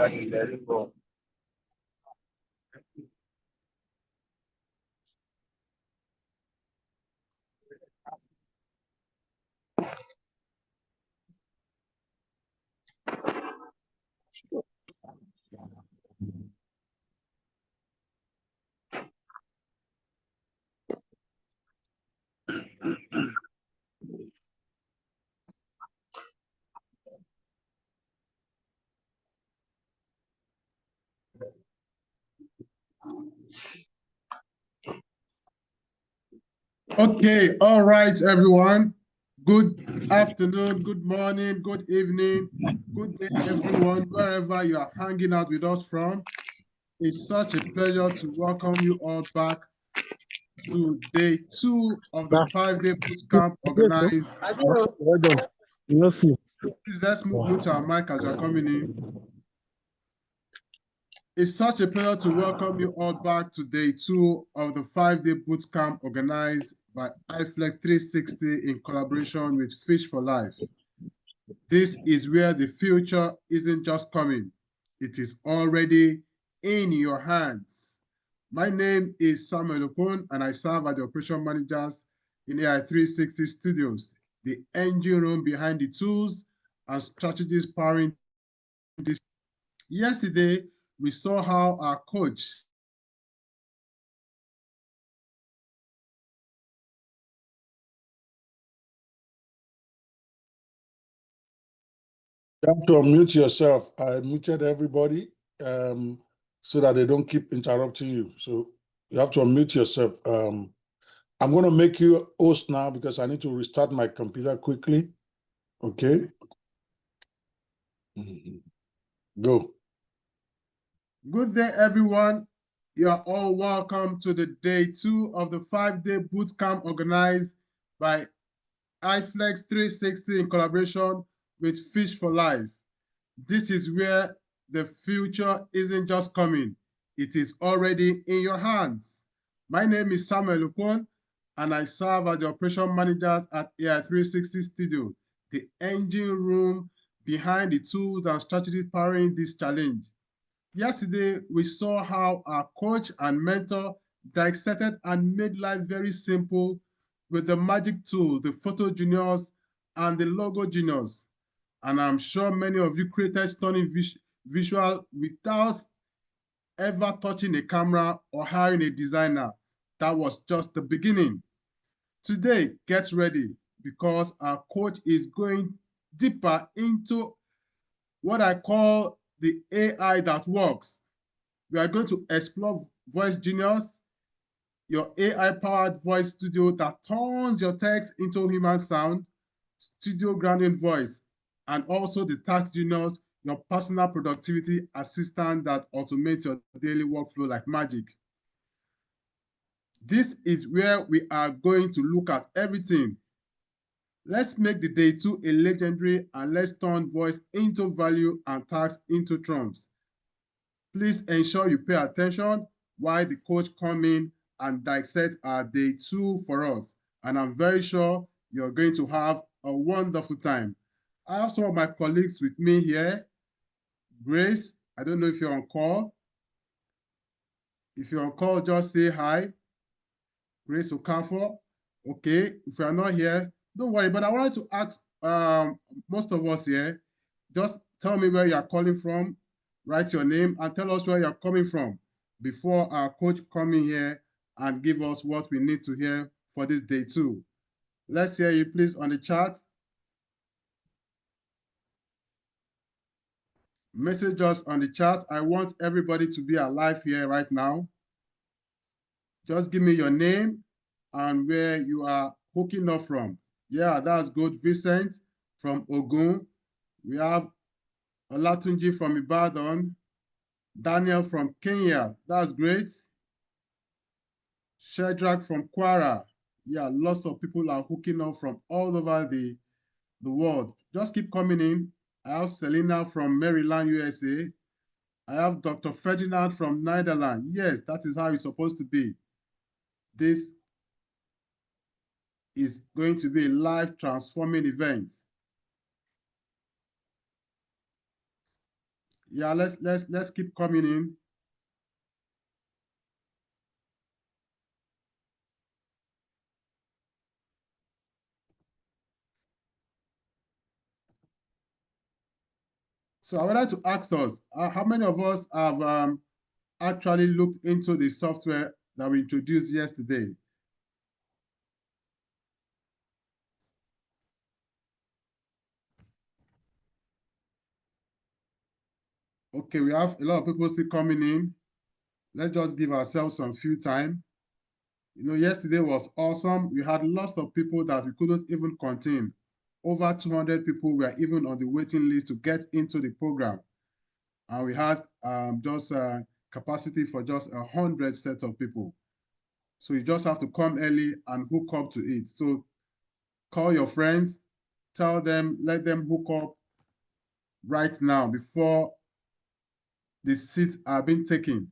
Okay, all right, everyone. Good afternoon, good morning, good evening, good day, everyone, wherever you are hanging out with us from. It's such a pleasure to welcome you all back to day 2 of the 5-day bootcamp organized. Please let's move to our mic as you're coming in. It's such a pleasure to welcome you all back to day 2 of the 5-day bootcamp organized by iFlex 360 in collaboration with Fish for Life. This is where the future isn't just coming, it is already in your hands. My name is Samuel Okon, and I serve as the operation managers in AI 360 Studios, the engine room behind the tools and strategies powering this. Yesterday, we saw how our coach You have to unmute yourself. I muted everybody so that they don't keep interrupting you. So you have to unmute yourself. I'm going to make you host now because I need to restart my computer quickly. Okay. Go. Good day, everyone. You are all welcome to the day 2 of the 5-day bootcamp organized by iFlex 360 in collaboration with Fish for Life. This is where the future isn't just coming, it is already in your hands. My name is Samuel Okon, and I serve as the operation managers at AI 360 Studio, the engine room behind the tools and strategies powering this challenge. Yesterday, we saw how our coach and mentor dissected and made life very simple with the magic tools, the photo genius and the logo genius. And I'm sure many of you created stunning visual without ever touching a camera or hiring a designer. That was just the beginning. Today, get ready because our coach is going deeper into what I call the AI that works. We are going to explore Voice Genius, your AI-powered voice studio that turns your text into human sound, studio grounding voice, and also the Task Genius, your personal productivity assistant that automates your daily workflow like magic. This is where we are going to look at everything. Let's make the day 2 a legendary, and let's turn voice into value and tasks into trumps. Please ensure you pay attention while the coach comes in and dissects our day 2 for us. And I'm very sure you're going to have a wonderful time. I have some of my colleagues with me here. Grace, I don't know if you're on call. If you're on call, just say hi. Grace Okafor. Okay, if you're not here, don't worry. But I wanted to ask most of us here, just tell me where you're calling from, write your name, and tell us where you're coming from before our coach come in here and give us what we need to hear for this day 2. Let's hear you, please, on the chat. Message us on the chat. I want everybody to be alive here right now. Just give me your name and where you are hooking up from. Yeah, that's good. Vincent from Ogun. We have Olatunji from Ibadan. Daniel from Kenya. That's great. Shedrack from Kwara. Yeah, lots of people are hooking up from all over the world. Just keep coming in. I have Selena from Maryland, USA. I have Dr. Ferdinand from Netherlands. Yes, that is how it's supposed to be. This is going to be a life transforming event. Yeah, let's keep coming in. So I would like to ask us, how many of us have actually looked into the software that we introduced yesterday? Okay, we have a lot of people still coming in. Let's just give ourselves some few time. Yesterday was awesome. We had lots of people that we couldn't even contain. Over 200 people were even on the waiting list to get into the program. And we had just capacity for just 100 sets of people. So you just have to come early and hook up to it. So call your friends, tell them, let them hook up right now before the seats are being taken.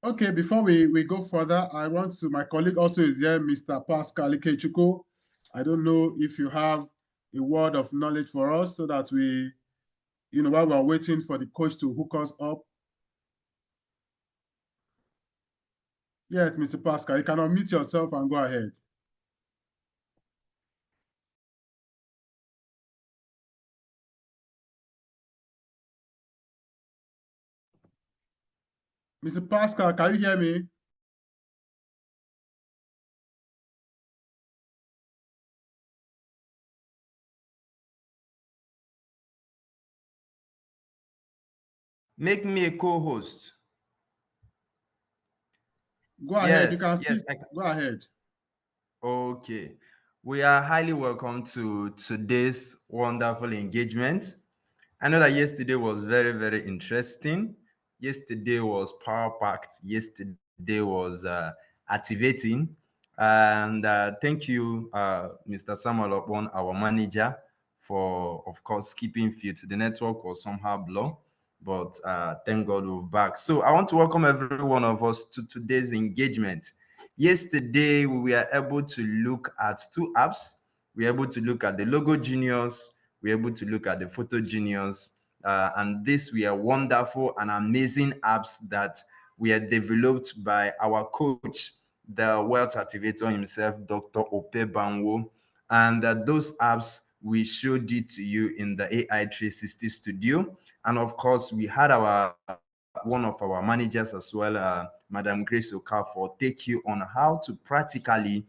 Okay, before we go further, I want to, my colleague also is here, Mr. Pascal Ikechuko. I don't know if you have a word of knowledge for us so that we, while we're waiting for the coach to hook us up. Yes, Mr. Pascal, you can unmute yourself and go ahead. Mr. Pascal, can you hear me? Make me a co-host. Go ahead, you Yes, can yes. speak. Go ahead. Okay. We are highly welcome to today's wonderful engagement. I know that yesterday was very, very interesting. Yesterday was power packed. Yesterday was activating. And thank you, Mr. Samuel Opon, our manager, for, of course, keeping fit. The network was somehow blown, but thank God we're back. So I want to welcome every one of us to today's engagement. Yesterday, we were able to look at two apps. We were able to look at the Logo Genius. We were able to look at the Photo Genius. And these were wonderful and amazing apps that were developed by our coach, the wealth activator himself, Dr. Ope Banwo. And those apps, we showed it to you in the AI 360 studio. And of course, we had our one of our managers as well, Madam Grace Okafor, take you on how to practically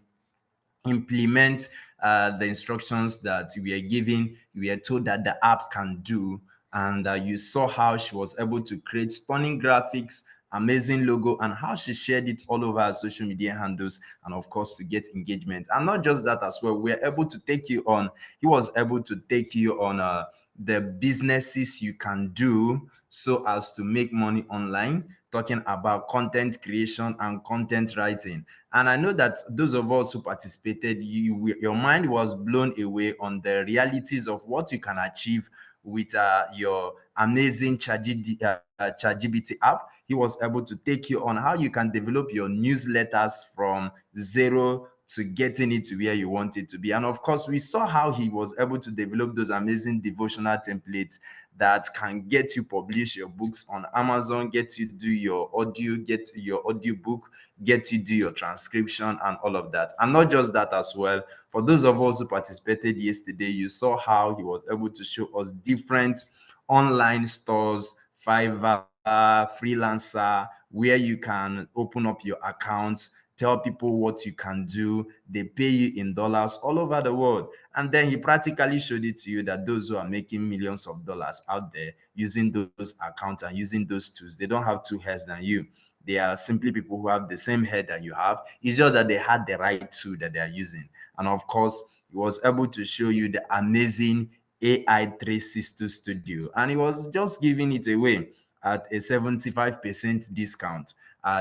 implement the instructions that we are given. We are told that the app can do, and you saw how she was able to create stunning graphics, amazing logo, and how she shared it all over her social media handles, and of course to get engagement. And not just that as well, we are able to take you on. He was able to take you on the businesses you can do so as to make money online, talking about content creation and content writing. And I know that those of us who participated, your mind was blown away on the realities of what you can achieve with your amazing ChatGPT app. He was able to take you on how you can develop your newsletters from zero to getting it to where you want it to be. And of course, we saw how he was able to develop those amazing devotional templates that can get you publish your books on Amazon, get you do your audio, get your audio book, get you do your transcription and all of that. And not just that as well. For those of us who participated yesterday, you saw how he was able to show us different online stores, Fiverr, freelancer, where you can open up your account, tell people what you can do. They pay you in dollars all over the world. And then he practically showed it to you that those who are making millions of dollars out there using those accounts and using those tools, they don't have two heads than you. They are simply people who have the same head that you have. It's just that they had the right tool that they are using. And of course, he was able to show you the amazing AI 360 studio. And he was just giving it away at a 75% discount,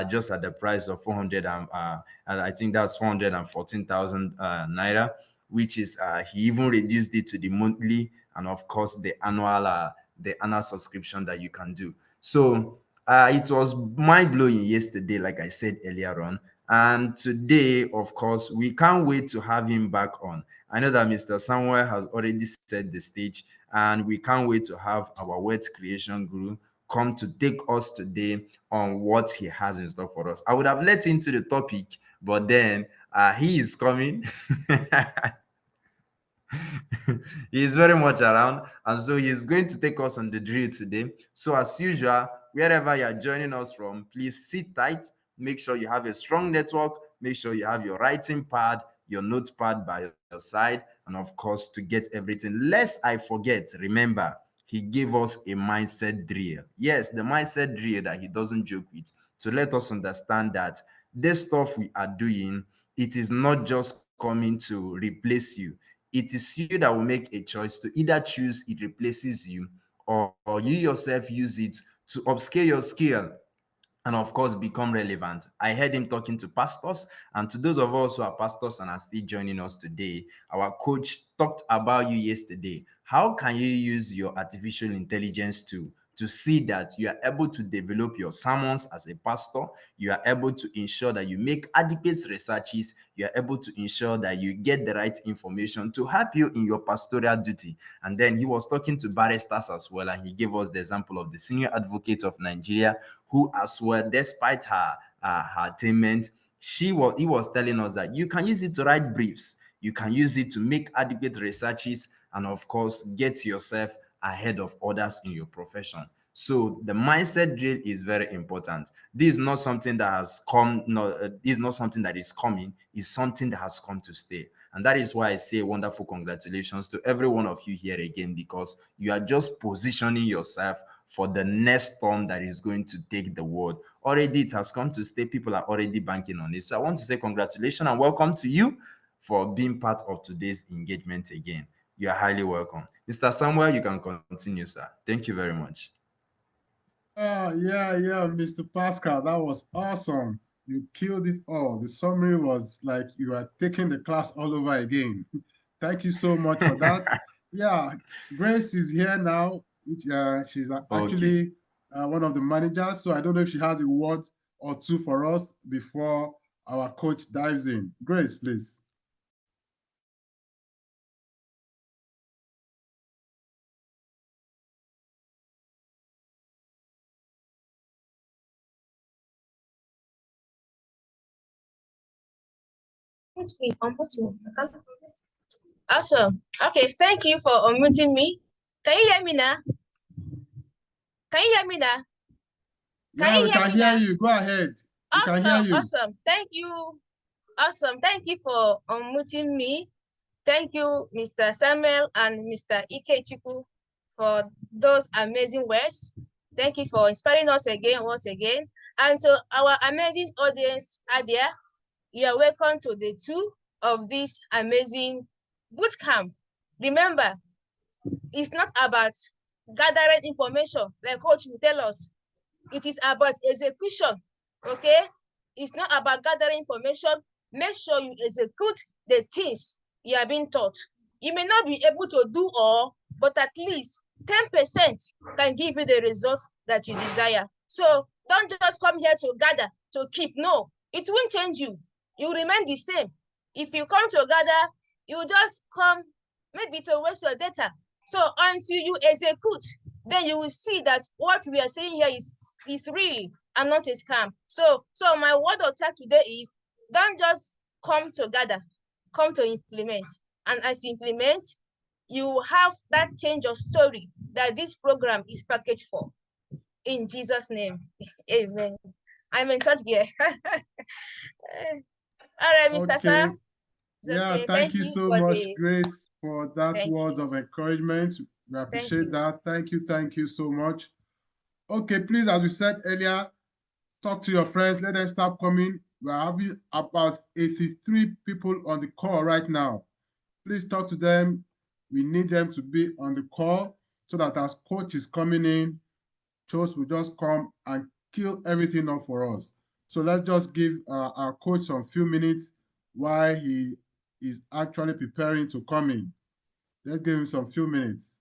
just at the price of 400 and I think that's 414,000 naira, which is he even reduced it to the monthly and of course the annual subscription that you can do. So it was mind-blowing yesterday, like I said earlier on. And today, of course, we can't wait to have him back on. I know that Mr. Samuel has already set the stage, and we can't wait to have our words creation guru come to take us today on what he has in store for us. I would have let you into the topic, but then he is coming. He is very much around, and so he's going to take us on the drill today. So as usual, wherever you are joining us from, please sit tight. Make sure you have a strong network. Make sure you have your writing pad, your notepad by your side, and of course, to get everything. Lest I forget, remember, he gave us a mindset drill. Yes, the mindset drill that he doesn't joke with. So let us understand that this stuff we are doing, it is not just coming to replace you. It is you that will make a choice to either choose it replaces you, or you yourself use it to upscale your skill and of course become relevant. I heard him talking to pastors, and to those of us who are pastors and are still joining us today, our coach talked about you yesterday. How can you use your artificial intelligence to see that you are able to develop your sermons as a pastor, you are able to ensure that you make adequate researches, you are able to ensure that you get the right information to help you in your pastoral duty. And then he was talking to barristers as well, and he gave us the example of the senior advocate of Nigeria, who as well, despite her attainment, he was telling us that you can use it to write briefs, you can use it to make adequate researches, and of course get yourself ahead of others in your profession. So the mindset drill is very important. This is not something that has come, no, this is not something that is coming, it's something that has come to stay. And that is why I say wonderful congratulations to every one of you here again, because you are just positioning yourself for the next storm that is going to take the world. Already it has come to stay. People are already banking on it. So I want to say congratulations and welcome to you for being part of today's engagement again. You are highly welcome. Mr. Samuel, you can continue, sir. Thank you very much. Yeah, Mr. Pascal, that was awesome. You killed it all. The summary was like you are taking the class all over again. Thank you so much for that. Yeah, Grace is here now. She's Okay. actually one of the managers, so I don't know if she has a word or two for us before our coach dives in. Grace, please. Awesome. Okay, thank you for unmuting me. Can you hear me now? Can you hear me now? Yeah, we can hear you. Go ahead. We can hear Awesome, you. awesome. Thank you. Awesome. Thank you for unmuting me. Thank you, Mr. Samuel and Mr. Ikechukwu, for those amazing words. Thank you for inspiring us again, once again. And to our amazing audience out there, you are welcome to day 2 of this amazing boot camp. Remember, it's not about gathering information like coach will tell us. It is about execution. Okay, it's not about gathering information. Make sure you execute the things you are being taught. You may not be able to do all, but at least 10% can give you the results that you desire. So don't just come here to gather to keep. No, it won't change you. You remain the same. If you come to gather, you just come maybe to waste your data. So until you execute, then you will see that what we are saying here is real and not a scam. So my word of chat today is, don't just come to gather, come to implement. And as you implement, you have that change of story that this program is packaged for. In Jesus' name, amen. I'm in touch here. All right, Mr. Okay. Sam. Yeah, Okay, thank you you so for much, the Grace, for that thank words you. of encouragement. We Thank appreciate you. that. Thank you so much. Okay, please, as we said earlier, talk to your friends, let them start coming. We're having about 83 people on the call right now. Please talk to them. We need them to be on the call so that as coach is coming in, Chose will just come and kill everything up for us. So let's just give our coach some few minutes while he is actually preparing to come in. Let's give him some few minutes.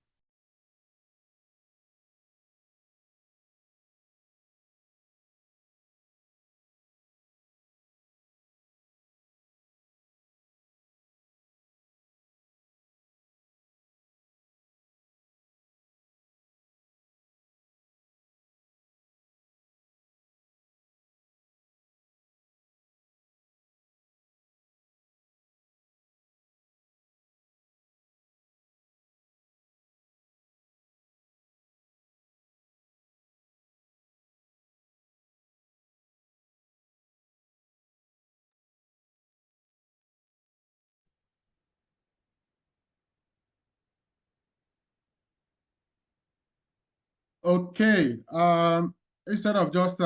Okay, instead of just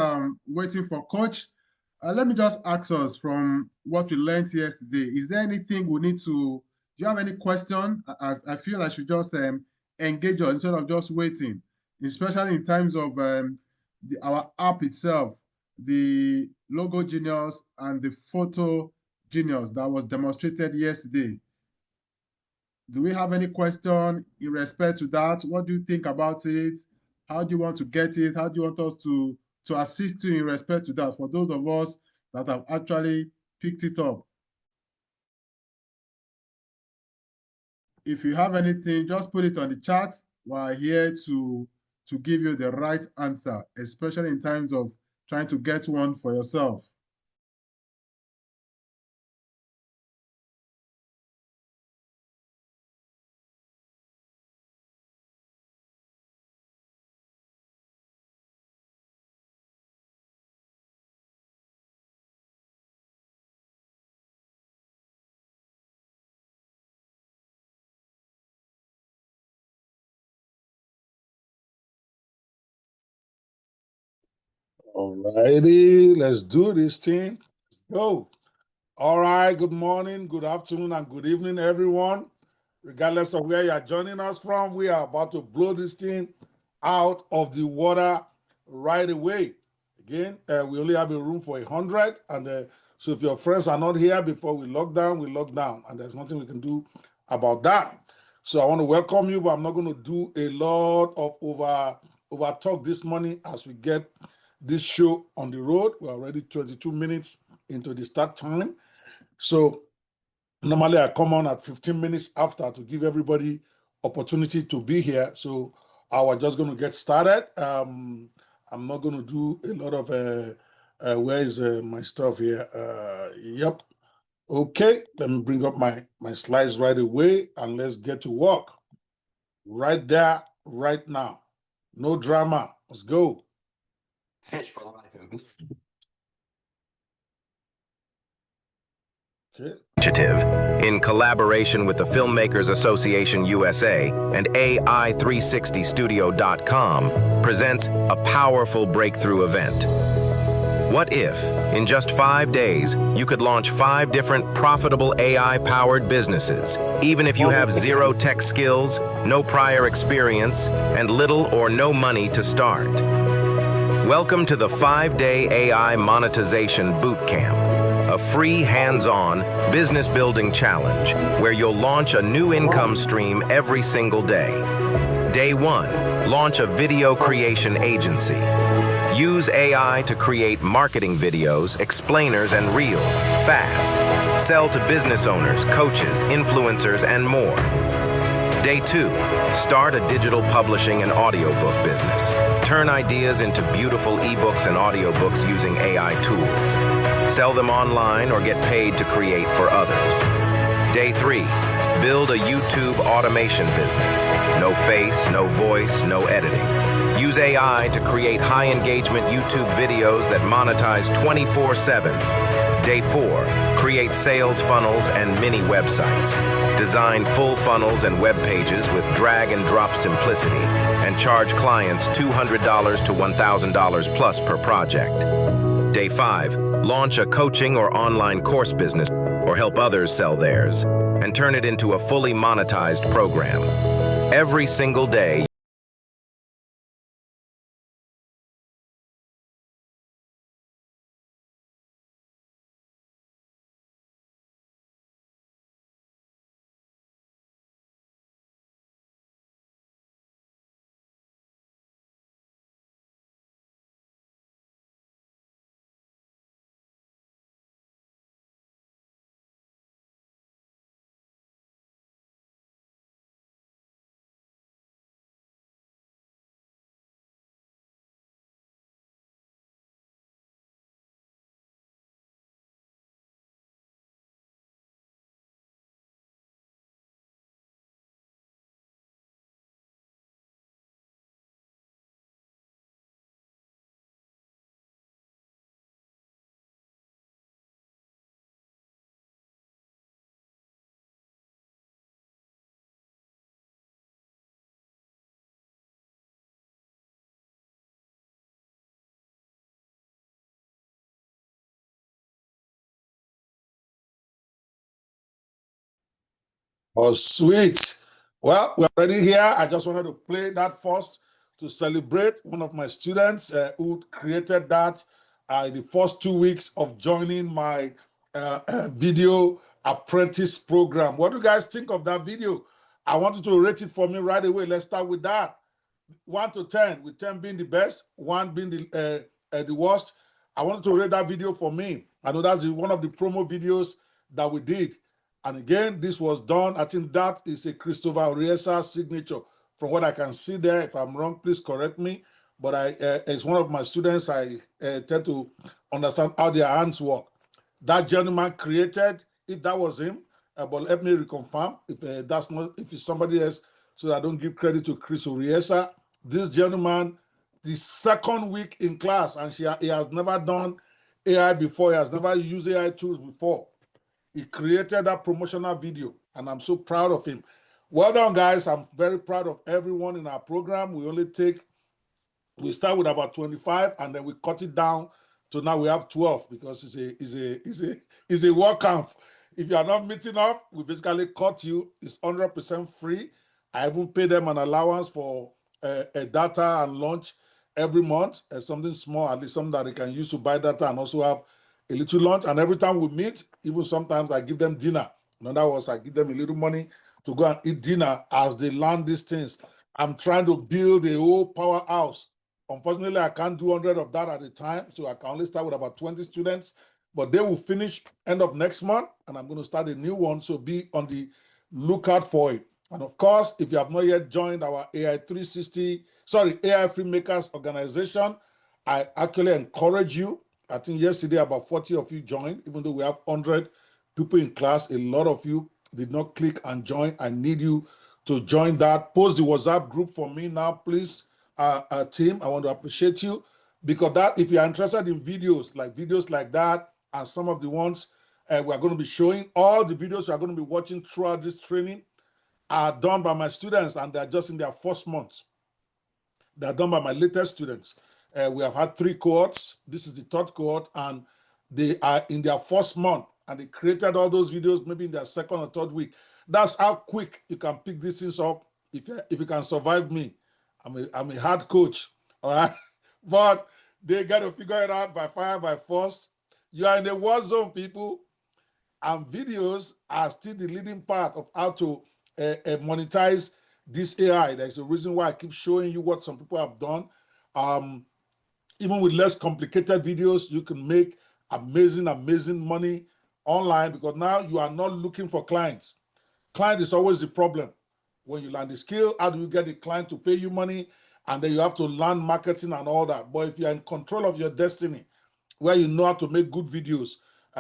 waiting for coach, let me just ask us from what we learned yesterday. Is there anything we need to, do you have any question? I feel I should just engage us instead of just waiting, especially in terms of our app itself, the logo genius and the photo genius that was demonstrated yesterday. Do we have any question in respect to that? What do you think about it? How do you want to get it? How do you want us to assist you in respect to that for those of us that have actually picked it up? If you have anything, just put it on the chat. We're here to give you the right answer, especially in times of trying to get one for yourself. All righty, let's do this thing. Let's go. All right, good morning, good afternoon, and good evening, everyone. Regardless of where you're joining us from, we are about to blow this thing out of the water right away. Again, we only have a room for 100, and so if your friends are not here before we lock down, and there's nothing we can do about that. So I want to welcome you, but I'm not going to do a lot of over talk this morning as we get this show on the road. We're already 22 minutes into the start time. So normally I come on at 15 minutes after to give everybody opportunity to be here. So I was just going to get started. I'm not going to do a lot of, where is my stuff here? Yep. Okay, let me bring up my slides right away and let's get to work. Right there, right now. No drama. Let's go. Fish for life. Okay. Initiative, in collaboration with the Filmmakers Association USA and AI360studio.com, presents a powerful breakthrough event. What if, in just 5 days, you could launch 5 different profitable AI-powered businesses, even if you have zero tech skills, no prior experience, and little or no money to start? Welcome to the 5-day AI Monetization Bootcamp, a free hands-on business building challenge where you'll launch a new income stream every single day. Day 1, launch a video creation agency. Use AI to create marketing videos, explainers, and reels fast. Sell to business owners, coaches, influencers, and more. Day 2, start a digital publishing and audiobook business. Turn ideas into beautiful ebooks and audiobooks using AI tools. Sell them online or get paid to create for others. Day 3, build a YouTube automation business. No face, no voice, no editing. Use AI to create high engagement YouTube videos that monetize 24/7. Day 4, create sales funnels and mini websites. Design full funnels and web pages with drag and drop simplicity and charge clients $200 to $1,000 plus per project. Day 5, launch a coaching or online course business or help others sell theirs and turn it into a fully monetized program. Every single day, Oh, sweet. Well, we're already here. I just wanted to play that first to celebrate one of my students who created that in the first 2 weeks of joining my video apprentice program. What do you guys think of that video? I want you to rate it for me right away. Let's start with that. 1 to 10, with 10 being the best, 1 being the worst. I wanted to rate that video for me. I know that's one of the promo videos that we did. And again, this was done. I think that is a Christopher Oriesa signature. From what I can see there, if I'm wrong, please correct me. But as one of my students, I tend to understand how their hands work. That gentleman created, if that was him, but let me reconfirm if that's not, if it's somebody else, so that I don't give credit to Chris Oriesa. This gentleman, the second week in class, and he has never done AI before. He has never used AI tools before. He created that promotional video, and I'm so proud of him. Well done, guys. I'm very proud of everyone in our program. We start with about 25, and then we cut it down to now we have 12 because it's a work camp. If you are not meeting up, we basically cut you. It's 100% free. I even pay them an allowance for a data and lunch every month, something small, at least something that they can use to buy data and also have a little lunch. And every time we meet, even sometimes I give them dinner. In other words, I give them a little money to go and eat dinner as they learn these things. I'm trying to build a whole powerhouse. Unfortunately, I can't do 100 of that at a time, so I can only start with about 20 students, but they will finish end of next month, and I'm going to start a new one, so be on the lookout for it. And of course, if you have not yet joined our AI Filmmakers organization, I actually encourage you. I think yesterday about 40 of you joined, even though we have 100 people in class. A lot of you did not click and join. I need you to join that. Post the WhatsApp group for me now, please, team. I want to appreciate you, because that, if you are interested in videos like that, and some of the ones we are going to be showing, all the videos you are going to be watching throughout this training are done by my students, and they're just in their first month. They're done by my latest students. We have had 3 cohorts. This is the 3rd cohort, and they are in their first month, and they created all those videos maybe in their 2nd or 3rd week. That's how quick you can pick these things up if you can survive me. I'm a hard coach, all right? But they got to figure it out by fire, by force. You are in a war zone, people, and videos are still the leading part of how to monetize this AI. There's a reason why I keep showing you what some people have done. Even with less complicated videos, you can make amazing money online, because now you are not looking for clients. Client is always the problem. When you learn the skill, how do you get the client to pay you money? And then you have to learn marketing and all that. But if you're in control of your destiny, where you know how to make good videos,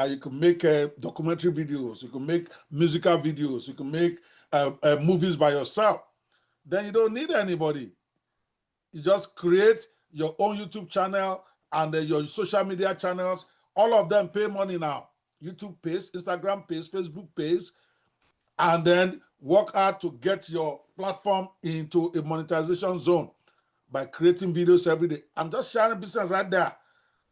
you can make documentary videos, you can make musical videos, you can make movies by yourself, then you don't need anybody. You just create your own YouTube channel and your social media channels. All of them pay money now. YouTube pays, Instagram pays, Facebook pays, and then work hard to get your platform into a monetization zone by creating videos every day. I'm just sharing business right there.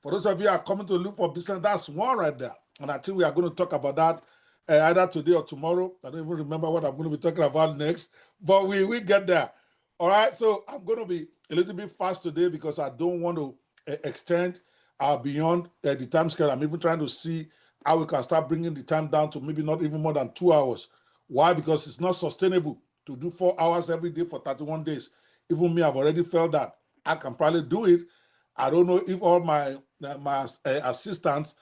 For those of you who are coming to look for business, that's one right there. And I think we are going to talk about that either today or tomorrow. I don't even remember what I'm going to be talking about next, but we get there. All right, so I'm going to be a little bit fast today because I don't want to extend beyond the time scale. I'm even trying to see how we can start bringing the time down to maybe not even more than 2 hours. Why? Because it's not sustainable to do 4 hours every day for 31 days. Even me, I've already felt that. I can probably do it. I don't know if all my assistants,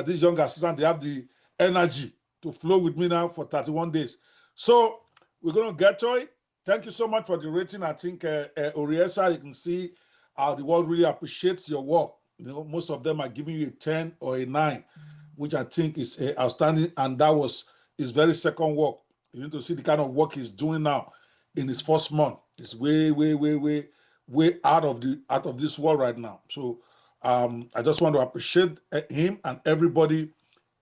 these young assistants, they have the energy to flow with me now for 31 days. So we're going to get to it. Thank you so much for the rating. I think Oriesa, you can see the world really appreciates your work. You know, most of them are giving you a 10 or a 9, which I think is outstanding. And that was his very second work. You need to see the kind of work he's doing now in his first month. It's way out of this world right now. So I just want to appreciate him and everybody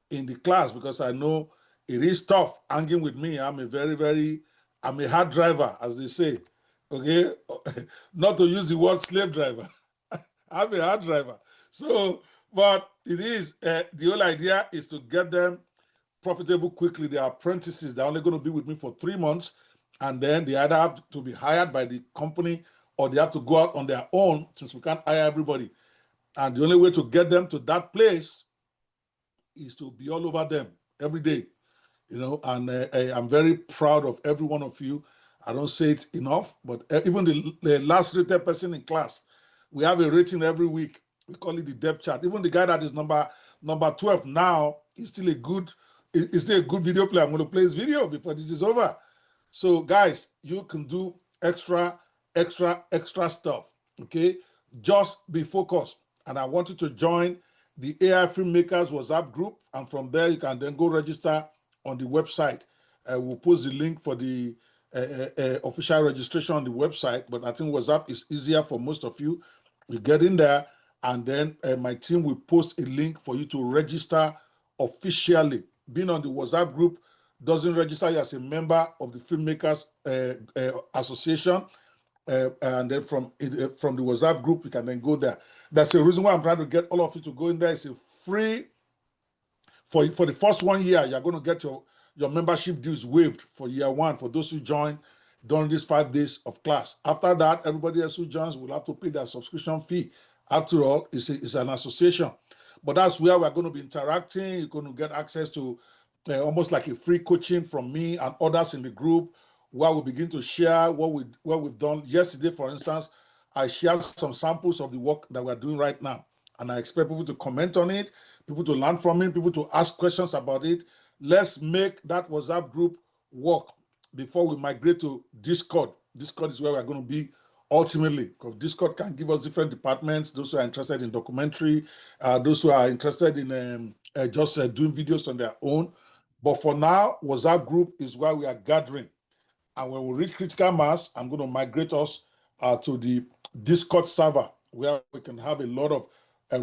in the class, because I know it is tough hanging with me. I'm a hard driver, as they say. Okay, not to use the word slave driver. I'm a hard driver. So, but it is the whole idea is to get them profitable quickly. They are apprentices. They're only going to be with me for 3 months, and then they either have to be hired by the company or they have to go out on their own, since we can't hire everybody. And the only way to get them to that place is to be all over them every day, and I'm very proud of every one of you. I don't say it enough, but even the last rated person in class, we have a rating every week. We call it the depth chart. Even the guy that is number 12 now is still a good video player. I'm going to play his video before this is over. So guys, you can do extra stuff, okay? Just be focused. And I want you to join the AI Filmmakers WhatsApp group, and from there you can then go register on the website. We'll post the link for the official registration on the website, but I think WhatsApp is easier for most of you. You get in there, and then my team will post a link for you to register officially. Being on the WhatsApp group doesn't register you as a member of the Filmmakers Association. And then from the WhatsApp group, you can then go there. That's the reason why I'm trying to get all of you to go in there. It's a free, for the first 1 year, you're going to get your membership dues waived for year one for those who join during these 5 days of class. After that, everybody else who joins will have to pay their subscription fee. After all, it's an association. But that's where we're going to be interacting. You're going to get access to almost like a free coaching from me and others in the group, where we begin to share what we've done. Yesterday, for instance, I shared some samples of the work that we're doing right now. And I expect people to comment on it, people to learn from it, people to ask questions about it. Let's make that WhatsApp group work before we migrate to Discord. Discord is where we're going to be ultimately, because Discord can give us different departments, those who are interested in documentary, those who are interested in just doing videos on their own. But for now, WhatsApp group is where we are gathering. And when we reach critical mass, I'm going to migrate us to the Discord server, where we can have a lot of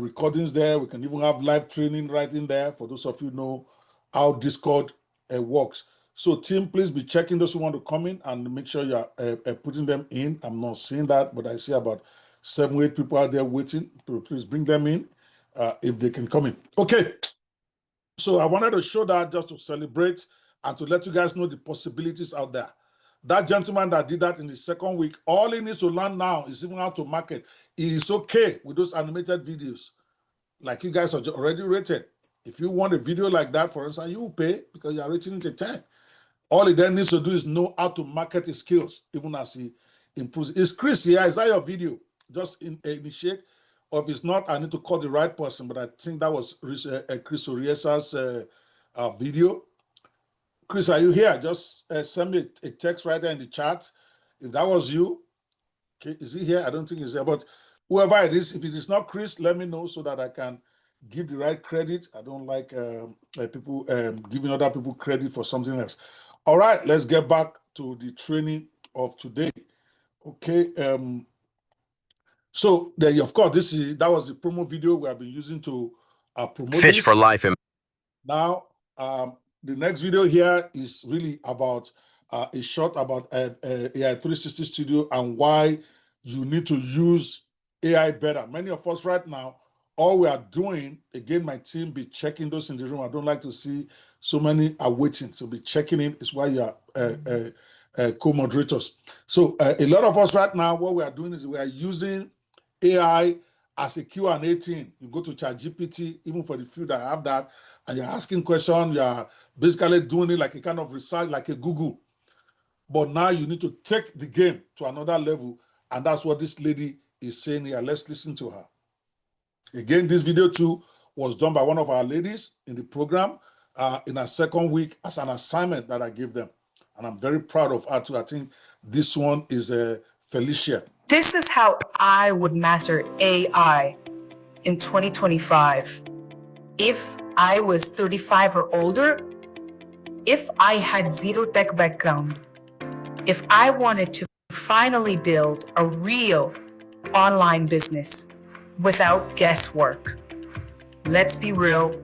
recordings there. We can even have live training right in there for those of you who know how Discord works. So team, please be checking those who want to come in and make sure you are putting them in. I'm not seeing that, but I see about 7 or 8 people out there waiting. Please bring them in if they can come in. Okay. So I wanted to show that just to celebrate and to let you guys know the possibilities out there. That gentleman that did that in the second week, all he needs to learn now is even how to market. He is okay with those animated videos, like you guys are already rated. If you want a video like that, for instance, you will pay because you are rating it a 10. All he then needs to do is know how to market his skills, even as he improves. Is Chris here? Is that your video? Just initiate. Or if it's not, I need to call the right person, but I think that was Chris Oriesa's video. Chris, are you here? Just send me a text right there in the chat. If that was you, okay, is he here? I don't think he's here, but whoever it is, if it is not Chris, let me know so that I can give the right credit. I don't like people giving other people credit for something else. All right, let's get back to the training of today. Okay, so there, of course, that was the promo video we have been using to promote Fish this. for Life. Now, the next video here is really about a short about AI 360 Studio and why you need to use AI better. Many of us right now, all we are doing, again, my team be checking those in the room. I don't like to see so many are waiting. So be checking in is why you are co-moderators. So a lot of us right now, what we are doing is we are using AI as a Q&A team. You go to ChatGPT, even for the few that have that, and you're asking questions, you're basically doing it like a kind of research, like a Google. But now you need to take the game to another level, and that's what this lady is saying here. Let's listen to her. Again, this video too was done by one of our ladies in the program in her second week as an assignment that I gave them. And I'm very proud of her too. I think this one is Felicia. This is how I would master AI in 2025. If I was 35 or older, if I had zero tech background, if I wanted to finally build a real online business without guesswork. Let's be real.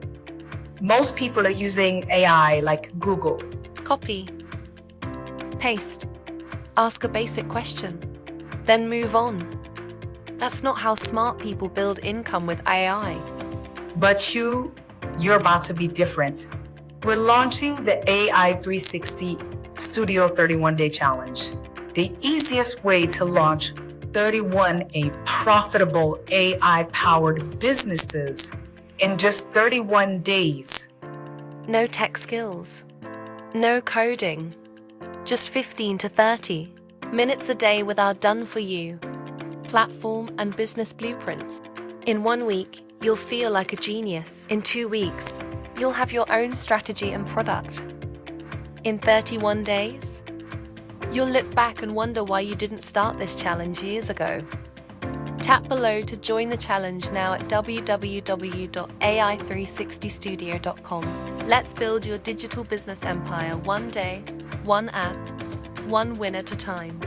Most people are using AI like Google. Copy, paste, ask a basic question, then move on. That's not how smart people build income with AI. But you're about to be different. We're launching the AI 360 Studio 31-day challenge, the easiest way to launch 31 profitable AI-powered businesses in just 31 days. No tech skills, no coding, just 15 to 30 minutes a day with our done-for-you platform and business blueprints. In 1 week, you'll feel like a genius. In 2 weeks, you'll have your own strategy and product. In 31 days, you'll look back and wonder why you didn't start this challenge years ago. Tap below to join the challenge now at www.ai360studio.com. Let's build your digital business empire one day, one app, one win at a time.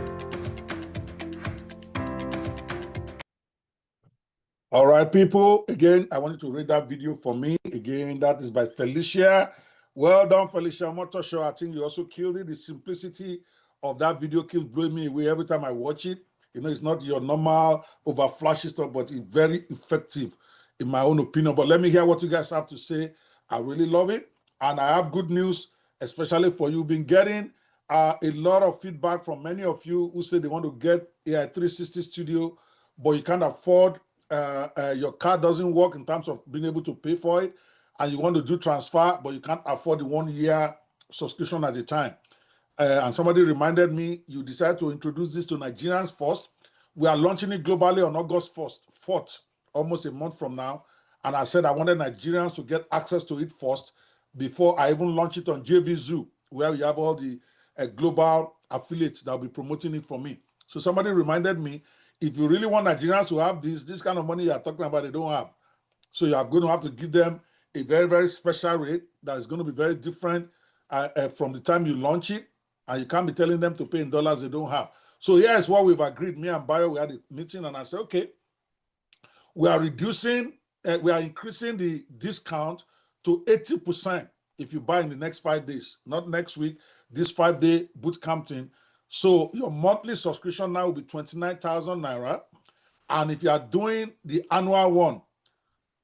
All right, people. Again, I wanted to read that video for me. Again, that is by Felicia. Well done, Felicia. I'm not too sure. I think you also killed it. The simplicity of that video keeps blowing me away every time I watch it. You know, it's not your normal over flashy stuff, but it's very effective in my own opinion. But let me hear what you guys have to say. I really love it. And I have good news, especially for you. Been getting a lot of feedback from many of you who say they want to get AI 360 Studio, but you can't afford, your card doesn't work in terms of being able to pay for it, and you want to do transfer, but you can't afford the 1 year subscription at a time. And somebody reminded me, you decided to introduce this to Nigerians first. We are launching it globally on August 4th, almost a month from now. And I said I wanted Nigerians to get access to it first before I even launch it on JVZoo, where we have all the global affiliates that will be promoting it for me. So somebody reminded me, if you really want Nigerians to have this kind of money you are talking about, they don't have. So you are going to have to give them a very, very special rate that is going to be very different from the time you launch it. And you can't be telling them to pay in dollars they don't have. So here's what we've agreed. Me and Bayo, we had a meeting and I said, okay, we are increasing the discount to 80% if you buy in the next 5 days, not next week, this 5-day boot camp thing. So your monthly subscription now will be 29,000 Naira. And if you are doing the annual one,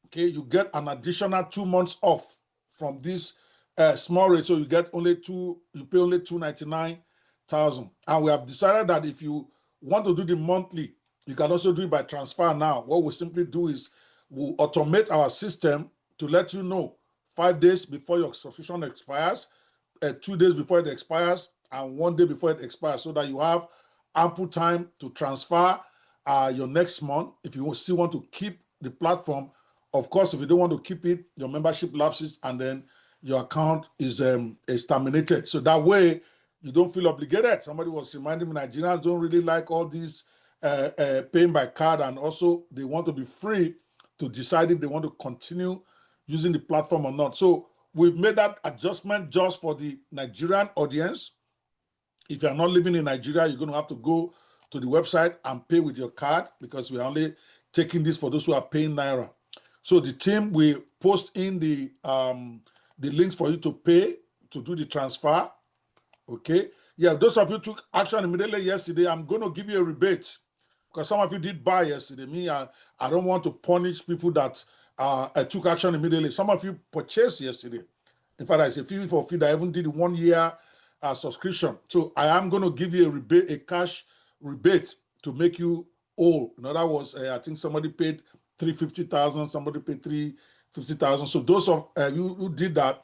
okay, you get an additional 2 months off from this small rate. So you get you pay only 299,000. And we have decided that if you want to do the monthly, you can also do it by transfer now. What we simply do is we'll automate our system to let you know 5 days before your subscription expires, 2 days before it expires, and 1 day before it expires, so that you have ample time to transfer your next month if you still want to keep the platform. Of course, if you don't want to keep it, your membership lapses and then your account is terminated. So that way, you don't feel obligated. Somebody was reminding me Nigerians don't really like all these paying by card, and also they want to be free to decide if they want to continue using the platform or not. So we've made that adjustment just for the Nigerian audience. If you're not living in Nigeria, you're going to have to go to the website and pay with your card, because we're only taking this for those who are paying Naira. So the team will post in the links for you to pay to do the transfer. Okay. Yeah, those of you took action immediately yesterday, I'm going to give you a rebate, because some of you did buy yesterday. Me, I don't want to punish people that took action immediately. Some of you purchased yesterday. In fact, I say feel for fee that I even did 1 year subscription. So I am going to give you a rebate, a cash rebate, to make you whole. In other words, I think somebody paid 350,000, somebody paid 350,000. So those of you who did that,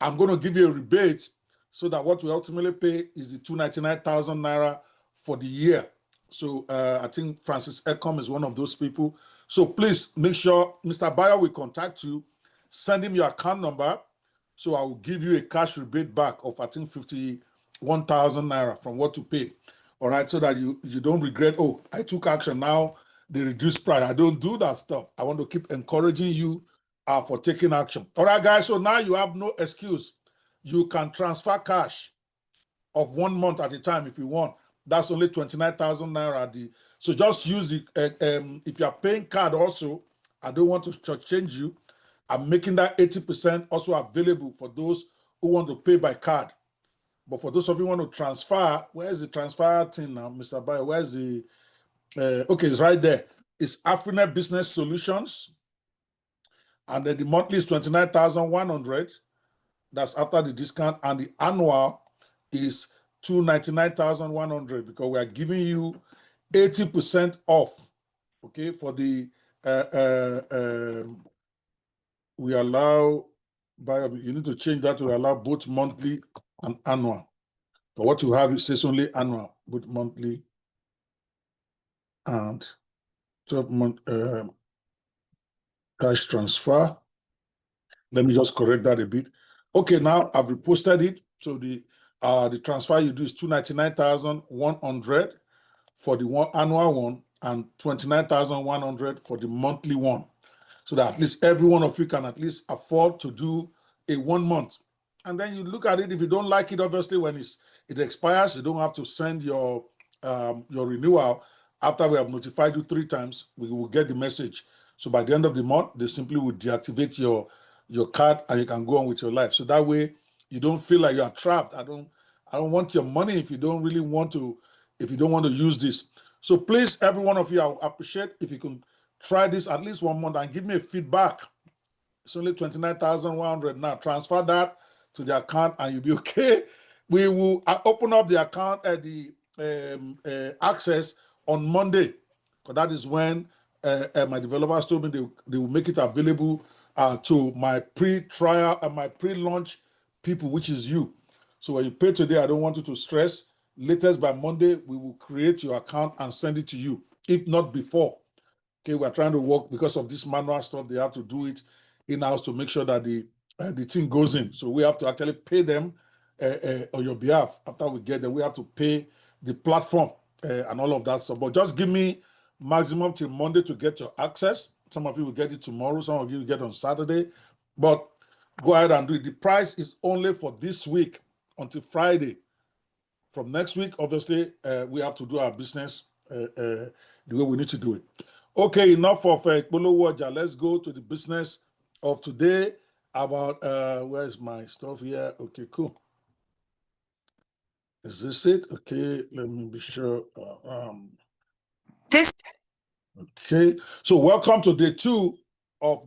I'm going to give you a rebate, so that what we ultimately pay is the 299,000 Naira for the year. So I think Francis Ecom is one of those people. So please make sure Mr. Bayo will contact you, send him your account number, so I will give you a cash rebate back of, I think, 51,000 Naira from what you paid. All right, so that you don't regret, oh, I took action, now they reduce price. I don't do that stuff. I want to keep encouraging you for taking action. All right, guys, so now you have no excuse. You can transfer cash of 1 month at a time if you want. That's only 29,000 Naira. So just use the, if you're paying card also, I don't want to change you. I'm making that 80% also available for those who want to pay by card. But for those of you who want to transfer, where's the transfer thing now, Mr. Bayo? Where's the, okay, it's right there. It's Afrinet Business Solutions. And then the monthly is 29,100. That's after the discount, and the annual is 299,100 because we are giving you 80% off. Okay, for the we allow you need to change that to allow both monthly and annual. But what you have, it says only annual, both monthly and 12-month cash transfer. Let me just correct that a bit. Okay, now I've reposted it. So the transfer you do is 299,100 for the annual one and 29,100 for the monthly one. So that at least every one of you can at least afford to do a 1 month. And then you look at it. If you don't like it, obviously, when it expires, you don't have to send your renewal. After we have notified you 3 times, we will get the message. So by the end of the month, they simply will deactivate your card and you can go on with your life. So that way you don't feel like you are trapped. I don't want your money if you don't really want to, if you don't want to use this. So please, every one of you, I appreciate if you can try this at least 1 month and give me a feedback. It's only 29,100 now. Transfer that to the account and you'll be okay. We will open up the account at the access on Monday, because that is when my developers told me they will make it available to my pre-trial and my pre-launch people, which is you. So when you pay today, I don't want you to stress. Latest by Monday, we will create your account and send it to you, if not before. Okay, we're trying to work because of this manual stuff. They have to do it in-house to make sure that the thing goes in. So we have to actually pay them on your behalf. After we get them, we have to pay the platform and all of that stuff. But just give me maximum till Monday to get your access. Some of you will get it tomorrow. Some of you will get it on Saturday. But go ahead and do it. The price is only for this week until Friday. From next week, obviously, we have to do our business the way we need to do it. Okay, enough of Polo Waja. Let's go to the business of today about, where's my stuff here? Okay, cool. Is this it? Okay, let me be sure. This Okay, so welcome to day 2 of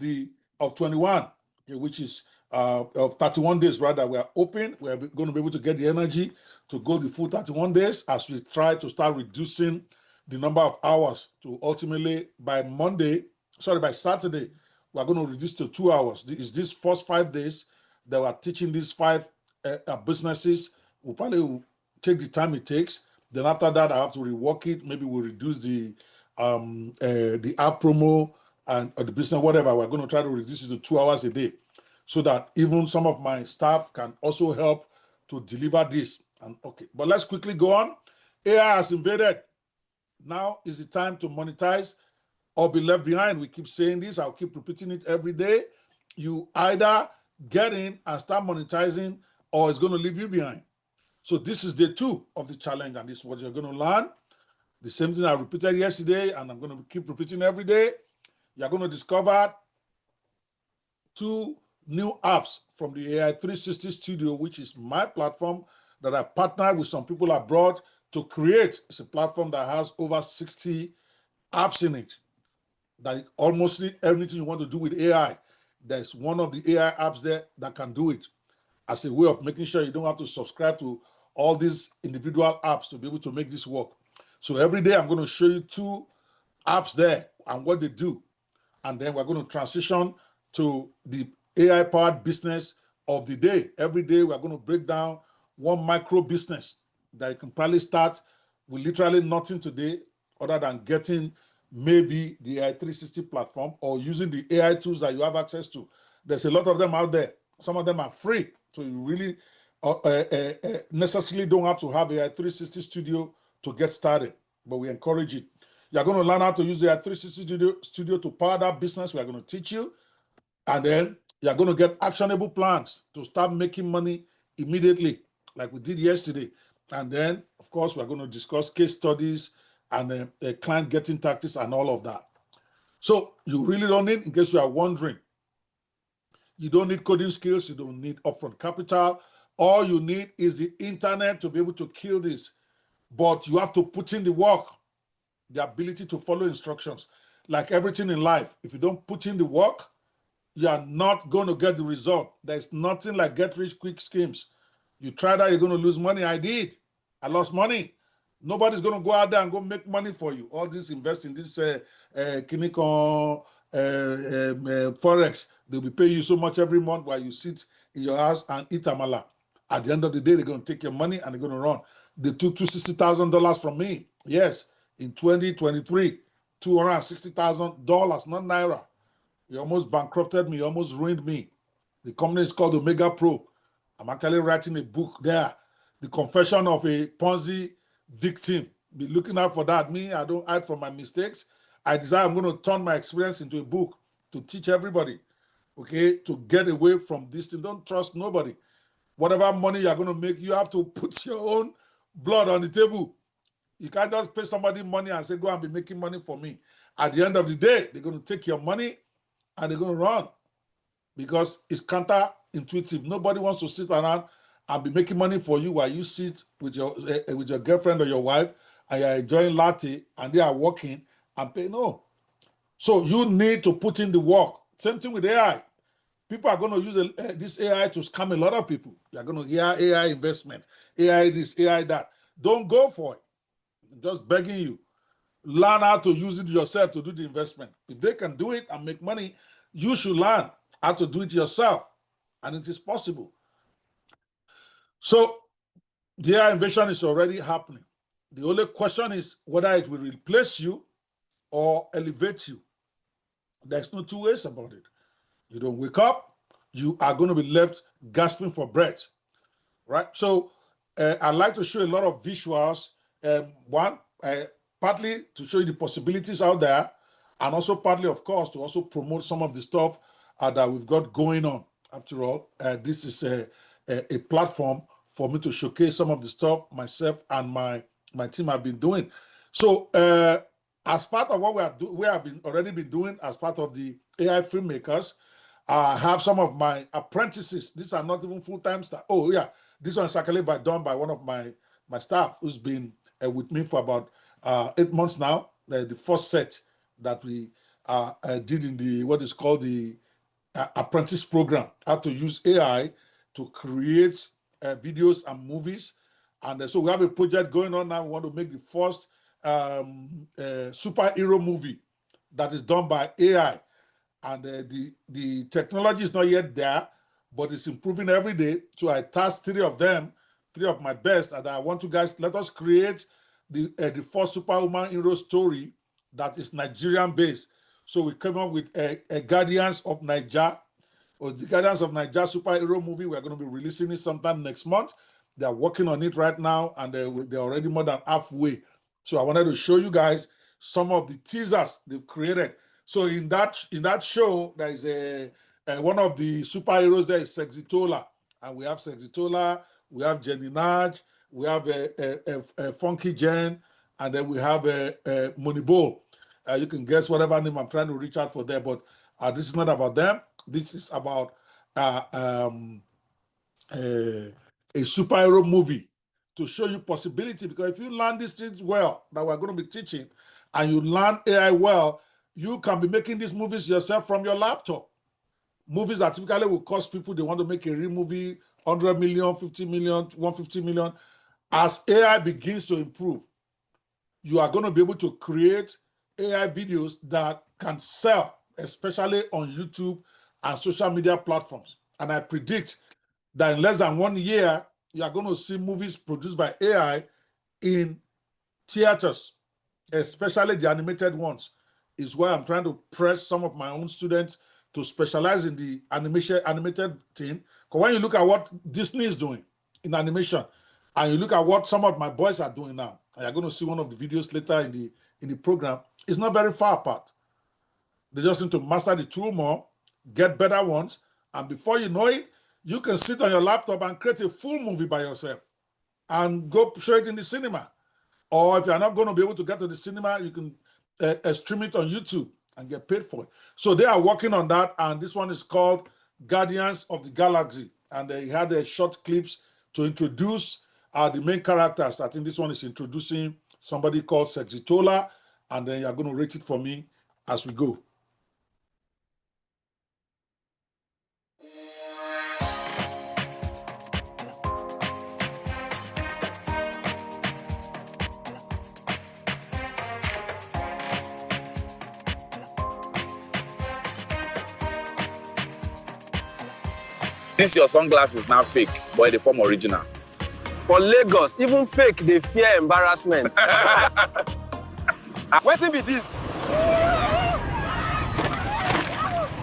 21, okay, which is of 31 days rather. We are open. We are going to be able to get the energy to go the full 31 days as we try to start reducing the number of hours to ultimately by Saturday, we're going to reduce to 2 hours. Is this first 5 days that we're teaching these 5 businesses. We'll probably take the time it takes. Then after that, I have to rework it. Maybe we'll reduce the app promo and the business, whatever. We're going to try to reduce it to 2 hours a day so that even some of my staff can also help to deliver this. And okay, but let's quickly go on. AI has invaded. Now is the time to monetize or be left behind. We keep saying this. I'll keep repeating it every day. You either get in and start monetizing or it's going to leave you behind. So this is day 2 of the challenge, and this is what you're going to learn. The same thing I repeated yesterday, and I'm going to keep repeating every day. You're going to discover 2 new apps from the AI 360 Studio, which is my platform that I partnered with some people abroad to create. It's a platform that has over 60 apps in it. That almost everything you want to do with AI, there's one of the AI apps there that can do it, as a way of making sure you don't have to subscribe to all these individual apps to be able to make this work. So every day I'm going to show you 2 apps there and what they do. And then we're going to transition to the AI-powered business of the day. Every day we're going to break down one micro business that you can probably start with literally nothing today other than getting maybe the AI 360 platform or using the AI tools that you have access to. There's a lot of them out there. Some of them are free. So you really necessarily don't have to have AI 360 Studio to get started, but we encourage it. You're going to learn how to use the AI 360 Studio to power that business. We're going to teach you. And then you're going to get actionable plans to start making money immediately, like we did yesterday. And then, of course, we're going to discuss case studies and client getting tactics and all of that. So you really don't need, in case you are wondering, you don't need coding skills. You don't need upfront capital. All you need is the internet to be able to kill this. But you have to put in the work, the ability to follow instructions. Like everything in life, if you don't put in the work, you are not going to get the result. There's nothing like get rich quick schemes. You try that, you're going to lose money. I did. I lost money. Nobody's going to go out there and go make money for you. All this invest in this Kinikon, Forex, they'll be paying you so much every month while you sit in your house and eat amala. At the end of the day, they're going to take your money and they're going to run. They took $260,000 from me. Yes, in 2023, $260,000, not naira. He almost bankrupted me, almost ruined me. The company is called Omega Pro. I'm actually writing a book there. The Confession of a Ponzi Victim. Be looking out for that. Me, I don't hide from my mistakes. I decide I'm going to turn my experience into a book to teach everybody, okay, to get away from this thing. Don't trust nobody. Whatever money you're going to make, you have to put your own blood on the table. You can't just pay somebody money and say, go and be making money for me. At the end of the day, they're going to take your money and they're going to run because it's counterintuitive. Nobody wants to sit around and be making money for you while you sit with your girlfriend or your wife and you're enjoying latte and they are working and pay. No. So you need to put in the work. Same thing with AI. People are going to use this AI to scam a lot of people. You're going to hear AI investment, AI this, AI that. Don't go for it. I'm just begging you. Learn how to use it yourself to do the investment. If they can do it and make money, you should learn how to do it yourself. And it is possible. So the AI invasion is already happening. The only question is whether it will replace you or elevate you. There's no two ways about it. You don't wake up, you are going to be left gasping for breath, right? So I'd like to show a lot of visuals. One, partly to show you the possibilities out there, and also partly, of course, to also promote some of the stuff that we've got going on. After all, this is a platform for me to showcase some of the stuff myself and my team have been doing. So as part of what we have already been doing as part of the AI filmmakers, I have some of my apprentices. These are not even full-time staff. Oh yeah, this one is actually done by one of my staff who's been with me for about 8 months now. The first set that we did in the what is called the apprentice program, how to use AI to create videos and movies. And so we have a project going on now. We want to make the first superhero movie that is done by AI. And the technology is not yet there, but it's improving every day. So I tasked three of my best, and I want you guys, let us create the first superwoman hero story that is Nigerian based. So we came up with a Guardians of Niger, or the Guardians of Niger superhero movie. We're going to be releasing it sometime next month. They're working on it right now, and they're already more than halfway. So I wanted to show you guys some of the teasers they've created. So in that show, there is one of the superheroes there is Sexitola, and we have Sexitola, we have Jenny Naj, we have a Funky Jen, and then we have a Moneyball. You can guess whatever name I'm trying to reach out for there, but this is not about them. This is about a superhero movie to show you possibility. Because if you learn these things well that we're going to be teaching, and you learn AI well, you can be making these movies yourself from your laptop. Movies that typically will cost people, they want to make a real movie, 100 million, 50 million, 150 million. As AI begins to improve, you are going to be able to create AI videos that can sell, especially on YouTube and social media platforms. And I predict that in less than 1 year, you are going to see movies produced by AI in theaters, especially the animated ones. Is why I'm trying to press some of my own students to specialize in the animated thing. Because when you look at what Disney is doing in animation, and you look at what some of my boys are doing now, and you're going to see one of the videos later in the program, it's not very far apart. They just need to master the tool more, get better ones, and before you know it, you can sit on your laptop and create a full movie by yourself and go show it in the cinema. Or if you're not going to be able to get to the cinema, you can stream it on YouTube and get paid for it. So they are working on that, and this one is called Guardians of the Galaxy. And they had short clips to introduce the main characters. I think this one is introducing somebody called Sexitola, and then you're going to rate it for me as we go. This your sunglasses now fake, but they form original. For Lagos, even fake, they fear embarrassment. Wetin be this?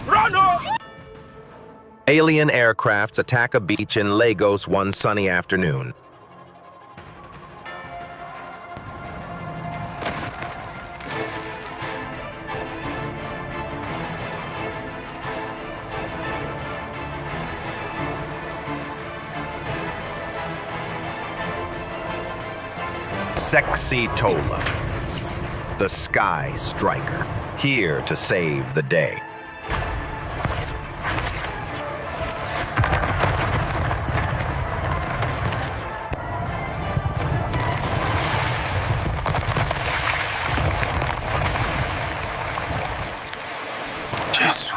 Run! Alien aircrafts attack a beach in Lagos one sunny afternoon. Sexy Tola, the Sky Striker, here to save the day. Jesus.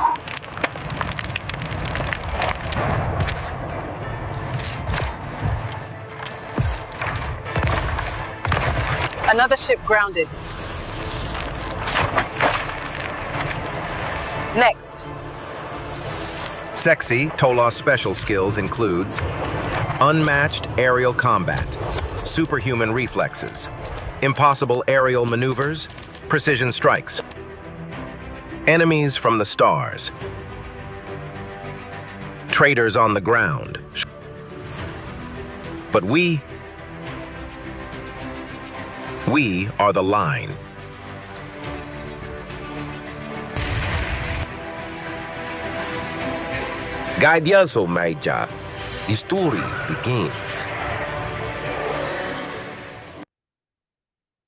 Another ship grounded. Next. Sexy Tola's special skills includes unmatched aerial combat, superhuman reflexes, impossible aerial maneuvers, precision strikes, enemies from the stars, traitors on the ground. But we are the line. Guide Yaso, Major. The story begins.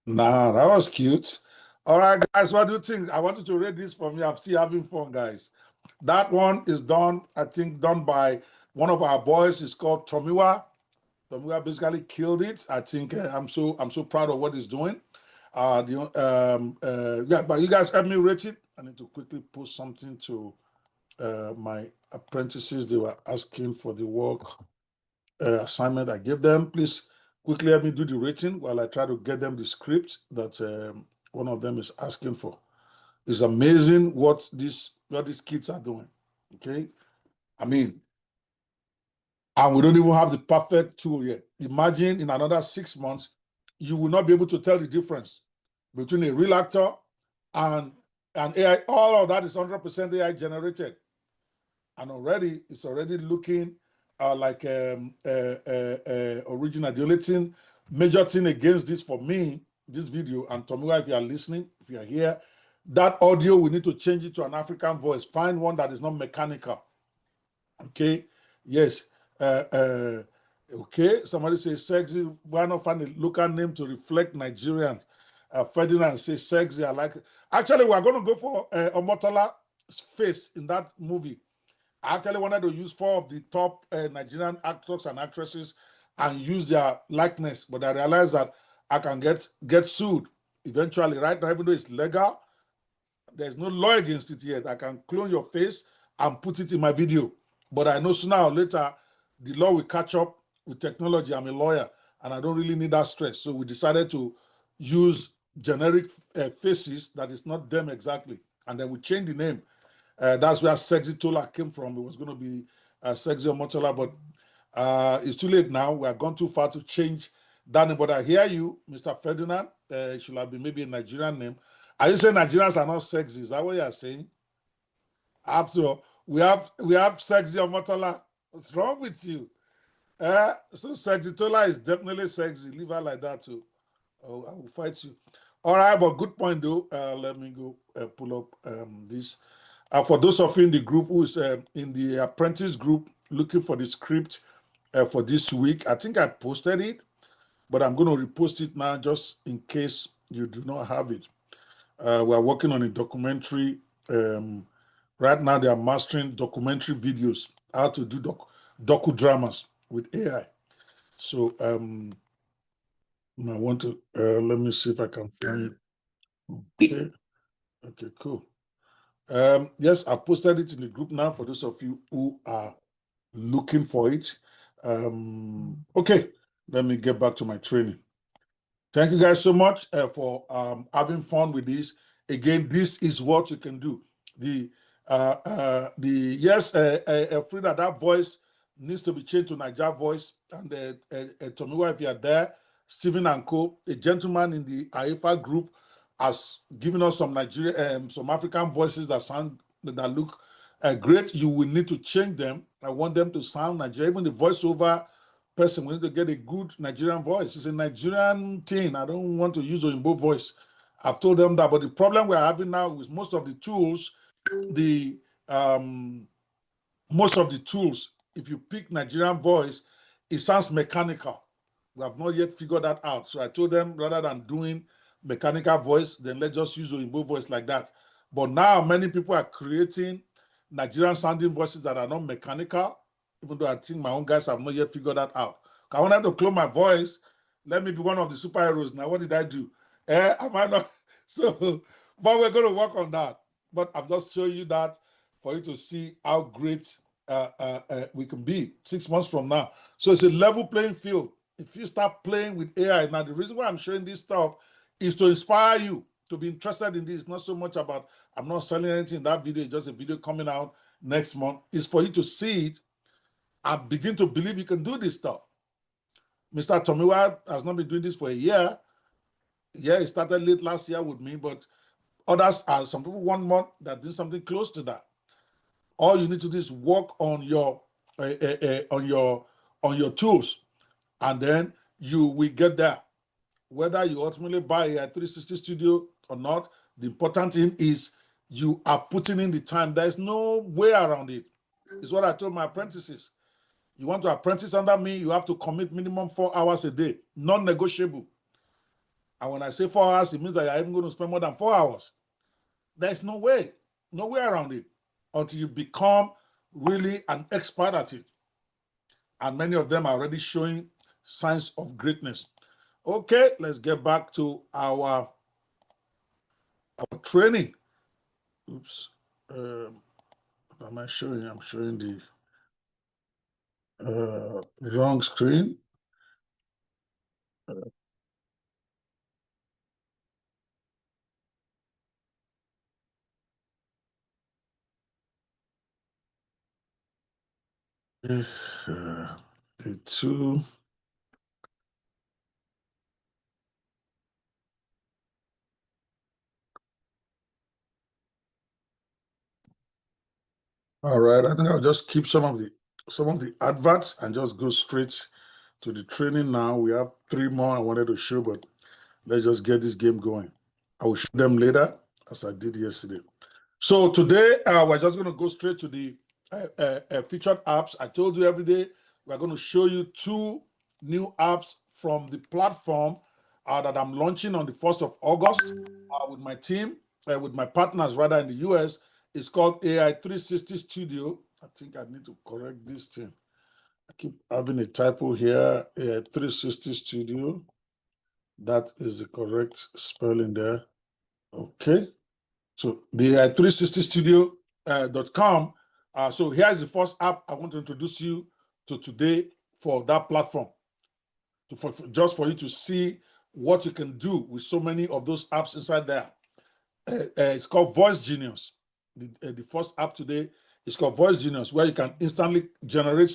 Nah, that was cute. All right, guys, what do you think? I want you to rate this for me. I'm still having fun, guys. That one is done, I think, done by one of our boys. It's called Tomiwa. Tomiwa basically killed it. I think I'm so proud of what he's doing. Yeah, but you guys help me rate it. I need to quickly post something to my apprentices. They were asking for the work assignment I gave them. Please quickly help me do the rating while I try to get them the script that one of them is asking for. It's amazing what these kids are doing. Okay, I mean, and we don't even have the perfect tool yet. Imagine in another 6 months, you will not be able to tell the difference between a real actor and an AI. All of that is 100% AI generated. And already, it's already looking like original. The only thing, major thing against this for me, this video, and Tomiwa, if you are listening, if you are here, that audio, we need to change it to an African voice. Find one that is not mechanical. Okay, yes. Okay, somebody says sexy. Why not find a local name to reflect Nigerians? Ferdinand says sexy. I like it. Actually, we're going to go for Omotola's face in that movie. I actually wanted to use 4 of the top Nigerian actors and actresses and use their likeness, but I realized that I can get sued eventually. Right now, even though it's legal, there's no law against it yet. I can clone your face and put it in my video. But I know sooner or later, the law will catch up with technology. I'm a lawyer, and I don't really need that stress. So we decided to use generic faces that is not them exactly. And then we changed the name. That's where Sexy Tola came from. It was going to be Sexy Omotola, but it's too late now. We have gone too far to change that name. But I hear you, Mr. Ferdinand. It should have been maybe a Nigerian name. Are you saying Nigerians are not sexy? Is that what you are saying? After all, we have Sexy Omotola. What's wrong with you? So Sexy Tola is definitely sexy. Leave her like that too. Oh, I will fight you. All right, but good point though. Let me go pull up this. For those of you in the group who is in the apprentice group looking for the script for this week, I think I posted it, but I'm going to repost it now just in case you do not have it. We're working on a documentary. Right now, they are mastering documentary videos, how to do docudramas with AI. So I want to, let me see if I can find it. Okay, cool. Yes, I posted it in the group now for those of you who are looking for it. Okay, let me get back to my training. Thank you guys so much for having fun with this. Again, this is what you can do. Yes, Frida, that voice needs to be changed to Niger voice. And Tomiwa, if you are there, Stephen and Co, a gentleman in the AIFA group, has given us some some African voices that sound that look great. You will need to change them. I want them to sound Nigerian. Even the voiceover person, we need to get a good Nigerian voice. It's a Nigerian thing. I don't want to use Oyinbo voice. I've told them that. But the problem we're having now is most of the tools, if you pick Nigerian voice, it sounds mechanical. We have not yet figured that out. So I told them, rather than doing mechanical voice, then let's just use Oyinbo voice like that. But now many people are creating Nigerian sounding voices that are not mechanical, even though I think my own guys have not yet figured that out. I wanted to clone my voice. Let me be one of the superheroes. Now, what did I do? Am I not? So, but we're going to work on that. But I'm just showing you that for you to see how great we can be 6 months from now. So it's a level playing field. If you start playing with AI, now the reason why I'm showing this stuff is to inspire you to be interested in this. Not so much about, I'm not selling anything in that video, just a video coming out next month. It's for you to see it and begin to believe you can do this stuff. Mr. Tomiwa has not been doing this for a year. Yeah, he started late last year with me, but others are, some people 1 month that did something close to that. All you need to do is work on your tools, and then you will get there. Whether you ultimately buy a 360 studio or not, the important thing is you are putting in the time. There's no way around it. It's what I told my apprentices. You want to apprentice under me, you have to commit minimum 4 hours a day, non-negotiable. And when I say 4 hours, it means that you're even going to spend more than 4 hours. There's no way around it until you become really an expert at it. And many of them are already showing signs of greatness. Okay, let's get back to our training. Oops. What am I showing? I'm showing the wrong screen. The two. All right, I think I'll just keep some of the adverts and just go straight to the training now. We have 3 more I wanted to show, but let's just get this game going. I will show them later as I did yesterday. So today we're just going to go straight to the featured apps. I told you every day we're going to show you 2 new apps from the platform that I'm launching on the 1st of August with my team, with my partners rather in the US. It's called AI 360 Studio. I think I need to correct this thing. I keep having a typo here. AI 360 Studio. That is the correct spelling there. Okay. So the 360studio.com. So here's the first app I want to introduce you to today for that platform. Just for you to see what you can do with so many of those apps inside there. It's called Voice Genius. The first app today is called Voice Genius, where you can instantly generate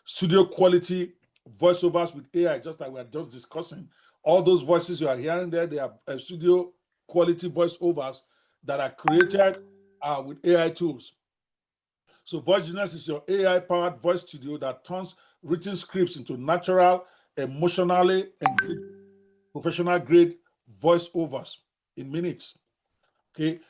studio quality voiceovers with AI, just like we are just discussing. All those voices you are hearing there, they are studio quality voiceovers that are created with AI tools. So Voice Genius is your AI-powered voice studio that turns written scripts into natural, emotionally engaged, professional-grade voiceovers in minutes. Okay,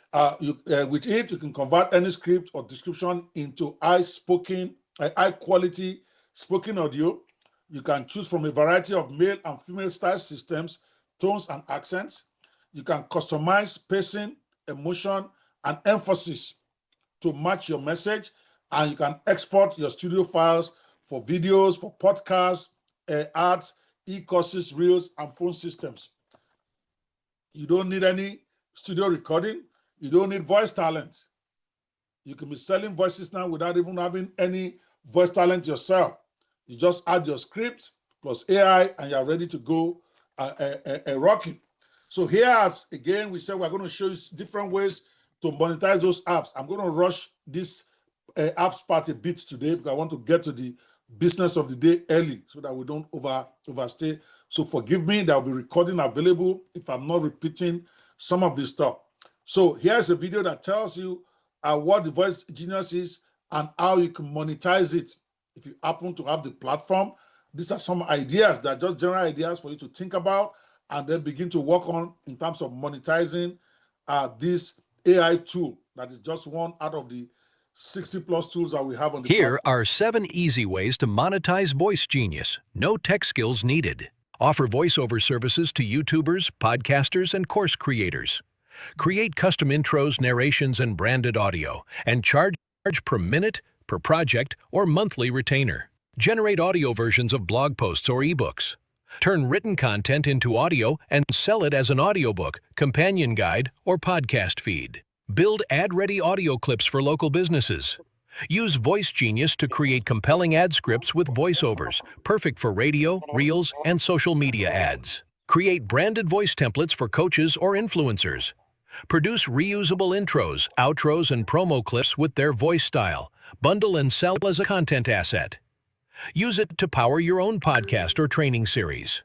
with it, you can convert any script or description into high-quality spoken audio. You can choose from a variety of male and female style systems, tones, and accents. You can customize pacing, emotion, and emphasis to match your message, and you can export your studio files for videos, for podcasts, ads, e-courses, reels, and phone systems. You don't need any studio recording. You don't need voice talent. You can be selling voices now without even having any voice talent yourself. You just add your script plus AI and you're ready to go rocking. So here, again, we said we're going to show you different ways to monetize those apps. I'm going to rush this apps part a bit today because I want to get to the business of the day early so that we don't overstay. So forgive me, there will be recording available if I'm not repeating some of this stuff. So here's a video that tells you what the Voice Genius is and how you can monetize it if you happen to have the platform. These are some ideas that are just general ideas for you to think about and then begin to work on in terms of monetizing this AI tool that is just one out of the 60 plus tools that we have on the Here platform. are 7 easy ways to monetize Voice Genius. No tech skills needed. Offer voiceover services to YouTubers, podcasters, and course creators. Create custom intros, narrations, and branded audio, and charge per minute, per project, or monthly retainer. Generate audio versions of blog posts or ebooks. Turn written content into audio and sell it as an audiobook, companion guide, or podcast feed. Build ad-ready audio clips for local businesses. Use Voice Genius to create compelling ad scripts with voiceovers, perfect for radio, reels, and social media ads. Create branded voice templates for coaches or influencers. Produce reusable intros, outros, and promo clips with their voice style. Bundle and sell as a content asset. Use it to power your own podcast or training series.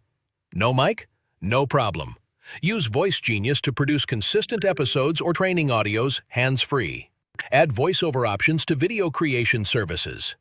No mic? No problem. Use Voice Genius to produce consistent episodes or training audios hands-free. Add voiceover options to video creation services.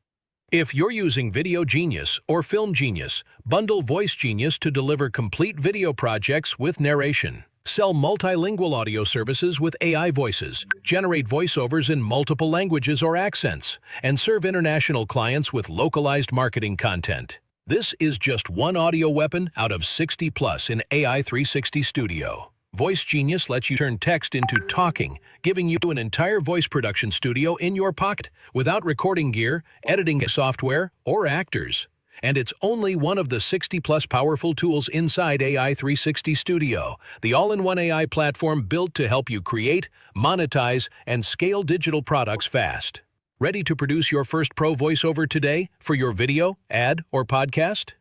If you're using Video Genius or Film Genius, bundle Voice Genius to deliver complete video projects with narration. Sell multilingual audio services with AI voices, generate voiceovers in multiple languages or accents, and serve international clients with localized marketing content. This is just one audio weapon out of 60 plus in AI 360 Studio. Voice Genius lets you turn text into talking, giving you an entire voice production studio in your pocket without recording gear, editing software, or actors. And it's only one of the 60 plus powerful tools inside AI 360 Studio, the all-in-one AI platform built to help you create, monetize, and scale digital products fast. Ready to produce your first pro voiceover today for your video, ad, or podcast?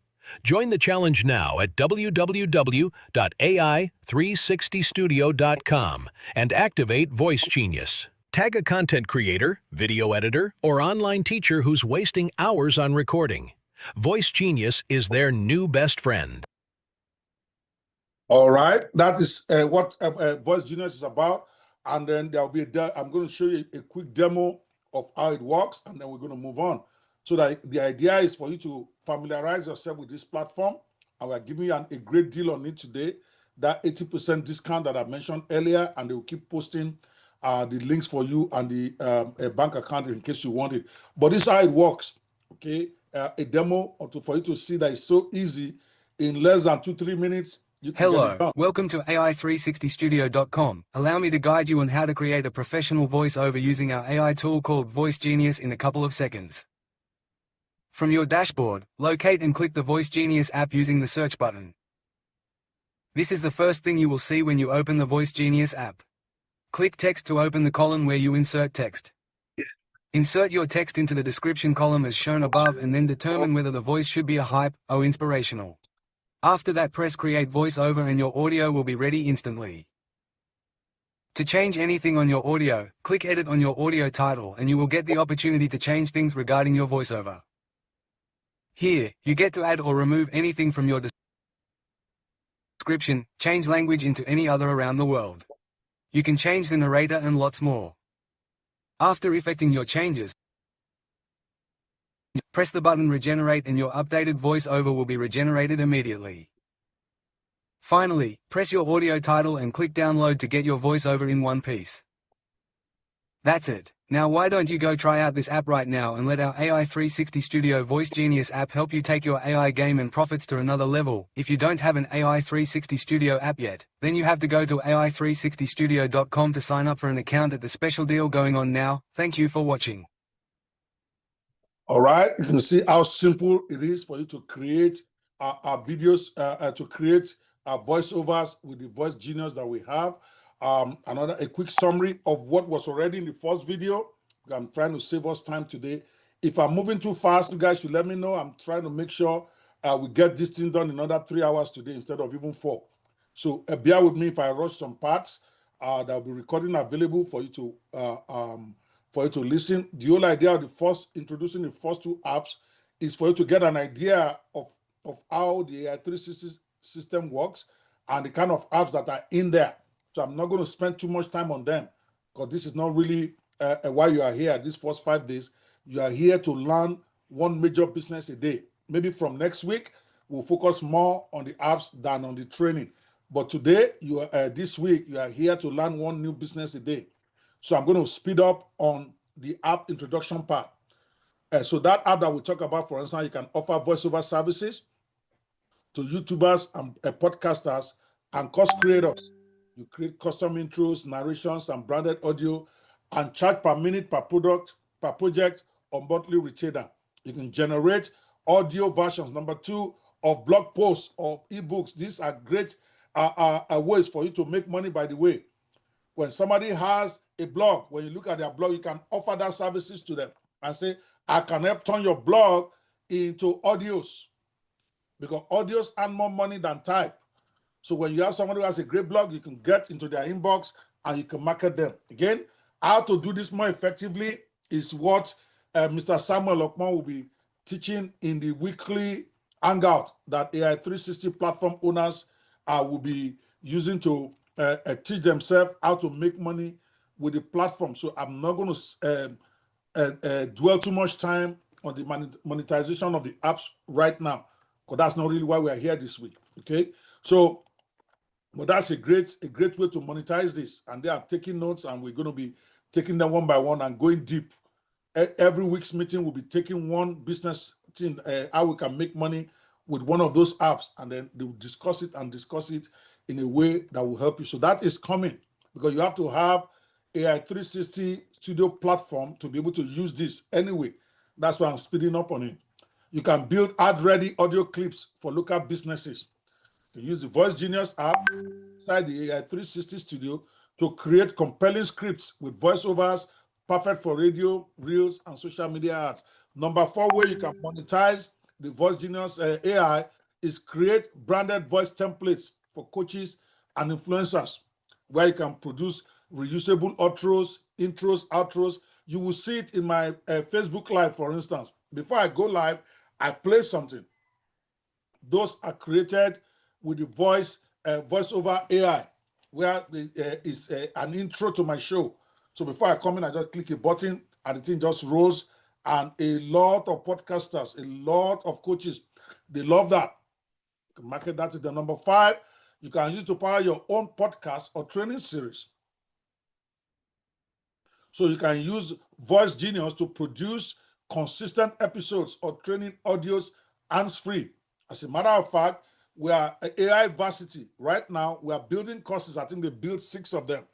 Join the challenge now at www.ai360studio.com and activate Voice Genius. Tag a content creator, video editor, or online teacher who's wasting hours on recording. Voice Genius is their new best friend. All right, that is what Voice Genius is about. And then there'll be I'm going to show you a quick demo of how it works, and then we're going to move on. So that the idea is for you to familiarize yourself with this platform, and we're giving you a great deal on it today. That 80% discount that I mentioned earlier, and they will keep posting the links for you and the bank account in case you want it. But this is how it works, okay? A demo for you to see that it's so easy. In less than 2-3 minutes, you can get it done. Welcome to AI360studio.com. Allow me to guide you on how to create a professional voiceover using our AI tool called Voice Genius in a couple of seconds. From your dashboard, locate and click the Voice Genius app using the search button. This is the first thing you will see when you open the Voice Genius app. Click Text to open the column where you insert text. Insert your text into the description column as shown above and then determine whether the voice should be a hype or inspirational. After that, press Create Voiceover and your audio will be ready instantly. To change anything on your audio, click Edit on your audio title and you will get the opportunity to change things regarding your voiceover. Here, you get to add or remove anything from your description, change language into any other around the world. You can change the narrator and lots more. After effecting your changes, press the button Regenerate and your updated voiceover will be regenerated immediately. Finally, press your audio title and click Download to get your voiceover in one piece. That's it. Now why don't you go try out this app right now and let our AI 360 Studio Voice Genius app help you take your AI game and profits to another level. If you don't have an AI 360 Studio app yet, then you have to go to ai360studio.com to sign up for an account at the special deal going on now. Thank you for watching. All right, you can see how simple it is for you to create our videos, to create voiceovers with the Voice Genius that we have. A quick summary of what was already in the first video. I'm trying to save us time today. If I'm moving too fast, you guys should let me know. I'm trying to make sure we get this thing done in another 3 hours today instead of even 4. So bear with me if I rush some parts. There'll be recording available for you to for you to listen. The whole idea of introducing the first two apps is for you to get an idea of how the AI 360 system works and the kind of apps that are in there. So I'm not going to spend too much time on them because this is not really why you are here these first 5 days. You are here to learn one major business a day. Maybe from next week, we'll focus more on the apps than on the training. But today, this week, you are here to learn one new business a day. So I'm going to speed up on the app introduction part. So that app that we talk about, for instance, you can offer voiceover services to YouTubers and podcasters and course creators. You create custom intros, narrations, and branded audio, and charge per minute, per product, per project, or monthly retainer. You can generate audio versions, number 2, of blog posts or ebooks. These are great ways for you to make money, by the way. When somebody has a blog, when you look at their blog, you can offer that services to them and say, I can help turn your blog into audios, because audios earn more money than type. So when you have somebody who has a great blog, you can get into their inbox and you can market them. Again, how to do this more effectively is what Mr. Samuel Okman will be teaching in the weekly hangout that AI 360 platform owners will be using to teach themselves how to make money with the platform. So I'm not going to dwell too much time on the monetization of the apps right now, because that's not really why we are here this week. Okay, so but that's a great way to monetize this, and they are taking notes, and we're going to be taking them one by one and going deep. Every week's meeting will be taking one business thing, how we can make money with one of those apps, and then they will discuss it in a way that will help you. So that is coming, because you have to have AI 360 studio platform to be able to use this anyway. That's why I'm speeding up on it. You can build ad-ready audio clips for local businesses. You can use the Voice Genius app inside the AI 360 studio to create compelling scripts with voiceovers, perfect for radio, reels, and social media ads. Number 4 way you can monetize the Voice Genius AI is create branded voice templates for coaches and influencers, where you can produce reusable intros, outros. You will see it in my Facebook Live, for instance. Before I go live, I play something. Those are created with the voiceover AI, where is an intro to my show. So before I come in, I just click a button and the thing just rolls. And a lot of podcasters, a lot of coaches, they love that. You can market that to the number 5. You can use to power your own podcast or training series. So you can use Voice Genius to produce consistent episodes or training audios hands-free. As a matter of fact, we are AI Varsity. Right now, we are building courses. I think they built 6 of them.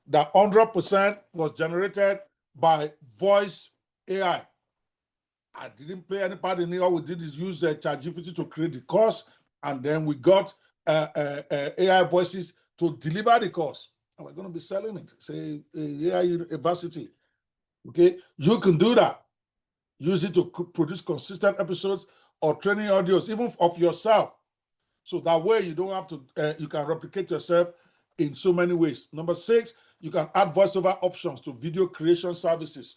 That 100% was generated by Voice AI. I didn't play any part in it. All we did is use ChatGPT to create the course, and then we got AI voices to deliver the course. And we're going to be selling it. Say AI University. Okay, you can do that. Use it to produce consistent episodes or training audios, even of yourself. So that way you don't have to, you can replicate yourself in so many ways. Number 6, you can add voiceover options to video creation services.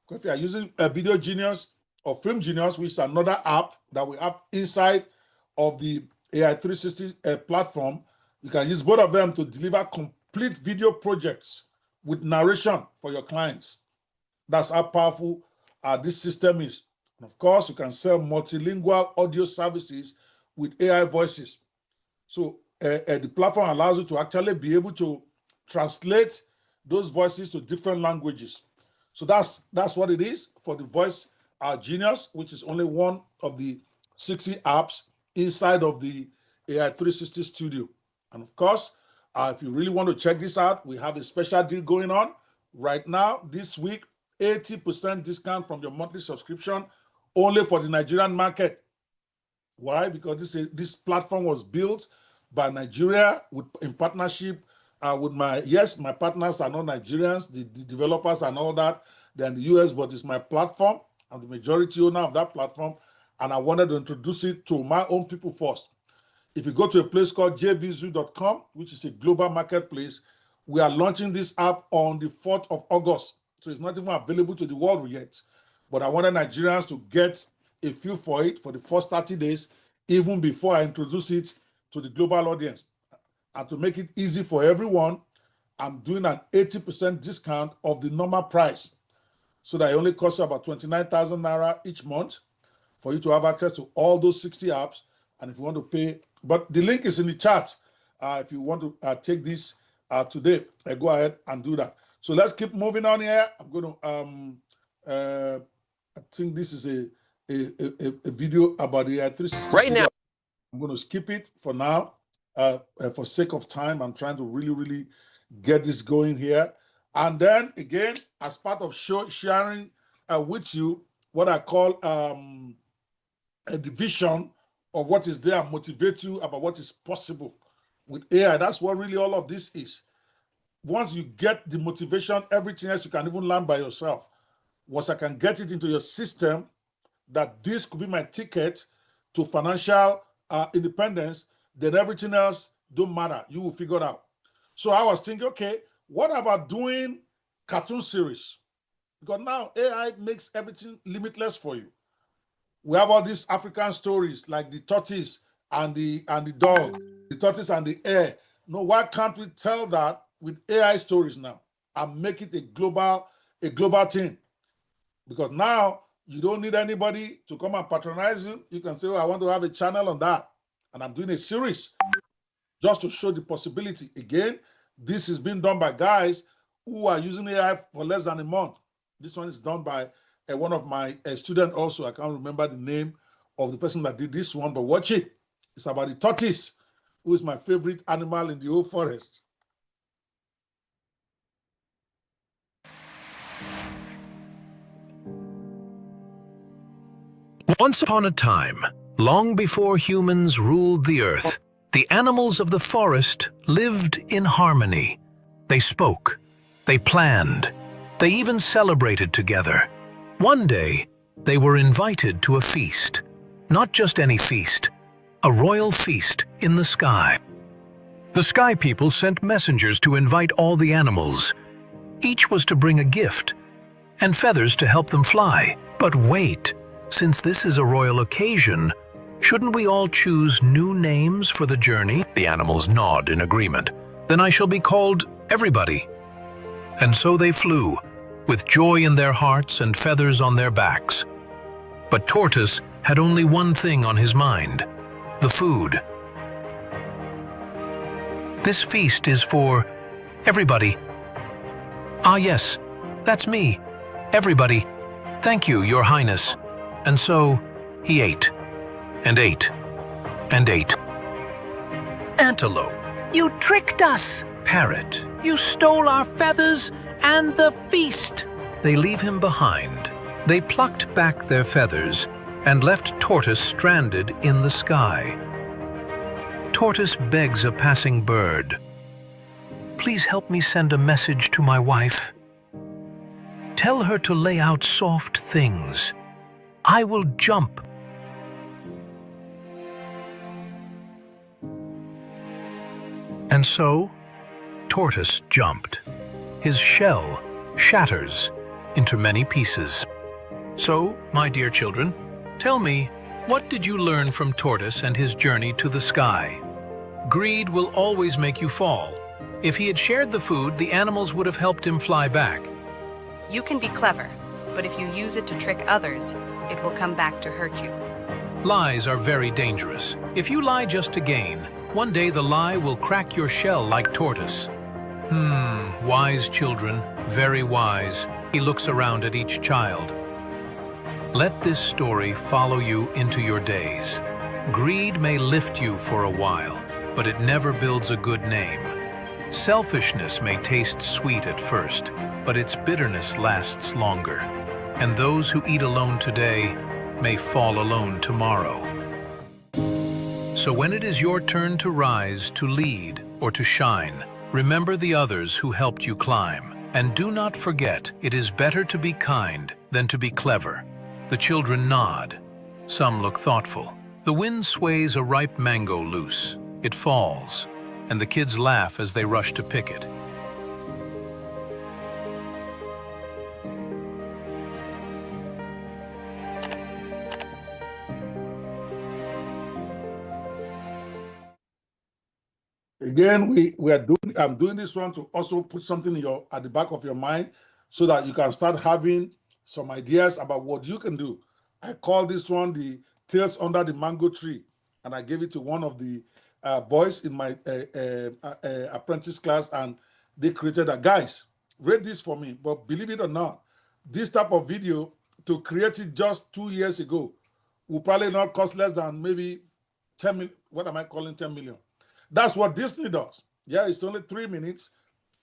If you are using a Video Genius or Film Genius, which is another app that we have inside of the AI 360 platform, you can use both of them to deliver complete video projects with narration for your clients. That's how powerful this system is. And of course, you can sell multilingual audio services with AI voices. So the platform allows you to actually be able to translate those voices to different languages. So that's what it is for the Voice Genius, which is only one of the 60 apps inside of the AI 360 Studio. And of course, if you really want to check this out, we have a special deal going on right now this week. 80% discount from your monthly subscription, only for the Nigerian market. Why? Because this platform was built by Nigeria in partnership with my partners are not Nigerians, the developers and all that. They're in the US, but it's my platform. I'm the majority owner of that platform, and I wanted to introduce it to my own people first. If you go to a place called jvzoo.com, which is a global marketplace, we are launching this app on the 4th of August. So it's not even available to the world yet. But I wanted Nigerians to get a feel for it for the first 30 days, even before I introduce it to the global audience. And to make it easy for everyone, I'm doing an 80% discount of the normal price. So that it only costs you about 29,000 Naira each month for you to have access to all those 60 apps. And if you want to pay, but the link is in the chat. If you want to take this today, go ahead and do that. So let's keep moving on here. I'm going to, I think this is a video about the 360 Right now. I'm going to skip it for now. For sake of time, I'm trying to really get this going here. And then again, as part of sharing with you what I call a division of what is there, motivate you about what is possible with AI. That's what really all of this is. Once you get the motivation, everything else you can even learn by yourself. Once I can get it into your system, that this could be my ticket to financial independence, then everything else don't matter. You will figure it out. So I was thinking, okay, what about doing cartoon series? Because now AI makes everything limitless for you. We have all these African stories like the tortoise and the dog, the tortoise and the hare. No, why can't we tell that with AI stories now and make it a global thing? Because now you don't need anybody to come and patronize you. You can say, oh, I want to have a channel on that. And I'm doing a series just to show the possibility. Again, this is being done by guys who are using AI for less than a month. This one is done by one of my students also. I can't remember the name of the person that did this one, but watch it. It's about the tortoise, who is my favorite animal in the whole forest. Once upon a time, long before humans ruled the earth, the animals of the forest lived in harmony. They spoke, they planned, they even celebrated together. One day, they were invited to a feast. Not just any feast, a royal feast in the sky. The sky people sent messengers to invite all the animals. Each was to bring a gift and feathers to help them fly. But wait, since this is a royal occasion, shouldn't we all choose new names for the journey? The animals nod in agreement. Then I shall be called Everybody. And so they flew, with joy in their hearts and feathers on their backs. But Tortoise had only one thing on his mind: the food. This feast is for everybody. Ah yes, that's me. Everybody. Thank you, Your Highness. And so he ate, and ate, and ate. Antelope, you tricked us. Parrot, You stole our feathers and the feast. they leave him behind. They plucked back their feathers and left Tortoise stranded in the sky. Tortoise begs a passing bird, "Please help me send a message to my wife. Tell her to lay out soft things. I will jump." And so, Tortoise jumped. His shell shatters into many pieces. So, my dear children, tell me, what did you learn from Tortoise and his journey to the sky? Greed will always make you fall. If he had shared the food, the animals would have helped him fly back. You can be clever, but if you use it to trick others, it will come back to hurt you. Lies are very dangerous. If you lie just to gain, one day the lie will crack your shell like Tortoise. Wise children, very wise. He looks around at each child. Let this story follow you into your days. Greed may lift you for a while, but it never builds a good name. Selfishness may taste sweet at first, but its bitterness lasts longer. And those who eat alone today may fall alone tomorrow. So when it is your turn to rise, to lead, or to shine, remember the others who helped you climb. And do not forget, it is better to be kind than to be clever. The children nod. Some look thoughtful. The wind sways a ripe mango loose. It falls, and the kids laugh as they rush to pick it. again, I'm doing this one to also put something in at the back of your mind so that you can start having some ideas about what you can do. I call this one the Tales Under the Mango Tree, and I gave it to one of the boys in my apprentice class, and they created a guys, read this for me, but believe it or not, this type of video, to create it just 2 years ago, will probably not cost less than maybe 10 million. What am I calling 10 million? That's what Disney does. Yeah, it's only 3 minutes,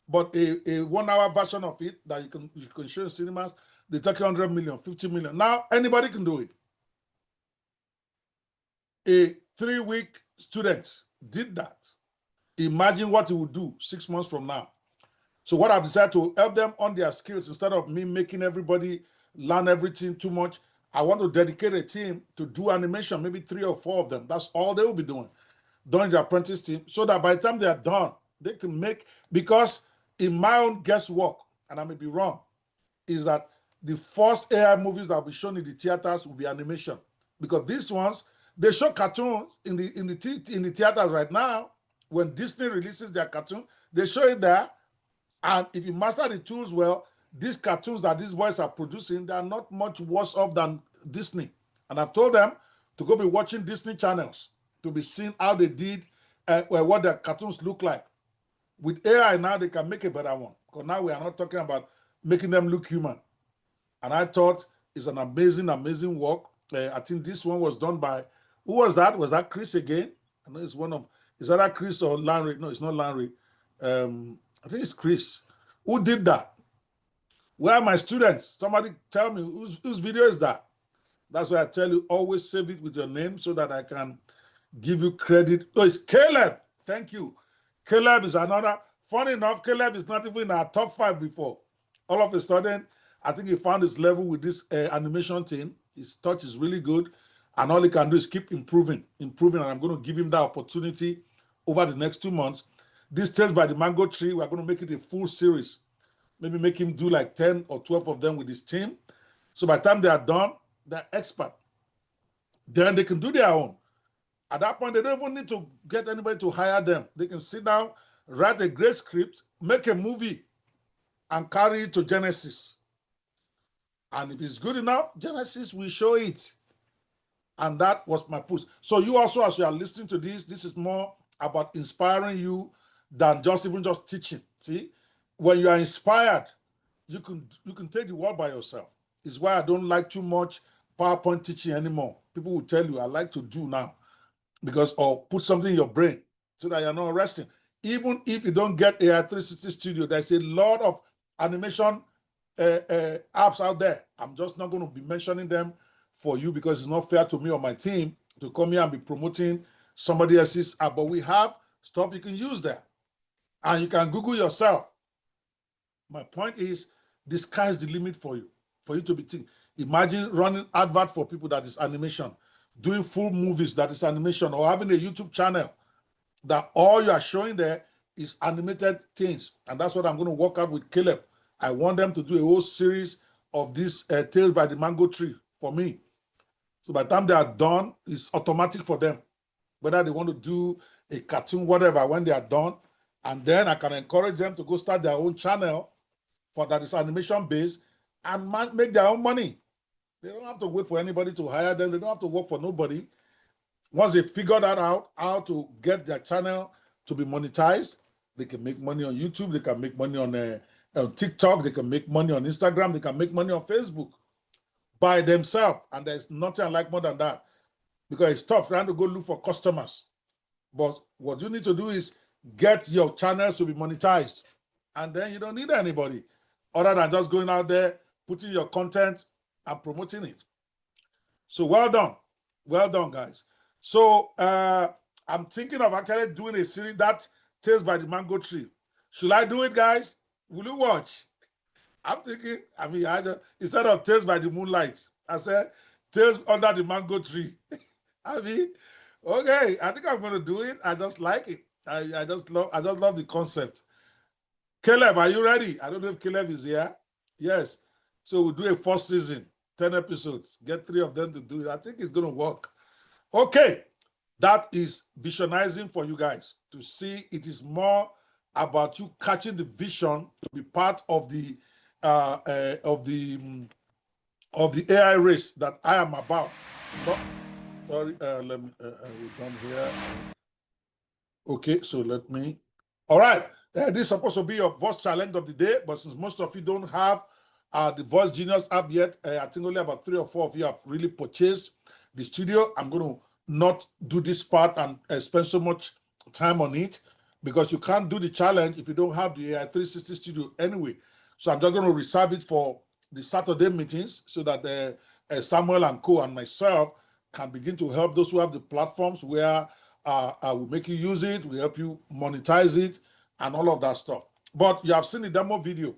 but a 1 hour version of it that you can show in cinemas, they take 100 million, 50 million. Now anybody can do it. A 3-week student did that. Imagine what it would do 6 months from now. So what I've decided to help them on their skills, instead of me making everybody learn everything too much, I want to dedicate a team to do animation, maybe 3 or 4 of them. That's all they will be doing during the apprentice team, so that by the time they are done, they can make, because in my own guesswork, and I may be wrong, is that the first AI movies that will be shown in the theaters will be animation. Because these ones, they show cartoons in the theaters right now. When Disney releases their cartoon, they show it there. And if you master the tools well, these cartoons that these boys are producing, they are not much worse off than Disney. And I've told them to go be watching Disney channels, to be seeing how they did, what their cartoons look like. With AI now, they can make a better one. Because now we are not talking about making them look human. And I thought it's an amazing, amazing work. I think this one was done by, who was that? Was that Chris again? I know it's one of, is that Chris or Larry? No, it's not Larry. I think it's Chris. Who did that? Where are my students? Somebody tell me whose video is that? That's why I tell you, always save it with your name so that I can give you credit. Oh, it's Caleb. Thank you. Caleb is another. Funny enough, Caleb is not even in our top 5 before. All of a sudden, I think he found his level with this animation thing. His touch is really good. And all he can do is keep improving. And I'm going to give him that opportunity over the next 2 months. This Tales by the Mango Tree, we're going to make it a full series. Maybe make him do like 10 or 12 of them with his team. So by the time they are done, they're expert. Then they can do their own. At that point, they don't even need to get anybody to hire them. They can sit down, write a great script, make a movie, and carry it to Genesis. And if it's good enough, Genesis will show it. And that was my push. So you also, as you are listening to this is more about inspiring you than just teaching. See, when you are inspired, you can take the world by yourself. It's why I don't like too much PowerPoint teaching anymore. People will tell you, I like to do now, because, or put something in your brain so that you're not resting. Even if you don't get AI 360 Studio, there's a lot of animation apps out there. I'm just not going to be mentioning them for you because it's not fair to me or my team to come here and be promoting somebody else's app. But we have stuff you can use there. And you can Google yourself. My point is, the sky is the limit for you to be thinking. Imagine running advert for people that is animation, doing full movies that is animation, or having a YouTube channel that all you are showing there is animated things. And that's what I'm going to work out with Caleb. I want them to do a whole series of these Tales by the Mango Tree for me. So by the time they are done, it's automatic for them. Whether they want to do a cartoon, whatever, when they are done, and then I can encourage them to go start their own channel for that is animation based and make their own money. They don't have to wait for anybody to hire them. They don't have to work for nobody. Once they figure that out, how to get their channel to be monetized, they can make money on YouTube. They can make money on TikTok. They can make money on Instagram. They can make money on Facebook by themselves. And there's nothing I like more than that, because it's tough trying to go look for customers. But what you need to do is get your channels to be monetized. And then you don't need anybody other than just going out there, putting your content and promoting it. So well done. Well done, guys. So I'm thinking of actually doing a series that Tales by the Mango Tree. Should I do it, guys? Will you watch? I'm thinking, instead of Tales by the Moonlight, I said Tales under the Mango Tree. Okay, I think I'm going to do it. I just like it. I just love the concept. Caleb, are you ready? I don't know if Caleb is here. Yes. So we'll do a first season, 10 episodes. Get 3 of them to do it. I think it's going to work. Okay. that is visionizing for you guys to see. It is more about you catching the vision to be part of the AI race that I am about. Sorry, let me we're done here. Okay, so let me. All right, this is supposed to be your voice challenge of the day, but since most of you don't have the Voice Genius app yet, I think only about 3 or 4 of you have really purchased the studio. I'm going to not do this part and spend so much time on it because you can't do the challenge if you don't have the AI 360 studio anyway. So I'm just going to reserve it for the Saturday meetings so that Samuel and Co and myself can begin to help those who have the platforms where we make you use it, we help you monetize it, and all of that stuff. But you have seen the demo video.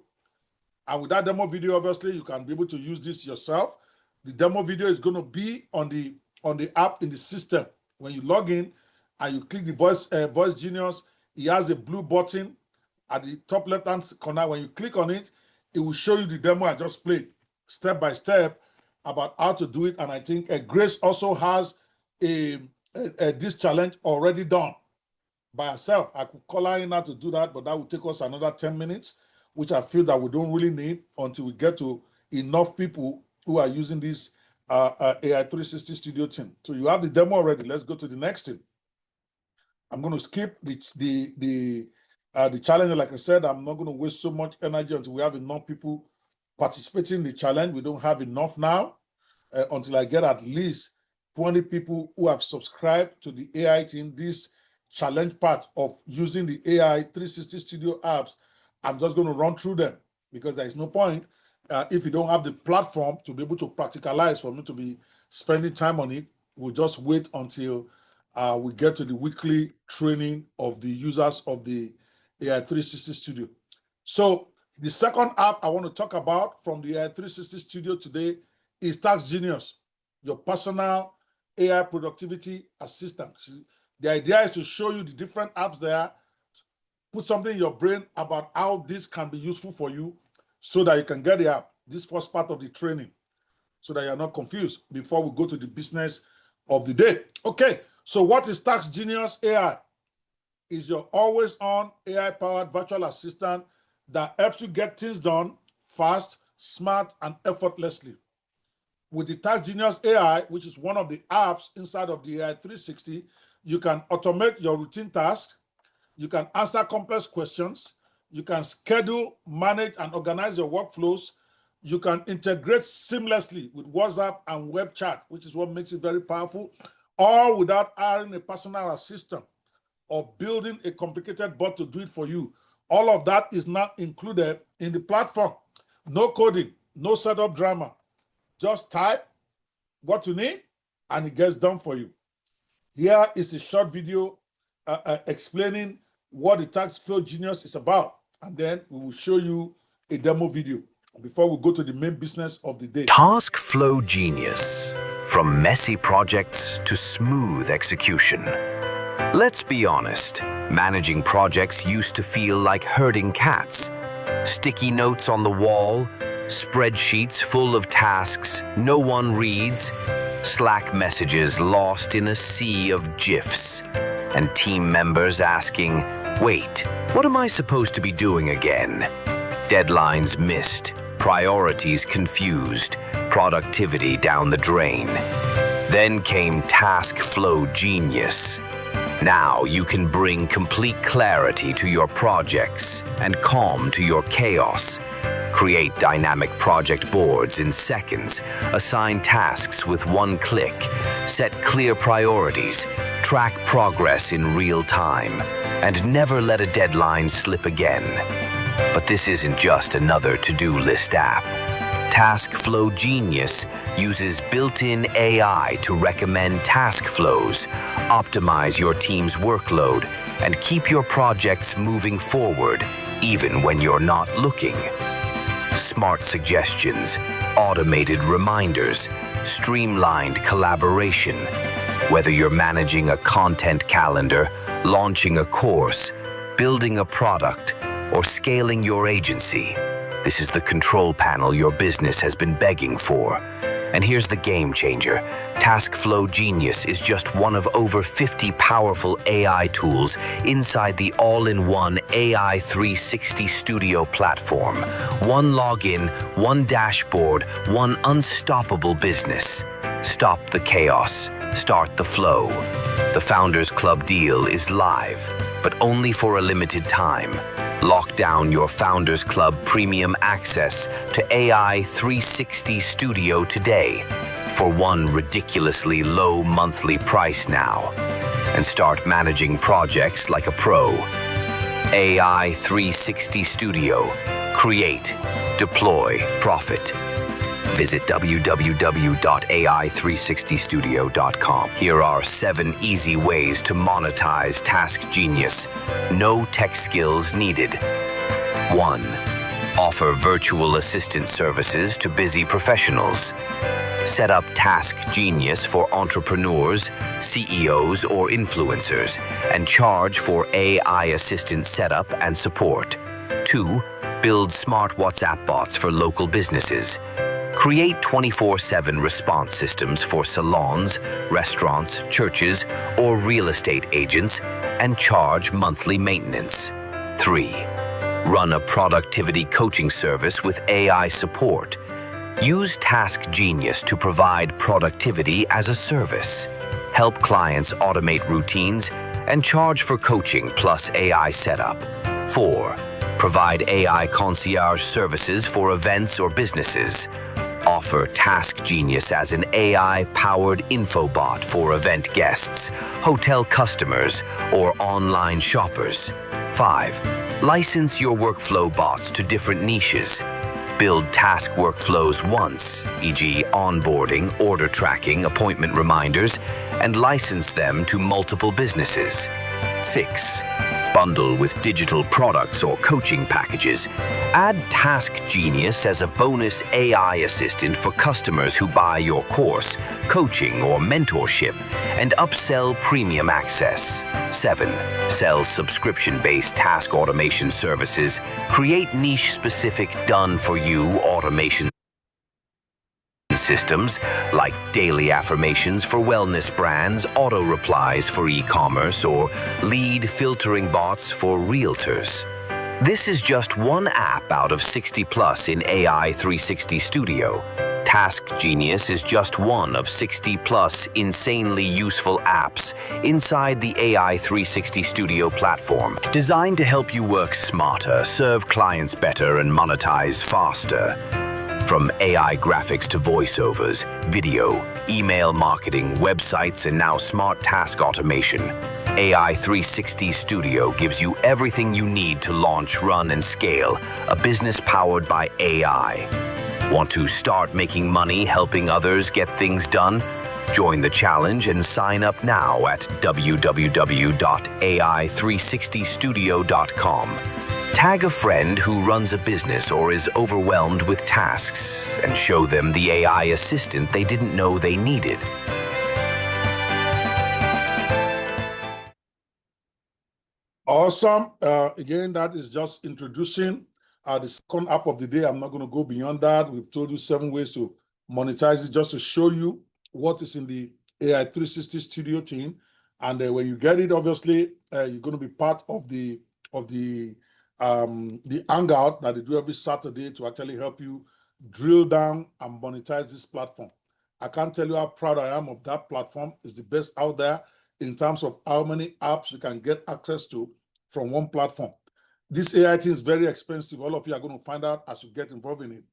And with that demo video, obviously, you can be able to use this yourself. The demo video is going to be on the app in the system. When you log in and you click the Voice Genius, it has a blue button at the top left-hand corner. When you click on it, it will show you the demo I just played, step by step, about how to do it. And I think Grace also has this challenge already done by herself. I could call her in now to do that, but that would take us another 10 minutes, which I feel that we don't really need until we get to enough people who are using this AI 360 studio thing. So you have the demo already. Let's go to the next thing. I'm going to skip the challenge. Like I said, I'm not going to waste so much energy until we have enough people participating in the challenge. We don't have enough now until I get at least 20 people who have subscribed to the AI team. This challenge part of using the AI 360 studio apps, I'm just going to run through them because there is no point if you don't have the platform to be able to practicalize for me to be spending time on it. We'll just wait until we get to the weekly training of the users of the AI 360 studio. So the second app I want to talk about from the AI 360 studio today is Task Genius, your personal AI productivity assistant. The idea is to show you the different apps there, put something in your brain about how this can be useful for you so that you can get the app. This first part of the training, so that you're not confused before we go to the business of the day. Okay, so what is Task Genius AI? Is your always-on AI-powered virtual assistant that helps you get things done fast, smart, and effortlessly. With the Task Genius AI, which is one of the apps inside of the AI 360, you can automate your routine tasks, you can answer complex questions, you can schedule, manage, and organize your workflows, you can integrate seamlessly with WhatsApp and web chat, which is what makes it very powerful, all without hiring a personal assistant or building a complicated bot to do it for you. All of that is not included in the platform. No coding, no setup drama. Just type what you need and it gets done for you. Here is a short video explaining what the Task Flow Genius is about. And then we will show you a demo video before we go to the main business of the day. Task Flow Genius. From messy projects to smooth execution. Let's be honest, managing projects used to feel like herding cats. Sticky notes on the wall, spreadsheets full of tasks no one reads, Slack messages lost in a sea of GIFs, and team members asking, wait, what am I supposed to be doing again? Deadlines missed, priorities confused, productivity down the drain. Then came Task Flow Genius. Now you can bring complete clarity to your projects and calm to your chaos. Create dynamic project boards in seconds, assign tasks with one click, set clear priorities, track progress in real time, and never let a deadline slip again. But this isn't just another to-do list app. Task Flow Genius uses built-in AI to recommend task flows, optimize your team's workload, and keep your projects moving forward, even when you're not looking. Smart suggestions, automated reminders, streamlined collaboration. Whether you're managing a content calendar, launching a course, building a product, or scaling your agency, this is the control panel your business has been begging for. And here's the game changer. TaskFlow Genius is just one of over 50 powerful AI tools inside the all-in-one AI 360 Studio platform. One login, one dashboard, one unstoppable business. Stop the chaos. Start the flow. The Founders Club deal is live, but only for a limited time. Lock down your Founders Club premium access to AI 360 Studio today for one ridiculously low monthly price now, and start managing projects like a pro. AI 360 Studio. Create, deploy, profit. Visit www.ai360studio.com. Here are 7 easy ways to monetize Task Genius. No tech skills needed. 1. Offer virtual assistant services to busy professionals. Set up Task Genius for entrepreneurs, CEOs, or influencers, and charge for AI assistant setup and support. 2. Build smart WhatsApp bots for local businesses. Create 24/7 response systems for salons, restaurants, churches, or real estate agents, and charge monthly maintenance. 3. Run a productivity coaching service with AI support. Use Task Genius to provide productivity as a service. Help clients automate routines and charge for coaching plus AI setup. 4. Provide AI concierge services for events or businesses. Offer Task Genius as an AI-powered infobot for event guests, hotel customers, or online shoppers. 5. License your workflow bots to different niches. Build task workflows once, e.g. onboarding, order tracking, appointment reminders, and license them to multiple businesses. 6. Bundle with digital products or coaching packages. Add Task Genius as a bonus AI assistant for customers who buy your course, coaching, or mentorship, and upsell premium access. 7. Sell subscription-based task automation services. Create niche-specific done-for-you automation systems like daily affirmations for wellness brands, auto replies for e-commerce, or lead filtering bots for realtors. This is just one app out of 60 plus in AI 360 Studio. Task Genius is just one of 60 plus insanely useful apps inside the AI 360 Studio platform, designed to help you work smarter, serve clients better, and monetize faster. From AI graphics to voiceovers, video, email marketing, websites, and now smart task automation, AI 360 Studio gives you everything you need to launch, run, and scale a business powered by AI. Want to start making money helping others get things done? Join the challenge and sign up now at www.ai360studio.com. Tag a friend who runs a business or is overwhelmed with tasks and show them the AI assistant they didn't know they needed. Awesome. Again, that is just introducing the second app of the day. I'm not going to go beyond that. We've told you 7 ways to monetize it, just to show you what is in the AI 360 Studio team. And when you get it, obviously, you're going to be part of the hangout that they do every Saturday to actually help you drill down and monetize this platform. I can't tell you how proud I am of that platform. It's the best out there in terms of how many apps you can get access to from one platform. This AI thing is very expensive. All of you are going to find out as you get involved in it.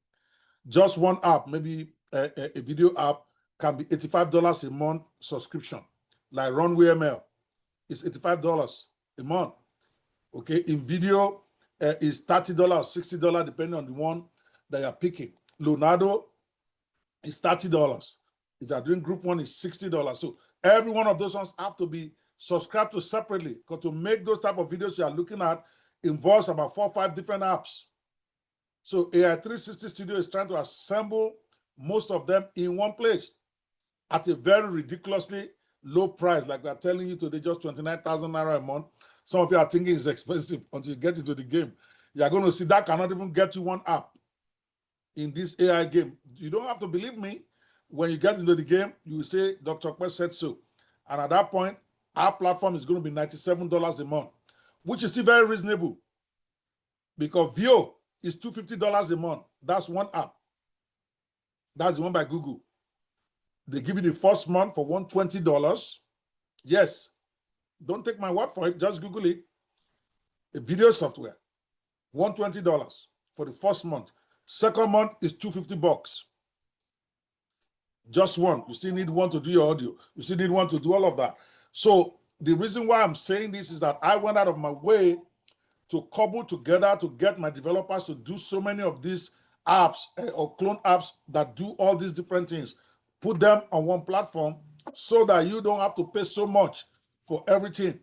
Just one app, maybe a video app, can be $85 a month subscription. Like Runway ML, it's $85 a month. Okay, in video is $30, $60, depending on the one that you're picking. Leonardo is $30. If you're doing group one, it's $60. So every one of those ones have to be subscribed to separately, because to make those type of videos you are looking at involves about 4 or 5 different apps. So AI 360 Studio is trying to assemble most of them in one place at a very ridiculously low price. Like we're telling you today, just 29,000 Naira a month. Some of you are thinking it's expensive until you get into the game. You're going to see that cannot even get you one app in this AI game. You don't have to believe me. when you get into the game, you will say, Dr. Quest said so. And at that point, our platform is going to be $97 a month, which is still very reasonable because Vio is $250 a month. That's one app. That's the one by Google. They give you the first month for $120. Yes, don't take my word for it. Just Google it. A video software, $120 for the first month. Second month is $250. Just one. You still need one to do your audio. You still need one to do all of that. So the reason why I'm saying this is that I went out of my way to cobble together to get my developers to do so many of these apps or clone apps that do all these different things. Put them on one platform so that you don't have to pay so much for everything.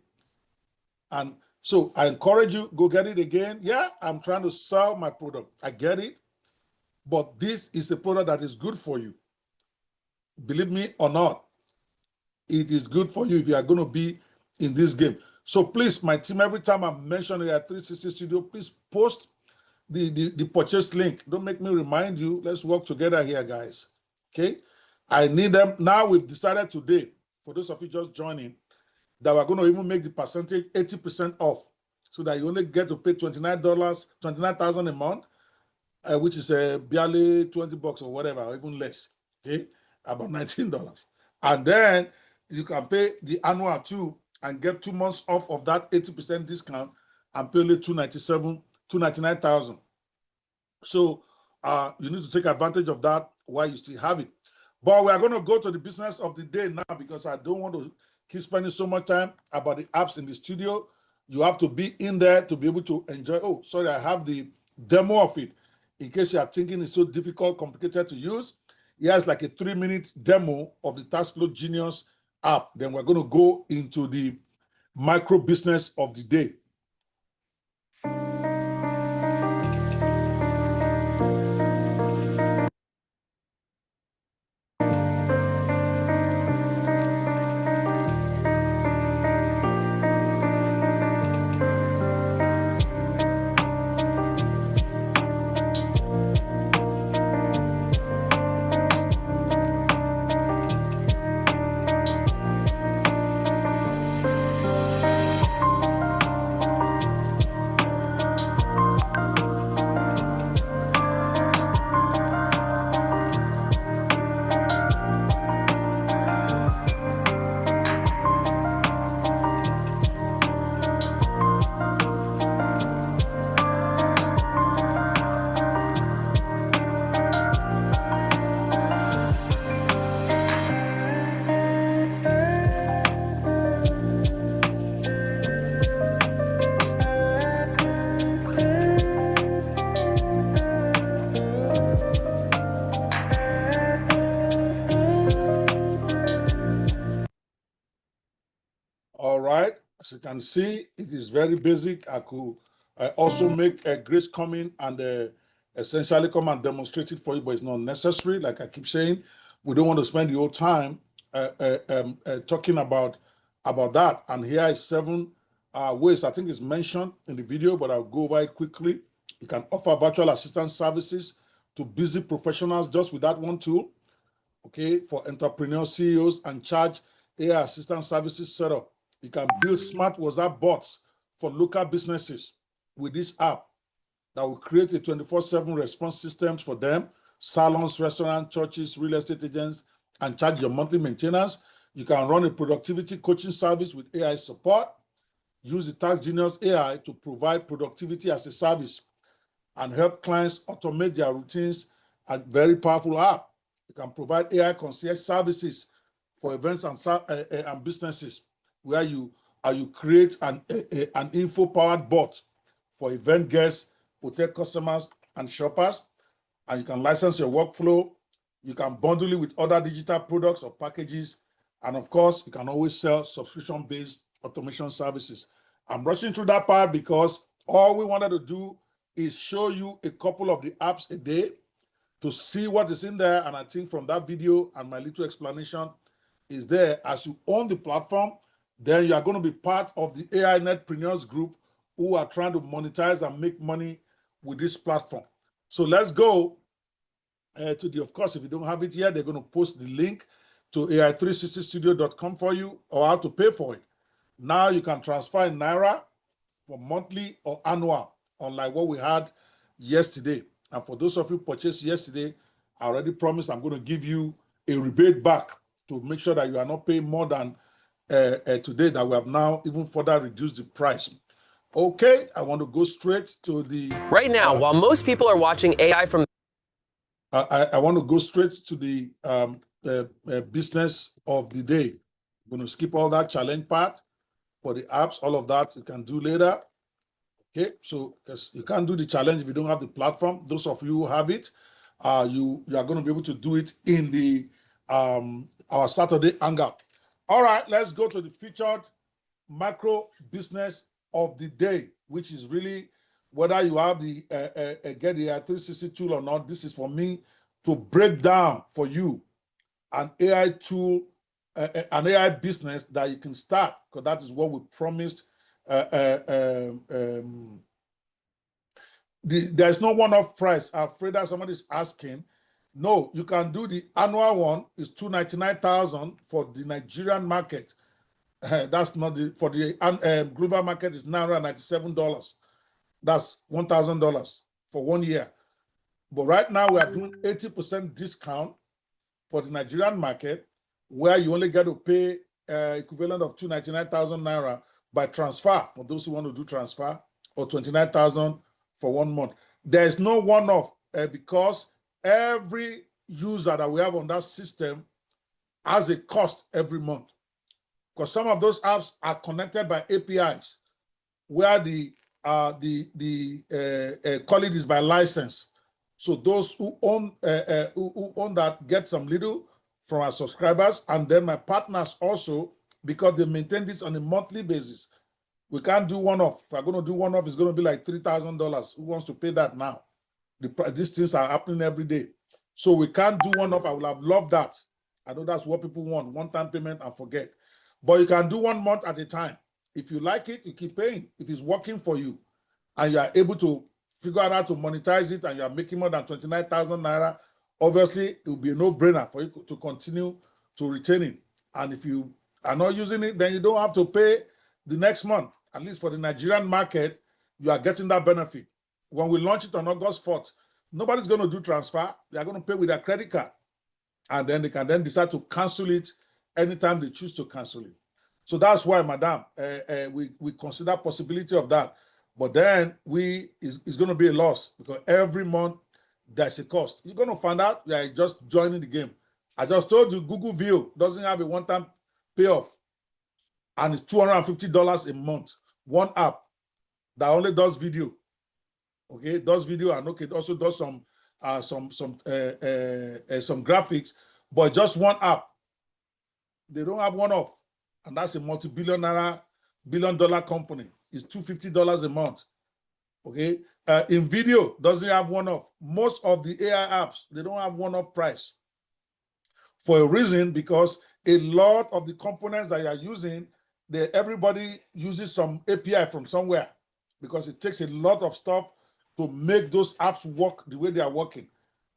And so I encourage you, go get it again. Yeah, I'm trying to sell my product. I get it. But this is a product that is good for you. Believe me or not, it is good for you if you are going to be in this game. So please, my team, every time I mention it at 360 Studio, please post the purchase link. Don't make me remind you. Let's work together here, guys. Okay? I need them. Now we've decided today, for those of you just joining, that we're going to even make the percentage 80% off so that you only get to pay $29, $29,000 a month, which is barely $20 or whatever, or even less. Okay? About $19. And then you can pay the annual too and get 2 months off of that 80% discount and pay only $299,000. So you need to take advantage of that while you still have it. But we are going to go to the business of the day now because I don't want to keep spending so much time about the apps in the studio. You have to be in there to be able to enjoy. Oh, sorry, I have the demo of it. In case you are thinking it's so difficult, complicated to use, here's like a 3-minute demo of the Taskflow Genius app. Then we're going to go into the micro business of the day. All right, as you can see, it is very basic. I could also make a Grace come in and essentially come and demonstrate it for you, but it's not necessary. Like I keep saying, we don't want to spend the whole time talking about that. And here is 7 ways. I think it's mentioned in the video, but I'll go over it quickly. You can offer virtual assistant services to busy professionals just with that one tool. Okay, for entrepreneurs, CEOs, and charge AI assistant services setup. You can build smart WhatsApp bots for local businesses with this app that will create a 24/7 response systems for them, salons, restaurants, churches, real estate agents, and charge your monthly maintenance. You can run a productivity coaching service with AI support. Use the Task Genius AI to provide productivity as a service and help clients automate their routines. A very powerful app. You can provide AI concierge services for events and businesses where you create an info-powered bot for event guests, hotel customers, and shoppers. And you can license your workflow. You can bundle it with other digital products or packages. And of course, you can always sell subscription-based automation services. I'm rushing through that part because all we wanted to do is show you a couple of the apps a day to see what is in there. And I think from that video and my little explanation is there, as you own the platform, then you are going to be part of the AI Netpreneurs group who are trying to monetize and make money with this platform. So let's go of course, if you don't have it yet, they're going to post the link to ai360studio.com for you, or how to pay for it. Now you can transfer in Naira for monthly or annual, unlike what we had yesterday. And for those of you purchased yesterday, I already promised I'm going to give you a rebate back to make sure that you are not paying more than today, that we have now even further reduced the price. Okay, I want to go straight to the... Right now, while most people are watching AI from... I want to go straight to the business of the day. I'm going to skip all that challenge part for the apps. All of that you can do later. Okay, so you can't do the challenge if you don't have the platform. Those of you who have it, you are going to be able to do it in the our Saturday hangout. All right, let's go to the featured macro business of the day, which is really whether you have the get the 360 tool or not. This is for me to break down for you an AI tool, an AI business that you can start, because that is what we promised. There's no one-off price. I'm afraid that somebody's asking. No, you can do the annual one. Is $299,000 for the Nigerian market. That's not the for the global market is $997. That's $1,000 for 1 year. But right now we are doing 80% discount for the Nigerian market, where you only get to pay equivalent of 299,000 naira by transfer for those who want to do transfer, or 29,000 for 1 month. There is no one-off because every user that we have on that system has a cost every month. Because some of those apps are connected by APIs, where the call it is by license. So those who own that get some little from our subscribers, and then my partners also, because they maintain this on a monthly basis. We can't do one-off. If we're going to do one-off, it's going to be like $3,000. Who wants to pay that now? These things are happening every day. So we can't do one-off. I would have loved that. I know that's what people want, one-time payment and forget. But you can do 1 month at a time. If you like it, you keep paying. If it's working for you and you are able to figure out how to monetize it and you are making more than 29,000 naira, obviously it will be a no-brainer for you to continue to retain it. And if you are not using it, then you don't have to pay the next month. At least for the Nigerian market, you are getting that benefit. When we launch it on August 4th, nobody's going to do transfer. They are going to pay with their credit card. And then they can then decide to cancel it anytime they choose to cancel it. So that's why, madam, we consider possibility of that. But then it's going to be a loss, because every month there's a cost. You're going to find out you are just joining the game. I just told you Google View doesn't have a one-time payoff. And it's $250 a month. One app that only does video. Okay, does video, and okay, it also does some graphics, but just one app. They don't have one-off, and that's a multi-billion dollar company. It's $250 a month. Okay, in video doesn't have one-off. Most of the AI apps, they don't have one-off price. For a reason, because a lot of the components that you are using, everybody uses some API from somewhere, because it takes a lot of stuff to make those apps work the way they are working.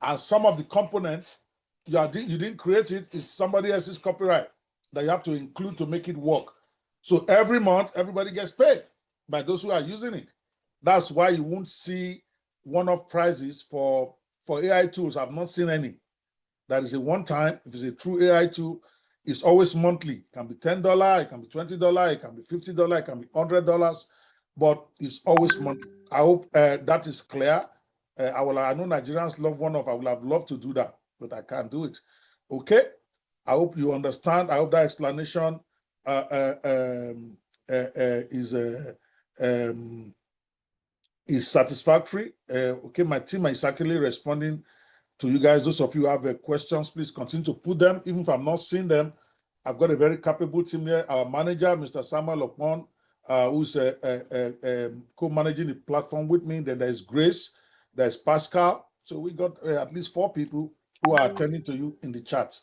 And some of the components you didn't create it, is somebody else's copyright that you have to include to make it work. So every month, everybody gets paid by those who are using it. That's why you won't see one-off prices for AI tools. I've not seen any. That is a one-time. If it's a true AI tool, it's always monthly. It can be $10, it can be $20, it can be $50, it can be $100, but it's always monthly. I hope that is clear. I know Nigerians love one-off. I would have loved to do that, but I can't do it. Okay? I hope you understand. I hope that explanation is satisfactory. Okay, my team is actually responding to you guys. Those of you who have questions, please continue to put them. Even if I'm not seeing them, I've got a very capable team here. Our manager, Mr. Samuel Okmon, who's co-managing the platform with me. Then there's Grace, there's Pascal. So we got at least 4 people who are attending to you in the chat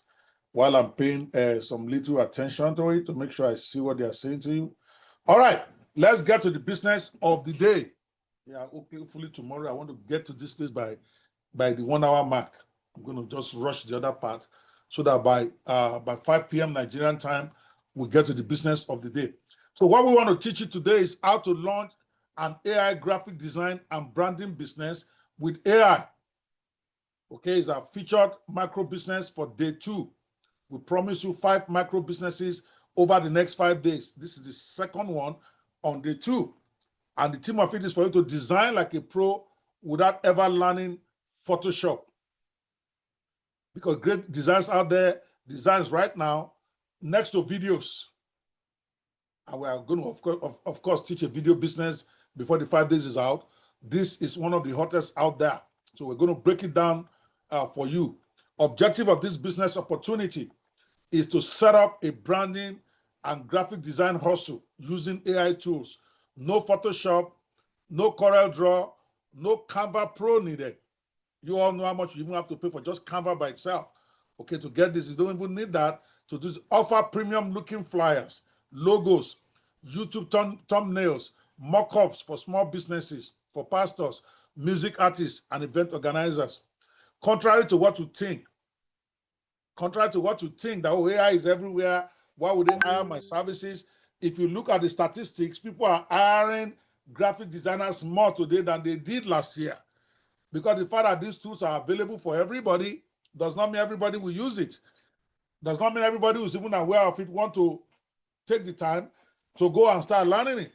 while I'm paying some little attention to it to make sure I see what they are saying to you. All right, let's get to the business of the day. Yeah, hopefully tomorrow I want to get to this place by the 1 hour mark. I'm going to just rush the other part so that by 5 p.m. Nigerian time, we get to the business of the day. So what we want to teach you today is how to launch an AI graphic design and branding business with AI. Okay, it's our featured micro business for day 2. We promise you 5 micro businesses over the next 5 days. This is the second one on day 2. And the theme of it is for you to design like a pro without ever learning Photoshop. Because great designs out there, designs right now, next to videos. And we are going to, of course, teach a video business before the 5 days is out. This is one of the hottest out there. So we're going to break it down for you. Objective of this business opportunity is to set up a branding and graphic design hustle using AI tools. No Photoshop, no Corel Draw, no Canva Pro needed. You all know how much you even have to pay for just Canva by itself. Okay, to get this, you don't even need that to do. Offer premium looking flyers, logos, YouTube thumbnails, mock-ups for small businesses, for pastors, music artists, and event organizers. Contrary to what you think, that AI is everywhere, why would they hire my services? If you look at the statistics, people are hiring graphic designers more today than they did last year. Because the fact that these tools are available for everybody does not mean everybody will use it. Does not mean everybody who's even aware of it want to take the time to go and start learning it.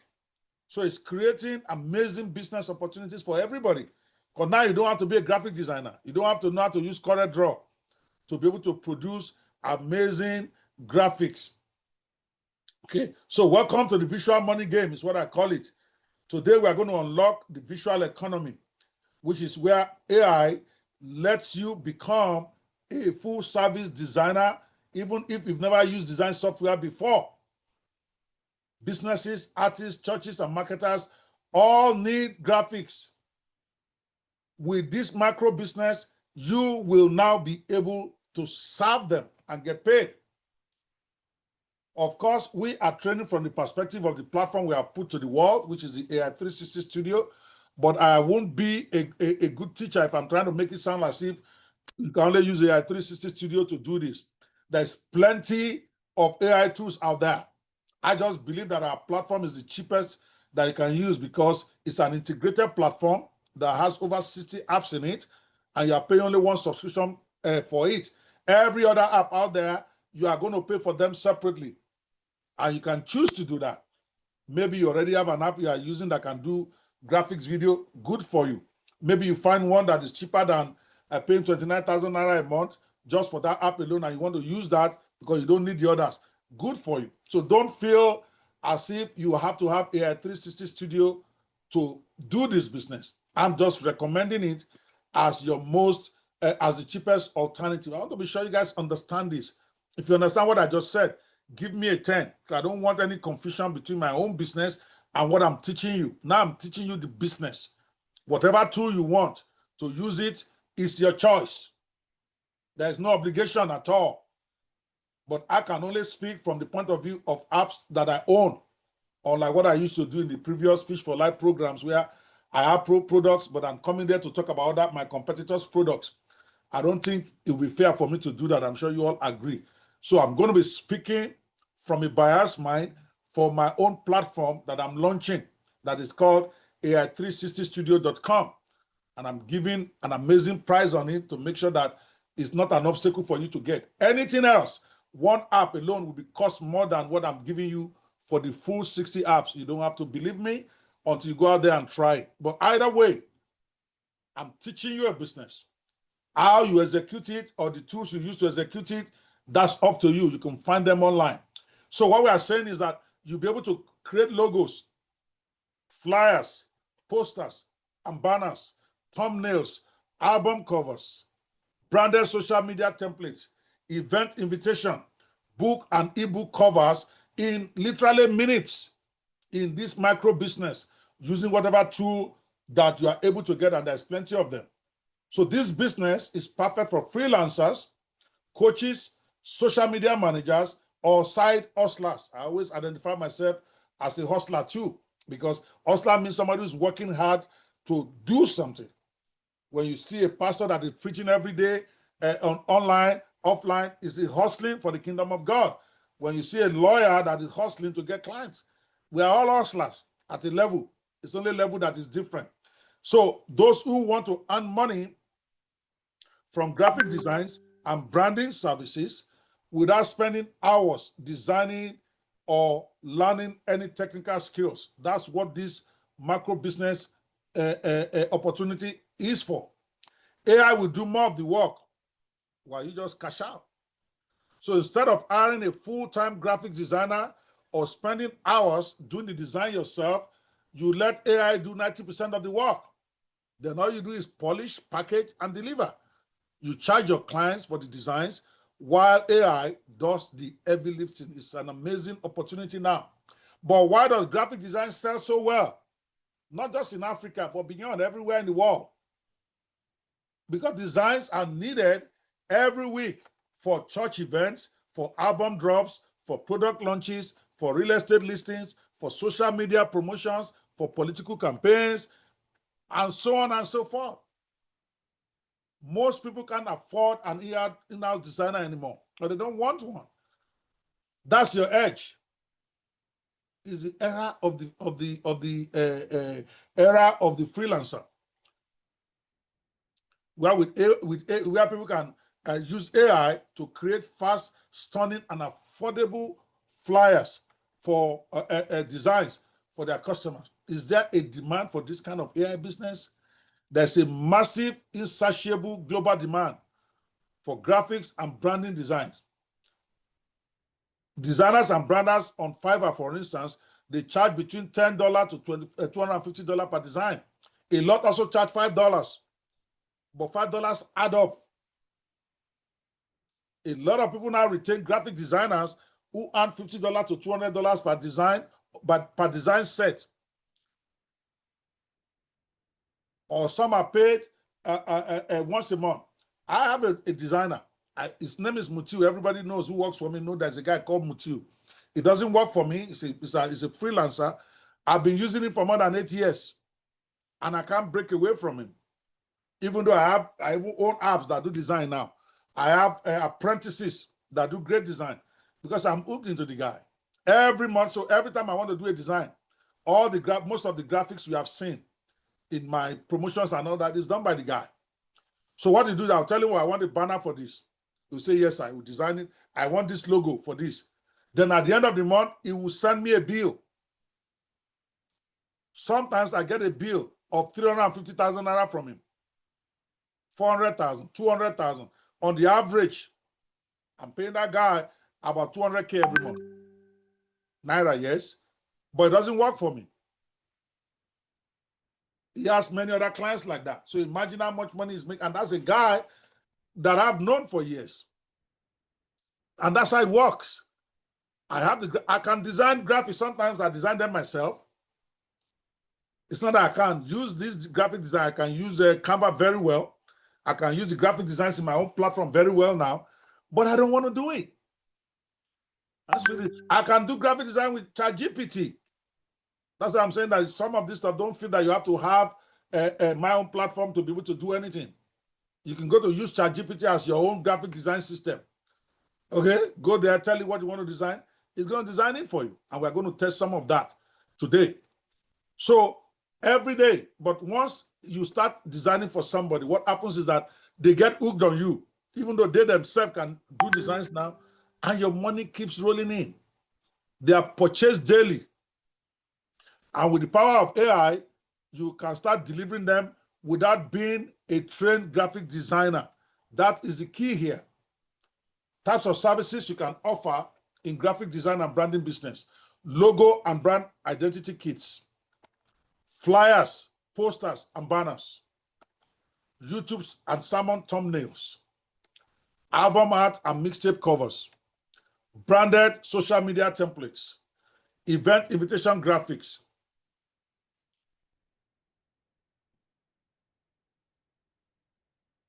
So it's creating amazing business opportunities for everybody. Because now you don't have to be a graphic designer. You don't have to know how to use Corel Draw to be able to produce amazing graphics. Okay, so welcome to the visual money game is what I call it. Today we are going to unlock the visual economy, which is where AI lets you become a full service designer, even if you've never used design software before. Businesses, artists, churches, and marketers all need graphics. With this micro business, you will now be able to serve them and get paid. Of course, we are training from the perspective of the platform we have put to the world, which is the AI 360 Studio. But I won't be a good teacher if I'm trying to make it sound as if you can only use AI 360 Studio to do this. There's plenty of AI tools out there. I just believe that our platform is the cheapest that you can use because it's an integrated platform that has over 60 apps in it, and you are paying only one subscription for it. Every other app out there, you are going to pay for them separately, and you can choose to do that. Maybe you already have an app you are using that can do graphics video, good for you. Maybe you find one that is cheaper than paying 29,000 naira a month just for that app alone, and you want to use that because you don't need the others. Good for you. So don't feel as if you have to have AI 360 Studio to do this business. I'm just recommending it as your most, as the cheapest alternative. I want to be sure you guys understand this. If you understand what I just said, give me a 10. I don't want any confusion between my own business and what I'm teaching you. Now I'm teaching you the business. Whatever tool you want to use it is your choice. There is no obligation at all. But I can only speak from the point of view of apps that I own, unlike what I used to do in the previous Fish for Life programs where I have products, but I'm coming there to talk about my competitors' products. I don't think it will be fair for me to do that. I'm sure you all agree. So I'm going to be speaking from a biased mind for my own platform that I'm launching that is called AI360studio.com. And I'm giving an amazing price on it to make sure that it's not an obstacle for you to get. Anything else, one app alone will be cost more than what I'm giving you for the full 60 apps. You don't have to believe me until you go out there and try it. But either way, I'm teaching you a business. How you execute it or the tools you use to execute it, that's up to you. You can find them online. So what we are saying is that you'll be able to create logos, flyers, posters, and banners, thumbnails, album covers, branded social media templates, event invitation, book and ebook covers in literally minutes in this micro business using whatever tool that you are able to get, and there's plenty of them. So this business is perfect for freelancers, coaches, social media managers, or side hustlers. I always identify myself as a hustler too, because hustler means somebody who's working hard to do something. When you see a pastor that is preaching every day, on online, offline, is it hustling for the kingdom of God. When you see a lawyer that is hustling to get clients, we are all hustlers at a level. It's only a level that is different. So those who want to earn money from graphic designs and branding services without spending hours designing or learning any technical skills, that's what this macro business opportunity is for. AI will do more of the work while you just cash out. So instead of hiring a full-time graphic designer or spending hours doing the design yourself, you let AI do 90% of the work. Then all you do is polish, package, and deliver. You charge your clients for the designs while AI does the heavy lifting. It's an amazing opportunity now. But why does graphic design sell so well? Not just in Africa, but beyond, everywhere in the world. Because designs are needed every week for church events, for album drops, for product launches, for real estate listings, for social media promotions, for political campaigns, and so on and so forth. Most people can't afford an in-house designer anymore, or they don't want one. That's your edge. Is the era of the era of the freelancer, where where people can use AI to create fast, stunning, and affordable flyers for designs for their customers. Is there a demand for this kind of AI business? There's a massive, insatiable global demand for graphics and branding designs. Designers and branders on Fiverr, for instance, they charge between $10 to $250 per design. A lot also charge $5, but $5 add up. A lot of people now retain graphic designers who earn $50 to $200 per design, but per design set. Or some are paid once a month. I have a designer. His name is Mutiu. Everybody knows who works for me. Know there's a guy called Mutiu. It doesn't work for me. He's a freelancer. I've been using him for more than 8 years, and I can't break away from him. Even though I even own apps that do design now. I have apprentices that do great design because I'm hooked into the guy. Every month, so every time I want to do a design, most of the graphics you have seen in my promotions and all that is done by the guy. So what you do, I'll tell him, I want a banner for this. He'll say, yes, I will design it. I want this logo for this. Then at the end of the month, he will send me a bill. Sometimes I get a bill of 350,000 naira from him. 400,000, 200,000. On the average, I'm paying that guy about 200K every month. Naira, yes, but it doesn't work for me. He has many other clients like that. So imagine how much money he's making. And that's a guy that I've known for years. And that's how it works. I can design graphics. Sometimes I design them myself. It's not that I can't use this graphic design. I can use Canva very well. I can use the graphic designs in my own platform very well now, but I don't want to do it. I can do graphic design with ChatGPT. That's why I'm saying that some of this stuff don't feel that you have to have my own platform to be able to do anything. You can go to use ChatGPT as your own graphic design system. Okay, go there, tell it what you want to design. It's going to design it for you. And we're going to test some of that today. So every day, but once you start designing for somebody, what happens is that they get hooked on you, even though they themselves can do designs now, and your money keeps rolling in. They are purchased daily. And with the power of AI, you can start delivering them without being a trained graphic designer. That is the key here. Types of services you can offer in graphic design and branding business: logo and brand identity kits, flyers, posters and banners, YouTubes and sermon thumbnails, album art and mixtape covers, branded social media templates, event invitation graphics.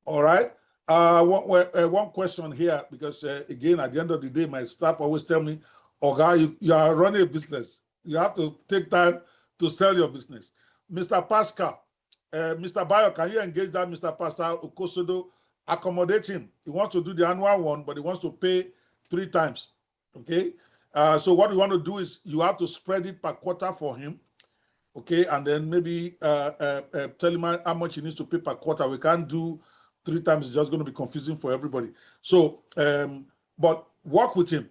All right. One question here, because again, at the end of the day, my staff always tell me, Oga, you are running a business. You have to take time to sell your business. Mr. Pascal, Mr. Bayo, can you engage that Mr. Pascal Okosodo accommodate him. He wants to do the annual one, but he wants to pay 3 times. Okay. So what we want to do is you have to spread it per quarter for him. Okay, and then maybe tell him how much he needs to pay per quarter. We can't do 3 times; it's just going to be confusing for everybody. So, but work with him.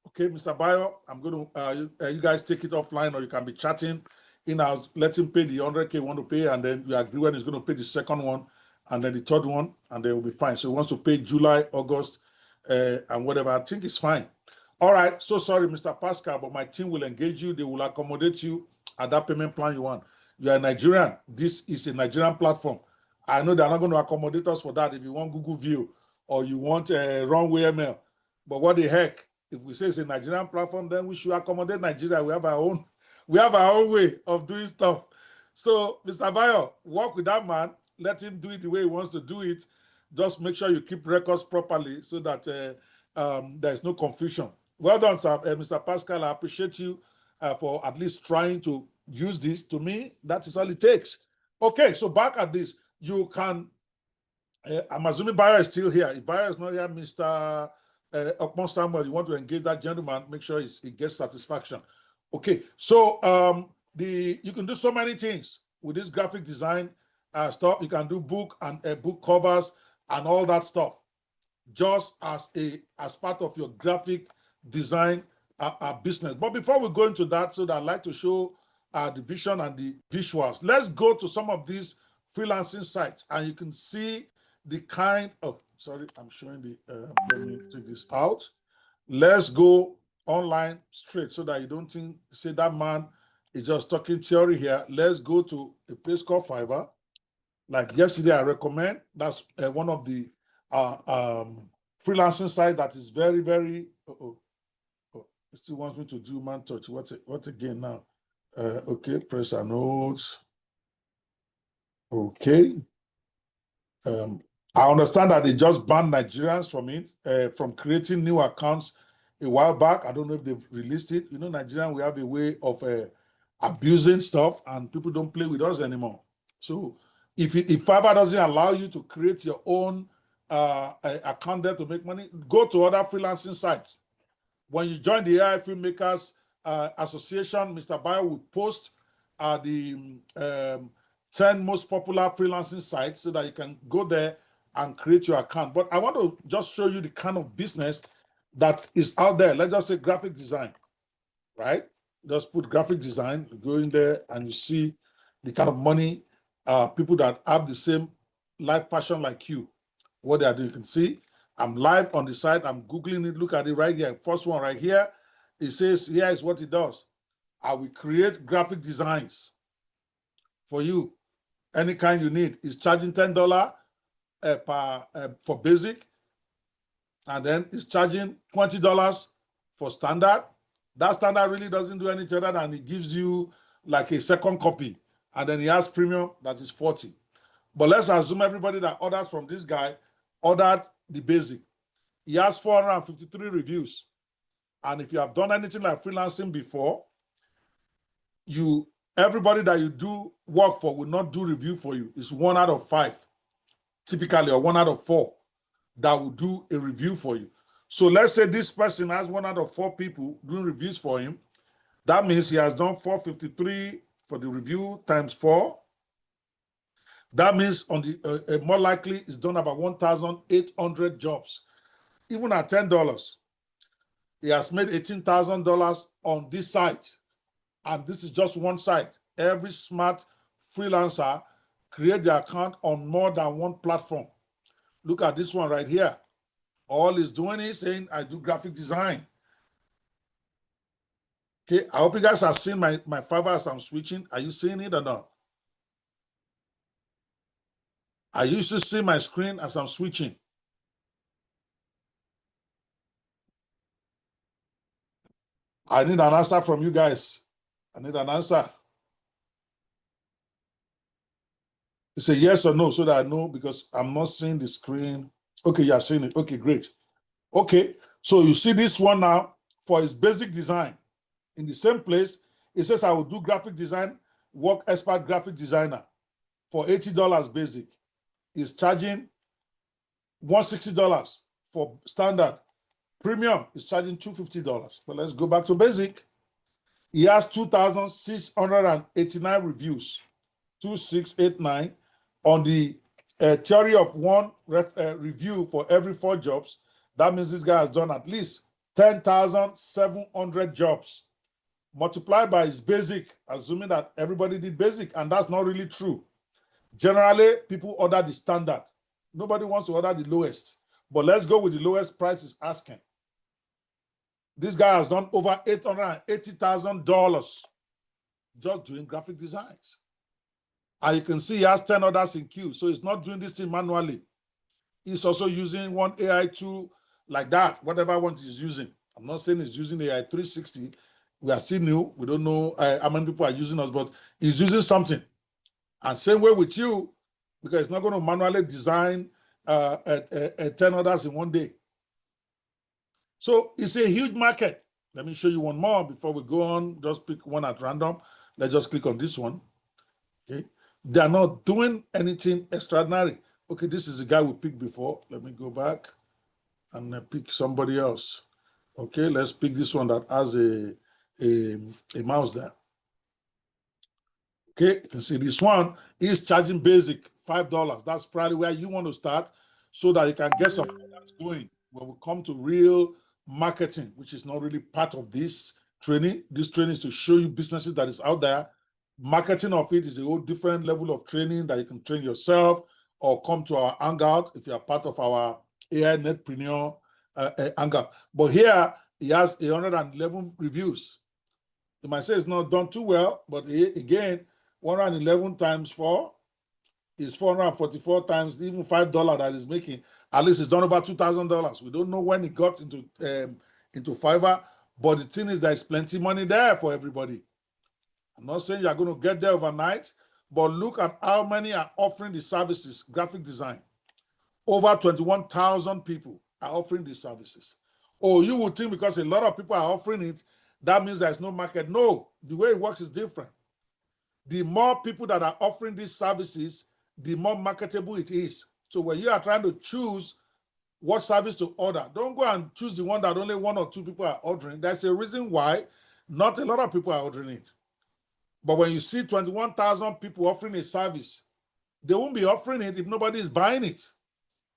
Okay, Mr. Bayo, I'm going to you guys take it offline, or you can be chatting in house. Let him pay the 100K you want to pay, and then you agree when he's going to pay the second one, and then the third one, and they will be fine. So he wants to pay July, August, and whatever. I think it's fine. All right. So sorry, Mr. Pascal, but my team will engage you. They will accommodate you at that payment plan you want. You are a Nigerian. This is a Nigerian platform. I know they're not going to accommodate us for that if you want Google View or you want a runway ML. But what the heck? If we say it's a Nigerian platform, then we should accommodate Nigeria. We have our own way of doing stuff. So, Mr. Bayo, work with that man. Let him do it the way he wants to do it. Just make sure you keep records properly so that there's no confusion. Well done, sir. Mr. Pascal, I appreciate you for at least trying to use this. To me, that is all it takes. Okay, so back at this, you can, I'm assuming Bayo is still here. If Bayo is not here, Mr. Okmon Samuel, you want to engage that gentleman, make sure he gets satisfaction. Okay, so you can do so many things with this graphic design stuff. You can do book and book covers and all that stuff, just as part of your graphic design business. But before we go into that, so that I'd like to show the vision and the visuals. Let's go to some of these freelancing sites, and you can see the kind of, sorry, I'm showing the, let me take this out. Let's go online straight so that you don't say that man is just talking theory here. Let's go to a place called Fiverr. Like yesterday, I recommend, that's one of the freelancing site that is very, very, it still wants me to do man touch. What again now? Okay, press a notes. Okay. I understand that they just banned Nigerians from it, from creating new accounts a while back. I don't know if they've released it. You know, Nigerian, we have a way of abusing stuff, and people don't play with us anymore. So if Fiverr doesn't allow you to create your own account there to make money, go to other freelancing sites. When you join the AI Filmmakers Association, Mr. Bayo will post the 10 most popular freelancing sites so that you can go there and create your account. But I want to just show you the kind of business that is out there. Let's just say graphic design, right? Just put graphic design, go in there and you see the kind of money people that have the same life passion like you, what they are doing. You can see I'm live on the site. I'm Googling it. Look at it right here. First one right here. It says, here is what it does. I will create graphic designs for you. Any kind you need. It's charging $10 for basic. And then it's charging $20 for standard. That standard really doesn't do anything other than it gives you like a second copy. And then he has premium that is $40. But let's assume everybody that orders from this guy ordered the basic. He has 453 reviews. And if you have done anything like freelancing before, everybody that you do work for will not do review for you. It's 1 out of 5, typically, or 1 out of 4 that will do a review for you. So let's say this person has 1 out of 4 people doing reviews for him. That means he has done 453 for the review times 4. That means on the more likely it's done about 1,800 jobs. Even at $10, he has made $18,000 on this site. And this is just one site. Every smart freelancer create their account on more than one platform. Look at this one right here. All he's doing is saying, I do graphic design. Okay, I hope you guys are seeing my Fiverr as I'm switching. Are you seeing it or not? I used to see my screen as I'm switching. I need an answer from you guys. I need an answer. It's a yes or no so that I know, because I'm not seeing the screen. Okay, you're seeing it. Okay, great. Okay, so you see this one now for his basic design. In the same place, it says I will do graphic design, work expert graphic designer for $80 basic. He's charging $160 for standard. Premium is charging $250. But let's go back to basic. He has 2,689 reviews, 2689 on the theory of one review for every 4 jobs. That means this guy has done at least 10,700 jobs. Multiplied by his basic, assuming that everybody did basic, and that's not really true. Generally, people order the standard. Nobody wants to order the lowest. But let's go with the lowest price is asking. This guy has done over $880,000 just doing graphic designs. And you can see he has 10 others in queue. So he's not doing this thing manually. He's also using one AI tool like that, whatever one he's using. I'm not saying he's using AI 360. We are still new. We don't know how many people are using us, but he's using something. And same way with you, because it's not going to manually design 10 others in one day. So it's a huge market. Let me show you one more before we go on. Just pick one at random. Let's just click on this one. Okay. They're not doing anything extraordinary. Okay, this is the guy we picked before. Let me go back and pick somebody else. Okay, let's pick this one that has a mouse there. Okay, you can see this one is charging basic $5. That's probably where you want to start so that you can get some products going. When we come to real marketing, which is not really part of this training is to show you businesses that is out there. Marketing of it is a whole different level of training that you can train yourself or come to our hangout if you are part of our AI Netpreneur hangout. But here, he has 111 reviews. You might say it's not done too well, but again, 111 times 4 is 444 times even $5 that he's making. At least it's done over $2,000. We don't know when he got into Fiverr, but the thing is there's plenty money there for everybody. I'm not saying you're going to get there overnight, but look at how many are offering the services, graphic design. Over 21,000 people are offering these services. Oh, you would think because a lot of people are offering it, that means there's no market. No, the way it works is different. The more people that are offering these services, the more marketable it is. So when you are trying to choose what service to order, don't go and choose the one that only 1 or 2 people are ordering. There's a reason why not a lot of people are ordering it. But when you see 21,000 people offering a service, they won't be offering it if nobody is buying it.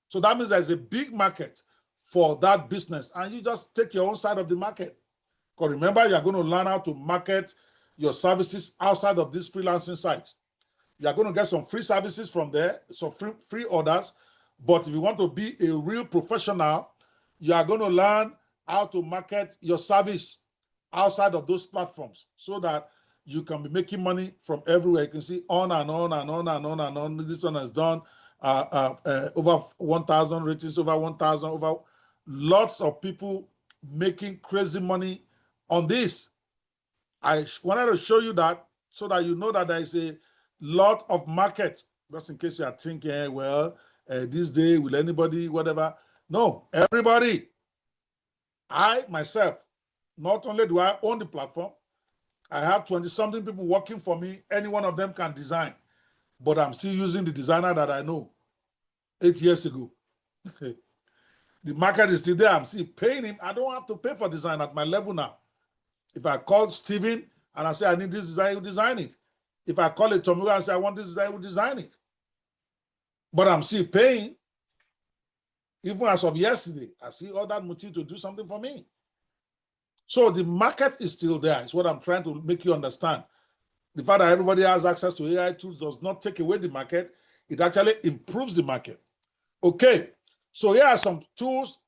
So that means there's a big market for that business, and you just take your own side of the market. Because remember, you're going to learn how to market your services outside of these freelancing sites. You're going to get some free services from there, some free orders. But if you want to be a real professional, you are going to learn how to market your service outside of those platforms so that you can be making money from everywhere. You can see on and on and on and on and on. This one has done over 1,000 ratings, over 1,000, over lots of people making crazy money on this. I wanted to show you that so that you know that there is a lot of market, just in case you are thinking, well, this day, will anybody, whatever. No, everybody. I, myself, not only do I own the platform, I have 20-something people working for me. Any one of them can design. But I'm still using the designer that I know 8 years ago. The market is still there. I'm still paying him. I don't have to pay for design at my level now. If I call Steven and I say, I need this design, he will design it. If I call it Tomiwa and say, I want this design, he will design it. But I'm still paying. Even as of yesterday, I see all that motive to do something for me. So the market is still there. It's what I'm trying to make you understand. The fact that everybody has access to AI tools does not take away the market. It actually improves the market. Okay, so here are some tools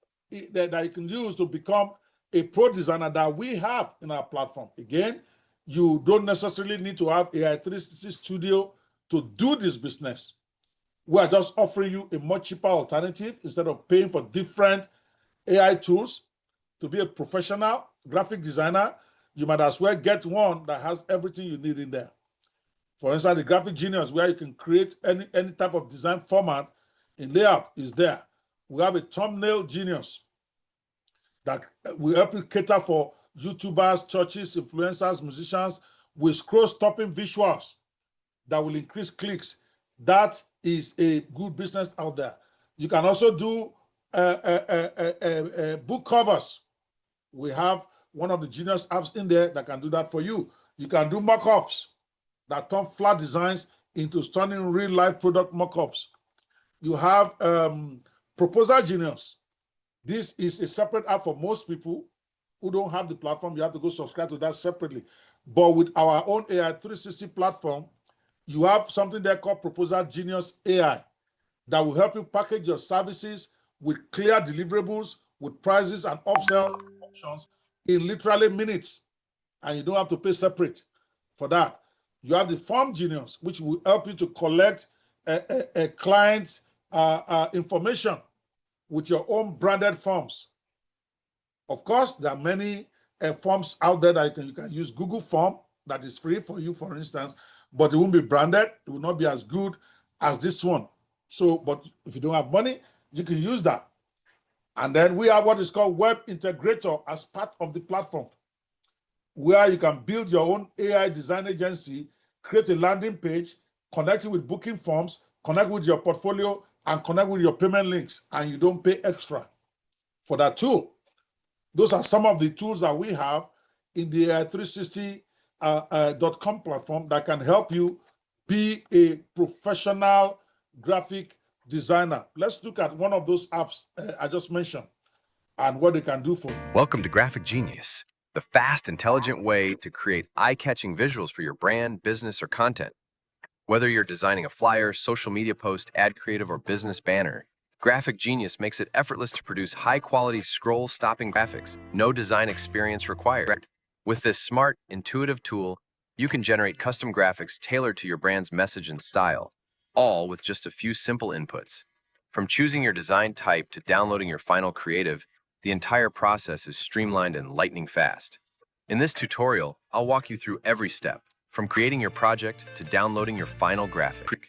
that you can use to become a pro designer that we have in our platform. Again, you don't necessarily need to have AI 360 Studio to do this business. We are just offering you a much cheaper alternative instead of paying for different AI tools. To be a professional graphic designer, you might as well get one that has everything you need in there. For instance, the Graphic Genius, where you can create any type of design format in layout, is there. We have a Thumbnail Genius that will help you cater for YouTubers, churches, influencers, musicians with scroll-stopping visuals that will increase clicks. That is a good business out there. You can also do book covers. We have one of the Genius apps in there that can do that for you. You can do mock-ups that turn flat designs into stunning real-life product mock-ups. You have Proposal Genius. This is a separate app for most people who don't have the platform. You have to go subscribe to that separately. But with our own AI 360 platform, you have something there called Proposal Genius AI that will help you package your services with clear deliverables, with prices and upsell options in literally minutes. And you don't have to pay separate for that. You have the Form Genius, which will help you to collect a client information with your own branded forms. Of course, there are many forms out there that you can use. Google Form that is free for you, for instance, but it won't be branded. It will not be as good as this one. So, but if you don't have money, you can use that. And then we have what is called Web Integrator as part of the platform, where you can build your own AI design agency, create a landing page, connect it with booking forms, connect with your portfolio, and connect with your payment links, and you don't pay extra for that tool. Those are some of the tools that we have in the 360.com platform that can help you be a professional graphic designer. Let's look at one of those apps I just mentioned and what they can do for you. Welcome to Graphic Genius, the fast, intelligent way to create eye-catching visuals for your brand, business, or content. Whether you're designing a flyer, social media post, ad creative, or business banner, Graphic Genius makes it effortless to produce high-quality scroll-stopping graphics, no design experience required. With this smart, intuitive tool, you can generate custom graphics tailored to your brand's message and style, all with just a few simple inputs. From choosing your design type to downloading your final creative, the entire process is streamlined and lightning fast. In this tutorial, I'll walk you through every step, from creating your project to downloading your final graphic.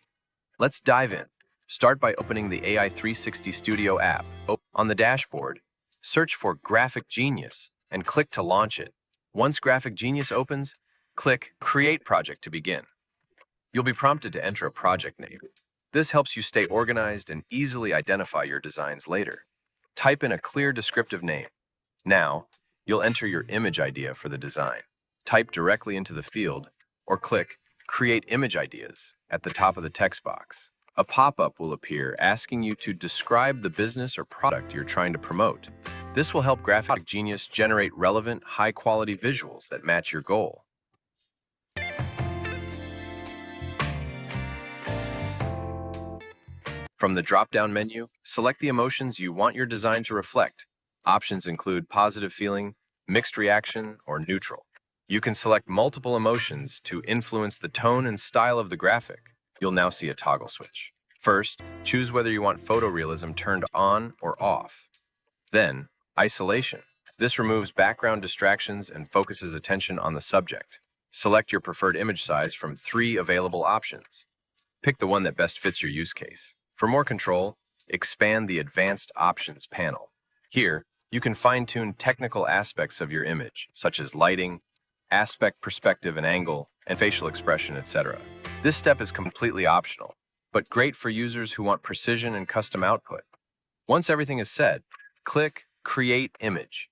Let's dive in. Start by opening the AI 360 Studio app. On the dashboard, search for Graphic Genius and click to launch it. Once Graphic Genius opens, click Create Project to begin. You'll be prompted to enter a project name. This helps you stay organized and easily identify your designs later. Type in a clear descriptive name. Now, you'll enter your image idea for the design. Type directly into the field or click Create Image Ideas at the top of the text box. A pop-up will appear asking you to describe the business or product you're trying to promote. This will help Graphic Genius generate relevant, high-quality visuals that match your goal. From the drop-down menu, select the emotions you want your design to reflect. Options include positive feeling, mixed reaction, or neutral. You can select multiple emotions to influence the tone and style of the graphic. You'll now see a toggle switch. First, choose whether you want photorealism turned on or off. Then, isolation. This removes background distractions and focuses attention on the subject. Select your preferred image size from 3 available options. Pick the one that best fits your use case. For more control, expand the Advanced Options panel. Here, you can fine-tune technical aspects of your image, such as lighting, aspect, perspective and angle, and facial expression, etc. This step is completely optional, but great for users who want precision and custom output. Once everything is set, click Create Image.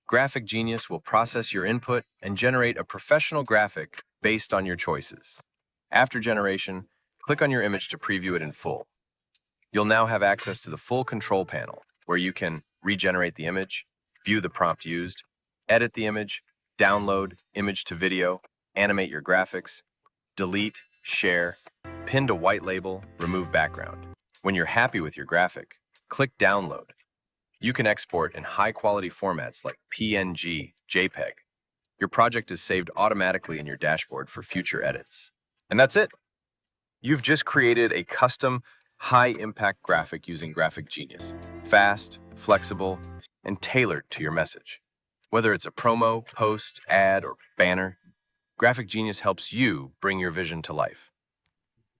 Graphic Genius will process your input and generate a professional graphic based on your choices. After generation, click on your image to preview it in full. You'll now have access to the full control panel, where you can regenerate the image, view the prompt used, edit the image, download image to video, animate your graphics, delete, share, pin to white label, remove background. When you're happy with your graphic, click Download. You can export in high-quality formats like PNG, JPEG. Your project is saved automatically in your dashboard for future edits. And that's it. You've just created a custom, high-impact graphic using Graphic Genius. Fast, flexible, and tailored to your message. Whether it's a promo, post, ad, or banner, Graphic Genius helps you bring your vision to life.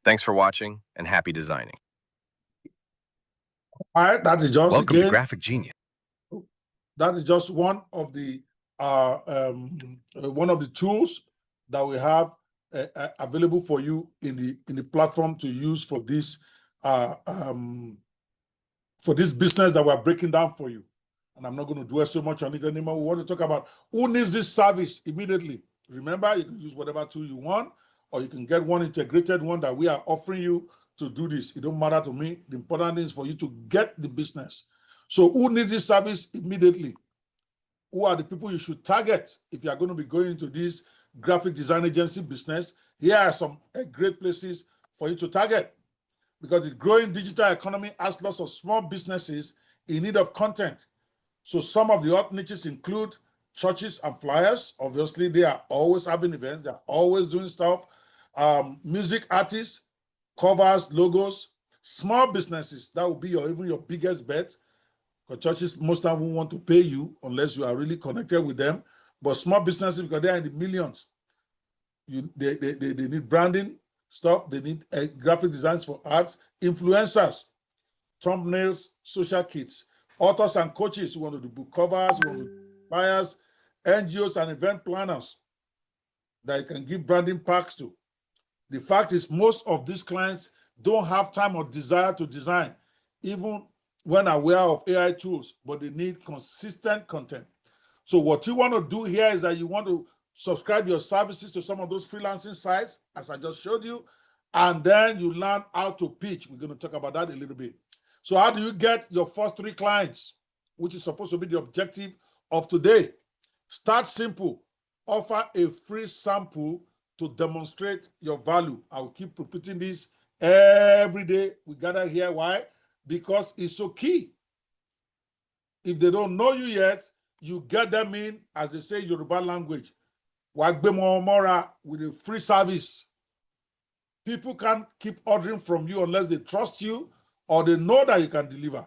Thanks for watching, and happy designing. All right, that is just Welcome again, to Graphic Genius. That is just one of the tools that we have available for you in the platform to use for this for this business that we're breaking down for you. And I'm not going to dwell so much on it anymore. We want to talk about who needs this service immediately. Remember, you can use whatever tool you want, or you can get one integrated one that we are offering you to do this. It don't matter to me. The important thing is for you to get the business. So who needs this service immediately? Who are the people you should target if you are going to be going into this graphic design agency business? Here are some great places for you to target, because the growing digital economy has lots of small businesses in need of content. So some of the hot niches include churches and flyers. Obviously, they are always having events. They're always doing stuff. Music artists, covers, logos, small businesses. That will be even your biggest bet, because churches most times won't want to pay you unless you are really connected with them. But small businesses, because they are in the millions, they need branding stuff. They need graphic designs for ads, influencers, thumbnails, social kits, authors and coaches who want to do book covers, who want to do flyers, NGOs and event planners that you can give branding packs to. The fact is, most of these clients don't have time or desire to design, even when aware of AI tools, but they need consistent content. So what you want to do here is that you want to subscribe your services to some of those freelancing sites, as I just showed you, and then you learn how to pitch. We're going to talk about that a little bit. So how do you get your first 3 clients, which is supposed to be the objective of today? Start simple. Offer a free sample to demonstrate your value. I'll keep repeating this every day we gather here. Why? Because it's so key. If they don't know you yet, you get them in, as they say in Yoruba language, Wagbemomora, with a free service. People can't keep ordering from you unless they trust you or they know that you can deliver.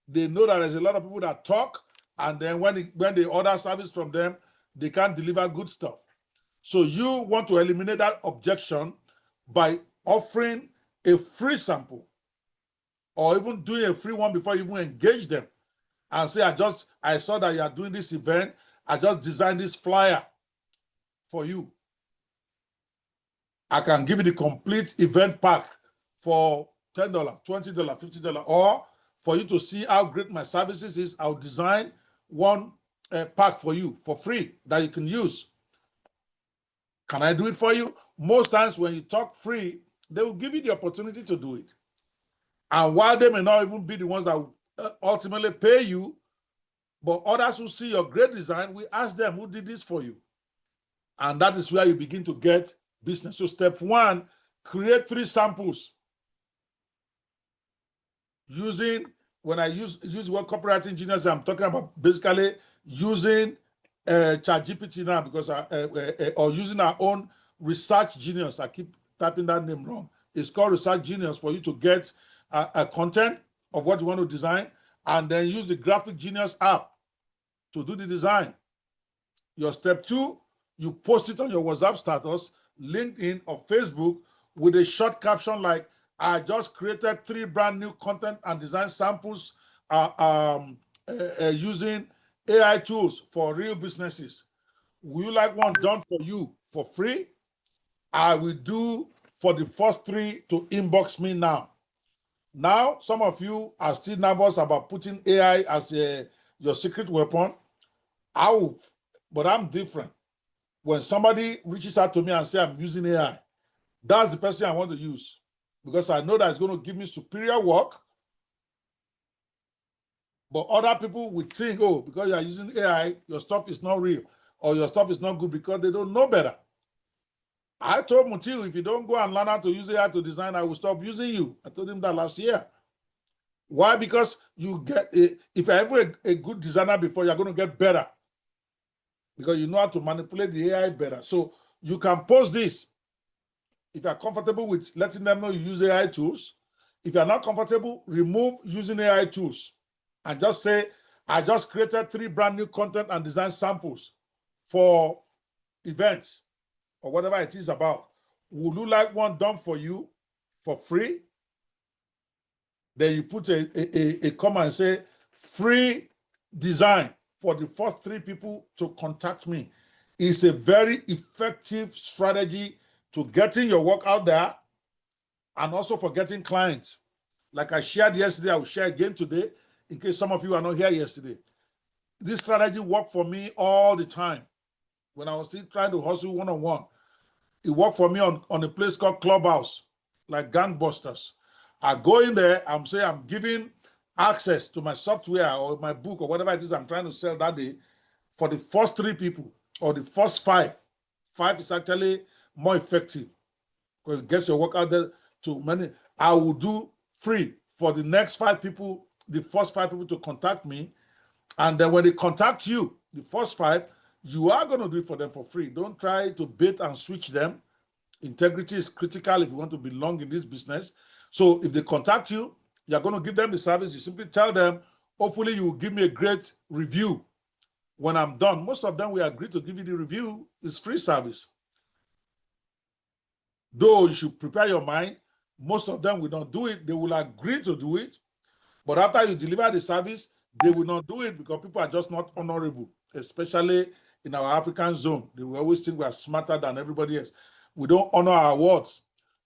They know that there's a lot of people that talk, and then when they order service from them, they can't deliver good stuff. So you want to eliminate that objection by offering a free sample, or even doing a free one before you even engage them, and say, I saw that you are doing this event. I just designed this flyer for you. I can give you the complete event pack for $10, $20, $50, or for you to see how great my services is, I'll design one pack for you for free that you can use. Can I do it for you? Most times when you talk free, they will give you the opportunity to do it. And while they may not even be the ones that will ultimately pay you, but others who see your great design, we ask them, who did this for you? And that is where you begin to get business. So step 1, create 3 samples. When I use what copyright engineers, I'm talking about basically using ChatGPT now, because or using our own Research Genius. I keep typing that name wrong. It's called Research Genius, for you to get a content of what you want to design, and then use the Graphic Genius app to do the design. Your step 2, you post it on your WhatsApp status, LinkedIn, or Facebook with a short caption like, I just created 3 brand new content and design samples using AI tools for real businesses. Would you like one done for you for free? I will do for the first 3 to inbox me now. Now, some of you are still nervous about putting AI as your secret weapon. But I'm different. When somebody reaches out to me and says, I'm using AI, that's the person I want to use, because I know that it's going to give me superior work. But other people would think, oh, because you are using AI, your stuff is not real, or your stuff is not good, because they don't know better. I told Mutiu, if you don't go and learn how to use AI to design, I will stop using you. I told him that last year. Why? Because if you're ever a good designer before, you're going to get better, because you know how to manipulate the AI better. So you can post this. If you're comfortable with letting them know you use AI tools, if you're not comfortable, remove using AI tools and just say, I just created 3 brand new content and design samples for events or whatever it is about. Would you like one done for you for free? Then you put a comment and say, free design for the first 3 people to contact me. It's a very effective strategy to getting your work out there, and also for getting clients. Like I shared yesterday, I will share again today, in case some of you are not here yesterday. This strategy worked for me all the time. When I was still trying to hustle one-on-one, it worked for me on a place called Clubhouse, like gangbusters. I go in there, I'm saying I'm giving access to my software or my book or whatever it is I'm trying to sell that day for the first 3 people or the first 5. 5 is actually more effective because it gets your work out there to many. I will do free for the next 5 people, the first 5 people to contact me. And then when they contact you, the first 5, you are going to do it for them for free. Don't try to bait and switch them. Integrity is critical if you want to belong in this business. So if they contact you, you're going to give them the service. You simply tell them, hopefully you will give me a great review when I'm done. Most of them will agree to give you the review. It's free service. Though you should prepare your mind, most of them will not do it. They will agree to do it. But after you deliver the service, they will not do it because people are just not honorable, especially in our African zone. They will always think we are smarter than everybody else. We don't honor our words.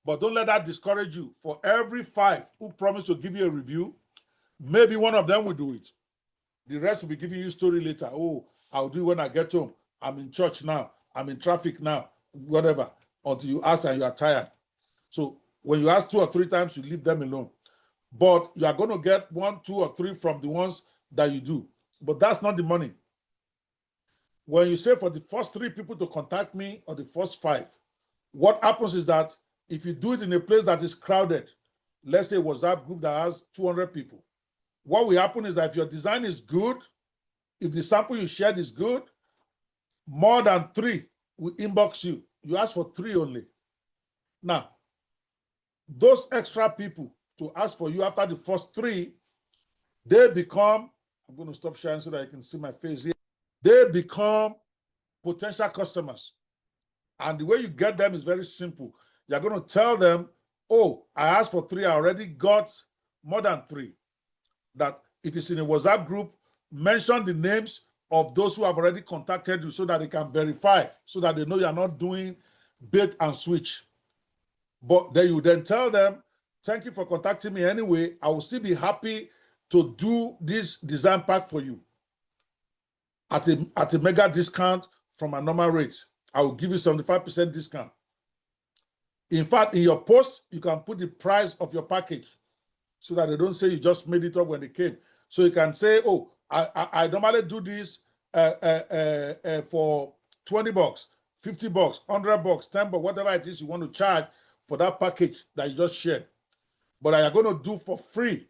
But don't let that discourage you. For every 5 who promise to give you a review, maybe one of them will do it. The rest will be giving you story later. Oh, I'll do it when I get home. I'm in church now. I'm in traffic now. Whatever. Until you ask and you are tired. So when you ask 2 or 3 times, you leave them alone. But you are going to get 1, 2, or 3 from the ones that you do. But that's not the money. When you say for the first 3 people to contact me or the first 5, what happens is that if you do it in a place that is crowded, let's say a WhatsApp group that has 200 people, what will happen is that if your design is good, if the sample you shared is good, more than 3 will inbox you. You ask for 3 only. Now, those extra people to ask for you after the first 3, they become, I'm going to stop sharing so that you can see my face here. They become potential customers. And the way you get them is very simple. You're going to tell them, oh, I asked for 3, I already got more than 3. That if it's in a WhatsApp group, mention the names of those who have already contacted you so that they can verify, so that they know you're not doing bait and switch. But then you then tell them, thank you for contacting me anyway. I will still be happy to do this design pack for you at a mega discount from a normal rate. I will give you 75% discount. In fact, in your post, you can put the price of your package so that they don't say you just made it up when they came. So you can say, oh, I normally do this for $20, $50, $100, $10, whatever it is you want to charge for that package that you just shared. But I am going to do for free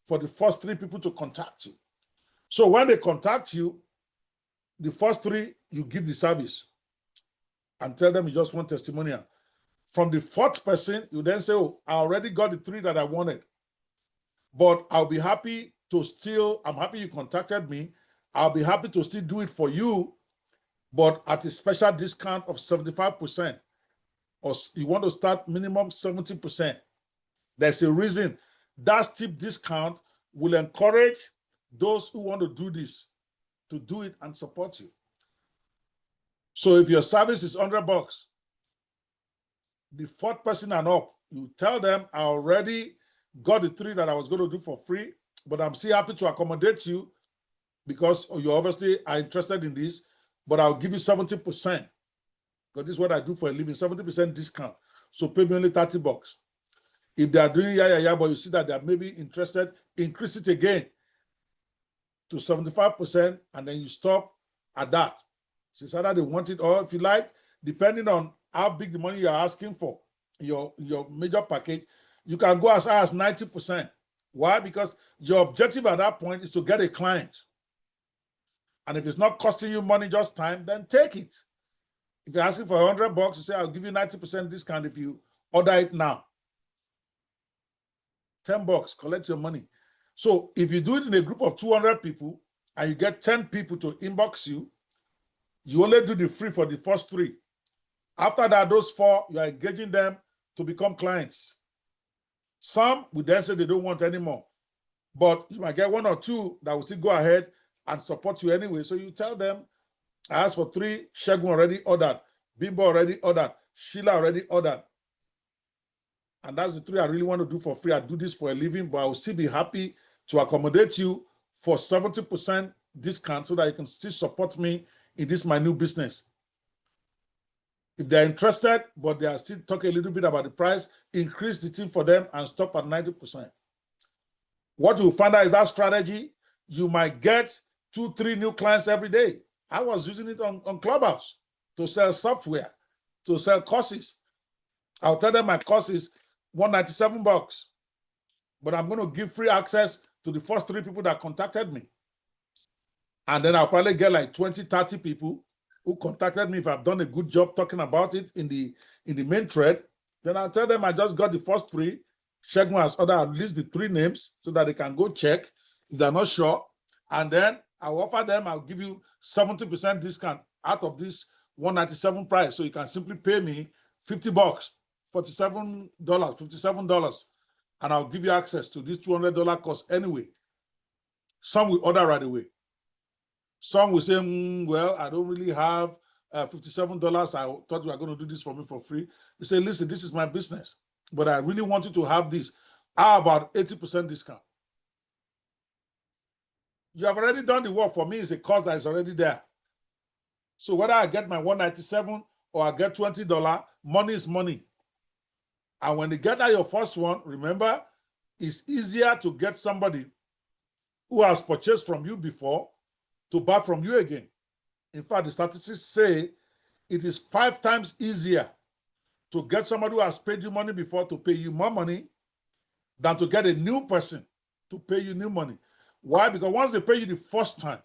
for the first 3 people to contact you. So when they contact you, the first 3, you give the service and tell them you just want testimonial. From the 4th person, you then say, oh, I already got the 3 that I wanted. But I'll be happy to still, I'm happy you contacted me. I'll be happy to still do it for you, but at a special discount of 75%. Or you want to start minimum 70%. There's a reason. That steep discount will encourage those who want to do this to do it and support you. So if your service is $100, the 4th person and up, you tell them, I already got the 3 that I was going to do for free, but I'm still happy to accommodate you because you obviously are interested in this, but I'll give you 70%. Because this is what I do for a living, 70% discount. So pay me only $30. If they are doing but you see that they are maybe interested, increase it again to 75%, and then you stop at that. So it's either they want it, or if you like, depending on how big the money you're asking for, your major package, you can go as high as 90%. Why? Because your objective at that point is to get a client. And if it's not costing you money, just time, then take it. If you're asking for $100, you say, I'll give you 90% discount if you order it now. $10, collect your money. So if you do it in a group of 200 people and you get 10 people to inbox you, you only do the free for the first 3. After that, those 4, you are engaging them to become clients. Some will then say they don't want anymore. But you might get 1 or 2 that will still go ahead and support you anyway. So you tell them, I asked for 3, Shegun already ordered, Bimbo already ordered, Sheila already ordered. And that's the 3 I really want to do for free. I do this for a living, but I will still be happy to accommodate you for 70% discount so that you can still support me in this my new business. If they're interested, but they are still talking a little bit about the price, increase the thing for them and stop at 90%. What you'll find out is that strategy, you might get 2-3 new clients every day. I was using it on Clubhouse to sell software, to sell courses. I'll tell them my course is $197, but I'm going to give free access to the first 3 people that contacted me. And then I'll probably get like 20-30 people who contacted me if I've done a good job talking about it in the main thread. Then I'll tell them I just got the first 3. Shegun has at least the 3 names so that they can go check if they're not sure. And then I'll offer them, I'll give you 70% discount out of this $197 price. So you can simply pay me $50, $57, and I'll give you access to this $200 course anyway. Some will order right away. Some will say, well, I don't really have $57. I thought you were going to do this for me for free. They say, listen, this is my business, but I really want you to have this. How about 80% discount? You have already done the work. For me, it's a cost that is already there. So whether I get my $197 or I get $20, money is money. And when you get out your first one, remember, it's easier to get somebody who has purchased from you before to buy from you again. In fact, the statistics say it is 5 times easier to get somebody who has paid you money before to pay you more money than to get a new person to pay you new money. Why? Because once they pay you the first time,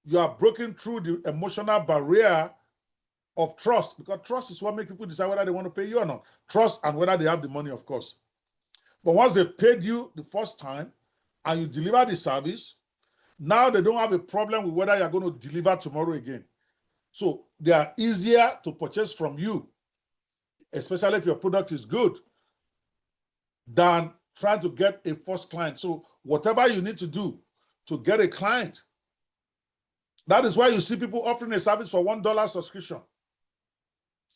you are broken through the emotional barrier of trust, because trust is what makes people decide whether they want to pay you or not. Trust and whether they have the money, of course. But once they paid you the first time and you deliver the service, now they don't have a problem with whether you're going to deliver tomorrow again. So they are easier to purchase from you, especially if your product is good, than trying to get a first client. So whatever you need to do to get a client, that is why you see people offering a service for $1 subscription.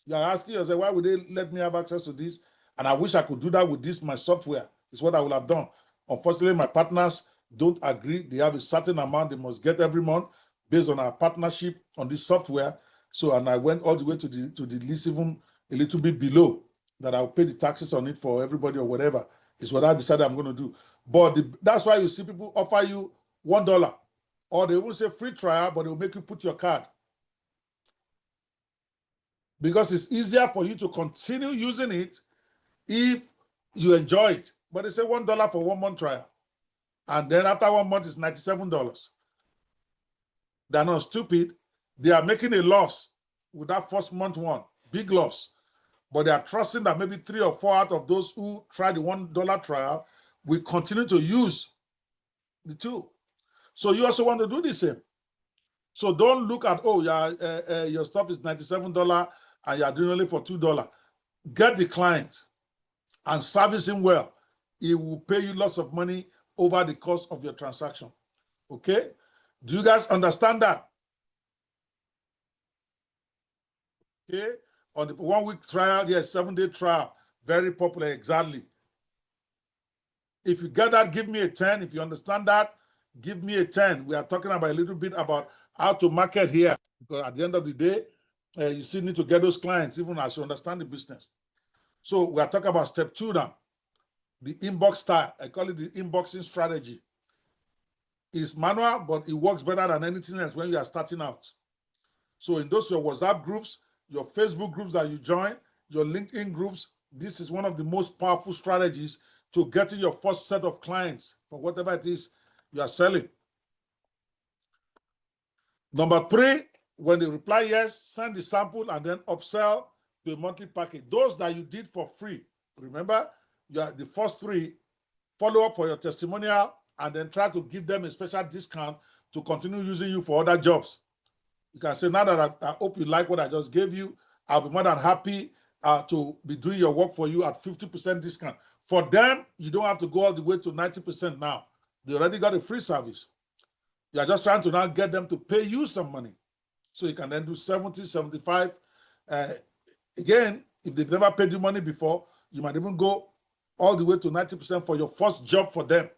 You're asking yourself, why would they let me have access to this? And I wish I could do that with this, my software. It's what I would have done. Unfortunately, my partners don't agree. They have a certain amount they must get every month based on our partnership on this software. So, and I went all the way to the list, even a little bit below, that I'll pay the taxes on it for everybody or whatever. It's what I decided I'm going to do. But that's why you see people offer you $1, or they won't say free trial, but they'll make you put your card. Because it's easier for you to continue using it if you enjoy it. But they say $1 for 1 month trial. And then after 1 month, it's $97. They're not stupid. They are making a loss with that first month one, big loss. But they are trusting that maybe 3 or 4 out of those who tried the $1 trial will continue to use the tool. So you also want to do the same. So don't look at, oh, yeah, your stuff is $97 and you're doing only for $2. Get the client and service him well. He will pay you lots of money over the course of your transaction. Okay? Do you guys understand that? Okay? On the 1 week trial, yes, 7-day trial, very popular, exactly. If you get that, give me a 10. If you understand that, give me a 10. We are talking about a little bit about how to market here, because at the end of the day, you still need to get those clients, even as you understand the business. So we are talking about step 2 now, the inbox style. I call it the inboxing strategy. It's manual, but it works better than anything else when you are starting out. So in those your WhatsApp groups, your Facebook groups that you join, your LinkedIn groups, this is one of the most powerful strategies to getting your first set of clients for whatever it is you are selling. Number 3, when they reply yes, send the sample and then upsell to a monthly package. Those that you did for free, remember, you are the first 3, follow up for your testimonial and then try to give them a special discount to continue using you for other jobs. You can say, now that I hope you like what I just gave you, I'll be more than happy to be doing your work for you at 50% discount. For them, you don't have to go all the way to 90% now. They already got a free service. You're just trying to now get them to pay you some money. So you can then do 70, 75. Again, if they've never paid you money before, You might even go all the way to 90% for your first job for them.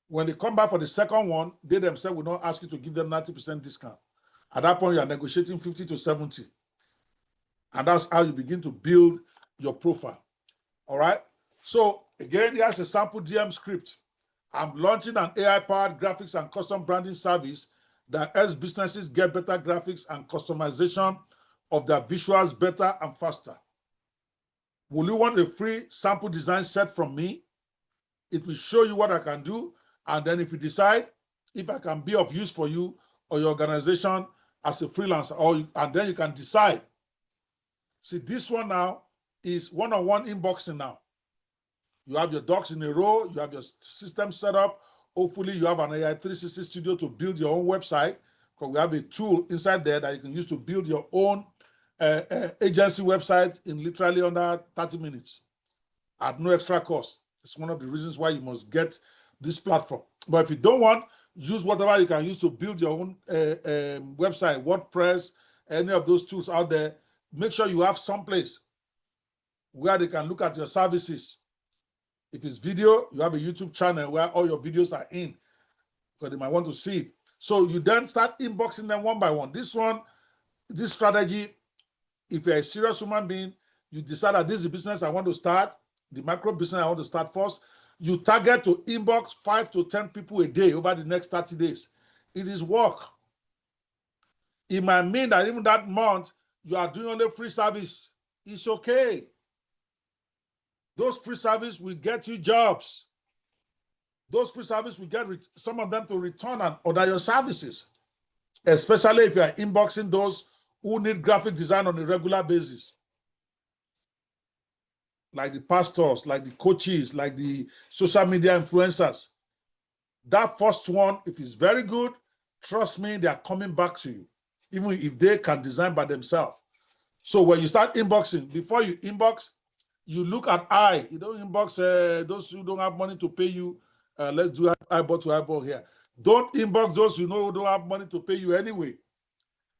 When they come back for the second one, they themselves will not ask you to give them 90% discount. At that point, you are negotiating 50 to 70. And that's how you begin to build your profile. All right. So again, here's a sample DM script. I'm launching an AI-powered graphics and custom branding service that helps businesses get better graphics and customization of their visuals better and faster. Will you want a free sample design set from me? It will show you what I can do. And then if you decide if I can be of use for you or your organization as a freelancer, and then you can decide. See, this one now is one-on-one inboxing now. You have your docs in a row, you have your system set up. Hopefully you have an AI 360 studio to build your own website, because we have a tool inside there that you can use to build your own agency website in literally under 30 minutes at no extra cost. It's one of the reasons why you must get this platform. But if you don't want, use whatever you can use to build your own website, WordPress, any of those tools out there. Make sure you have some place where they can look at your services. If it's video, you have a YouTube channel where all your videos are in, because they might want to see it. So you then start inboxing them one by one. This strategy, if you're a serious human being, you decide that this is the business I want to start, the micro business I want to start first, you target to inbox 5 to 10 people a day over the next 30 days. It is work. It might mean that even that month, you are doing only free service. It's okay. Those free service will get you jobs. Those free service will get some of them to return and order your services, especially if you are inboxing those who need graphic design on a regular basis, like the pastors, like the coaches, like the social media influencers. That first one, if it's very good, trust me, they are coming back to you, even if they can design by themselves. So when you start inboxing, before you inbox, you look at eye. You don't inbox those who don't have money to pay you. Let's do eyeball to eyeball here. Don't inbox those who know who don't have money to pay you anyway.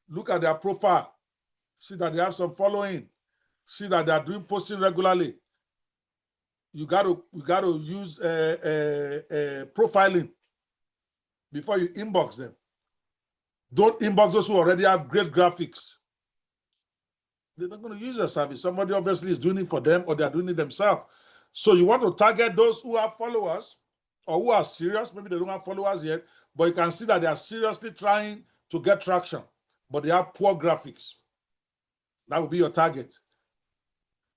Look at their profile. See that they have some following. See that they are doing posting regularly. You got to use profiling before you inbox them. Don't inbox those who already have great graphics. They're not going to use your service. Somebody obviously is doing it for them, or they're doing it themselves. So you want to target those who have followers or who are serious. Maybe they don't have followers yet, but you can see that they are seriously trying to get traction, but they have poor graphics. That will be your target.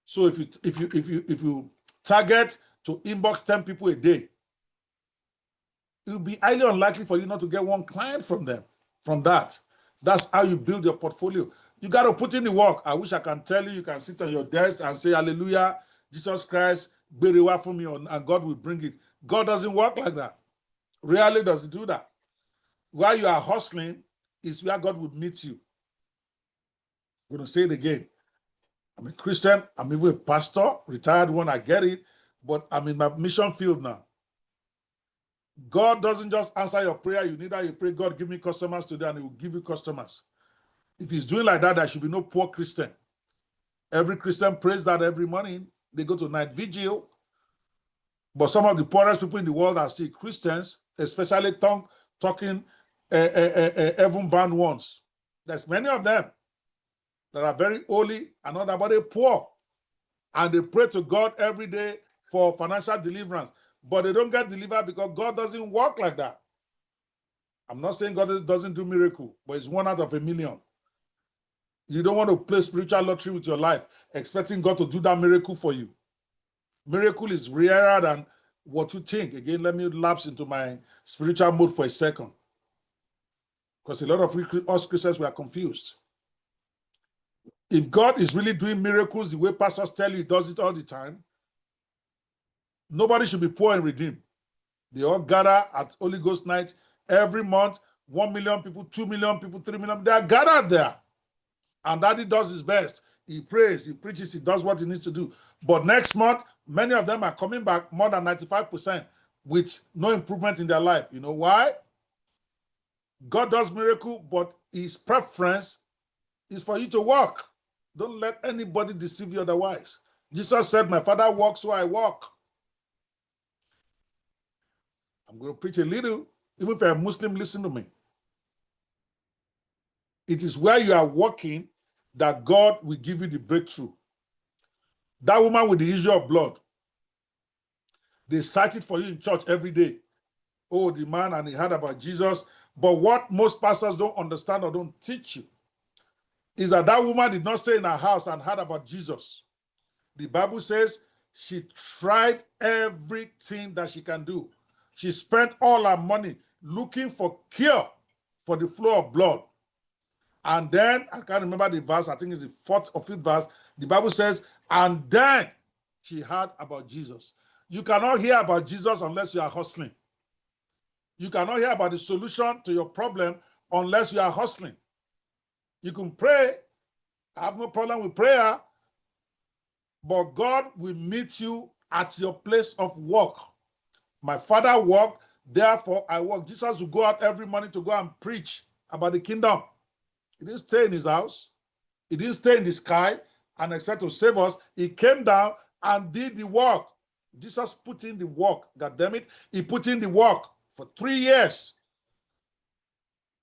So if you target to inbox 10 people a day, it will be highly unlikely for you not to get one client from them. From that, that's how you build your portfolio. You got to put in the work. I wish I can tell you, you can sit on your desk and say, hallelujah, Jesus Christ, bear away from me, and God will bring it. God doesn't work like that. Rarely does he do that. While you are hustling is where God will meet you. I'm going to say it again. I'm a Christian. I'm even a pastor, retired one, I get it, but I'm in my mission field now. God doesn't just answer your prayer. You need that you pray, God, give me customers today, and he will give you customers. If he's doing like that, there should be no poor Christian. Every Christian prays that every morning. They go to night vigil. But some of the poorest people in the world are still Christians, especially talking heaven-bound ones. There's many of them that are very holy and not about they poor. And they pray to God every day for financial deliverance. But they don't get delivered because God doesn't work like that. I'm not saying God doesn't do miracle, but it's 1 out of a million. You don't want to play spiritual lottery with your life, expecting God to do that miracle for you. Miracle is rarer than what you think. Again, let me lapse into my spiritual mode for a second, because a lot of us Christians were confused. If God is really doing miracles the way pastors tell you he does it all the time, nobody should be poor and redeemed. They all gather at Holy Ghost night every month. 1 million people, 2 million people, 3 million. They are gathered there. And Daddy does his best. He prays, he preaches, he does what he needs to do. But next month, many of them are coming back, more than 95%, with no improvement in their life. You know why? God does miracle, but his preference is for you to work. Don't let anybody deceive you otherwise. Jesus said, my Father walks, so I walk. I'm going to preach a little. Even if you're a Muslim, listen to me. It is where you are walking that God will give you the breakthrough. That woman with the issue of blood, they cite it for you in church every day. Oh, the man, and he heard about Jesus. But what most pastors don't understand or don't teach you is that that woman did not stay in her house and heard about Jesus. The Bible says she tried everything that she can do. She spent all her money looking for cure for the flow of blood. And then, I can't remember the verse, I think it's the fourth or fifth verse, the Bible says, and then she heard about Jesus. You cannot hear about Jesus unless you are hustling. You cannot hear about the solution to your problem unless you are hustling. You can pray. I have no problem with prayer, but God will meet you at your place of work. My Father worked, therefore I work. Jesus will go out every morning to go and preach about the kingdom. He didn't stay in his house. He didn't stay in the sky and expect to save us. He came down and did the work. Jesus put in the work. God damn it. He put in the work for 3 years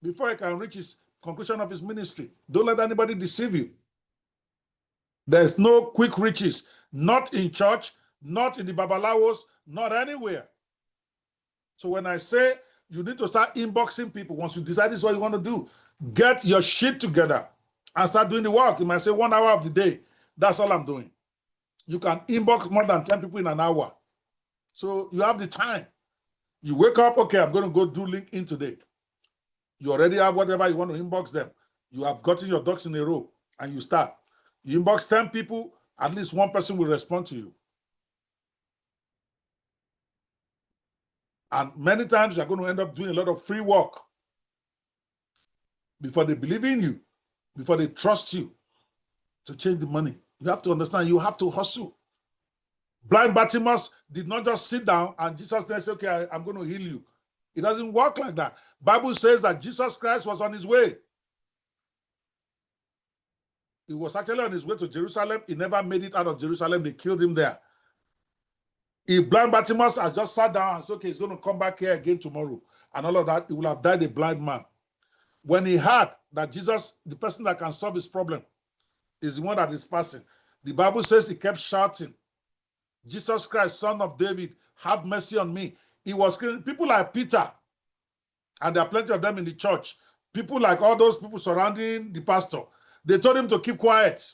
before he can reach his conclusion of his ministry. Don't let anybody deceive you. There's no quick riches, not in church, not in the babalawos, not anywhere. So when I say you need to start inboxing people, once you decide this is what you want to do, get your shit together and start doing the work. You might say 1 hour of the day. That's all I'm doing. You can inbox more than 10 people in an hour. So you have the time. You wake up, okay, I'm going to go do LinkedIn today. You already have whatever you want to inbox them. You have gotten your ducks in a row and you start. You inbox 10 people, at least one person will respond to you. And many times you're going to end up doing a lot of free work before they believe in you, before they trust you to change the money. You have to understand, you have to hustle. Blind Bartimaeus did not just sit down and Jesus then say, okay, I'm going to heal you. It doesn't work like that. Bible says that Jesus Christ was on his way. He was actually on his way to Jerusalem. He never made it out of Jerusalem. They killed him there. If blind Bartimaeus has just sat down and said, okay, he's going to come back here again tomorrow, and all of that, he would have died a blind man. When he heard that Jesus, the person that can solve his problem, is the one that is passing, the Bible says he kept shouting, Jesus Christ, Son of David, have mercy on me. He was screaming. People like Peter, and there are plenty of them in the church, people like all those people surrounding the pastor, they told him to keep quiet.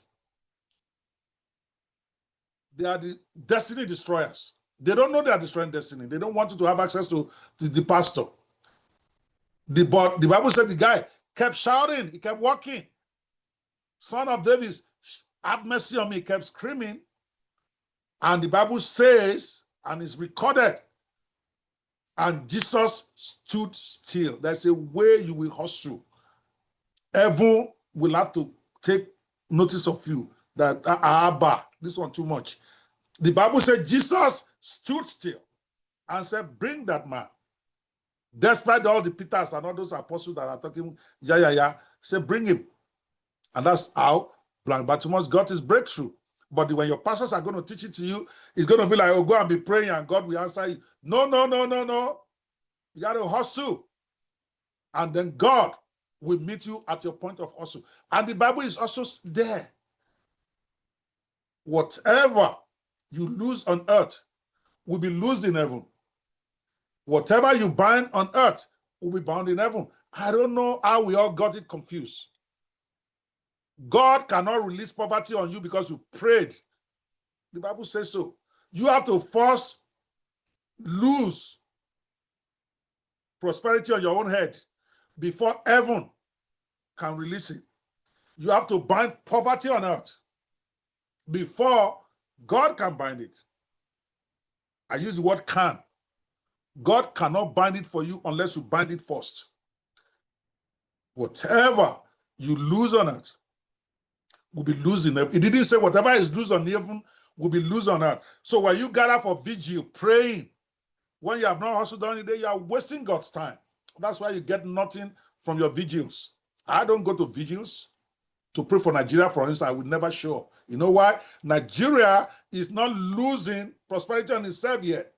They are the destiny destroyers. They don't know they are destroying destiny. They don't want you to have access to the pastor. The Bible said the guy kept shouting. He kept walking. Son of David, have mercy on me. He kept screaming. And the Bible says, and it's recorded, and Jesus stood still. There's a way you will hustle. Heaven will have to take notice of you. That, this one too much. The Bible said Jesus stood still and said, bring that man. Despite all the Peters and all those apostles that are talking, say, bring him. And that's how blind Bartimaeus got his breakthrough. But when your pastors are going to teach it to you, it's going to be like, oh, go and be praying and God will answer you. No. You got to hustle. And then God will meet you at your point of hustle. And the Bible is also there. Whatever you lose on earth will be loosed in heaven. Whatever you bind on earth will be bound in heaven. I don't know how we all got it confused. God cannot release poverty on you because you prayed. The Bible says so. You have to first lose prosperity on your own head before heaven can release it. You have to bind poverty on earth before God can bind it. I use the word can. God cannot bind it for you unless you bind it first. Whatever you lose on earth will be loose in heaven. It didn't say whatever is loose on heaven will be loose on earth. So when you gather for vigil, praying, when you have not hustled down the day, you are wasting God's time. That's why you get nothing from your vigils. I don't go to vigils. to pray for Nigeria, for instance, I would never show up. You know why? Nigeria is not losing prosperity on itself yet.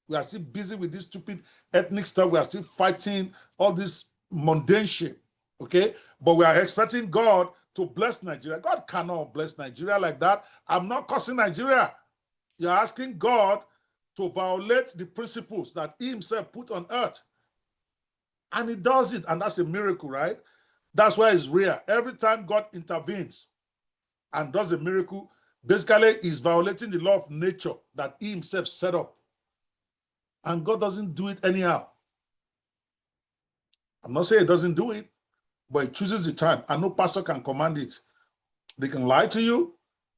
We are still busy with this stupid ethnic stuff. We are still fighting all this mundane shit, okay? But we are expecting God to bless Nigeria. God cannot bless Nigeria like that. I'm not cursing Nigeria. You're asking God to violate the principles that he himself put on earth. And he does it, and that's a miracle, right? That's why it's rare. Every time God intervenes and does a miracle, basically he's violating the law of nature that he himself set up. And God doesn't do it anyhow. I'm not saying he doesn't do it, but he chooses the time, and no pastor can command it. They can lie to you,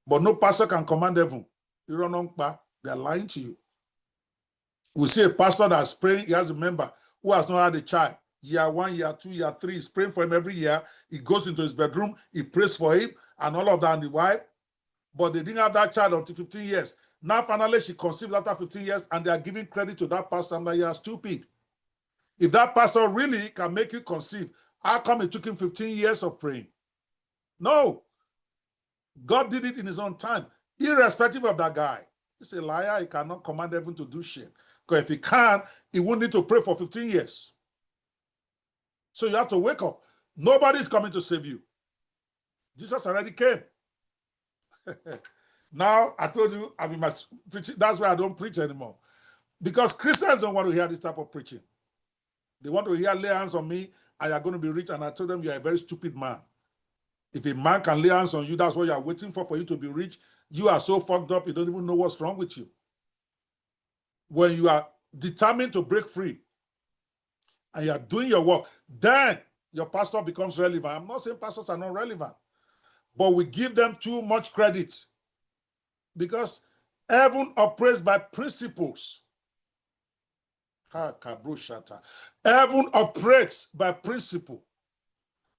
but no pastor can command heaven. They're lying to you. We see a pastor that's praying, he has a member who has not had a child. Year 1, year 2, year 3, he's praying for him every year. He goes into his bedroom, he prays for him, and all of that, and the wife. But they didn't have that child until 15 years. Now, finally, she conceives after 15 years, and they are giving credit to that pastor. I'm like, you are stupid. If that pastor really can make you conceive, how come it took him 15 years of praying? No. God did it in his own time, irrespective of that guy. He's a liar. He cannot command heaven to do shit. Because if he can, he won't need to pray for 15 years. So you have to wake up. Nobody's coming to save you. Jesus already came. Now, I told you, I mean, preaching. That's why I don't preach anymore. Because Christians don't want to hear this type of preaching. They want to hear, lay hands on me, and you're going to be rich. And I told them, you're a very stupid man. If a man can lay hands on you, that's what you're waiting for you to be rich. You are so fucked up, you don't even know what's wrong with you. When you are determined to break free, and you're doing your work, then your pastor becomes relevant. I'm not saying pastors are not relevant, but we give them too much credit because heaven operates by principles. Heaven operates by principle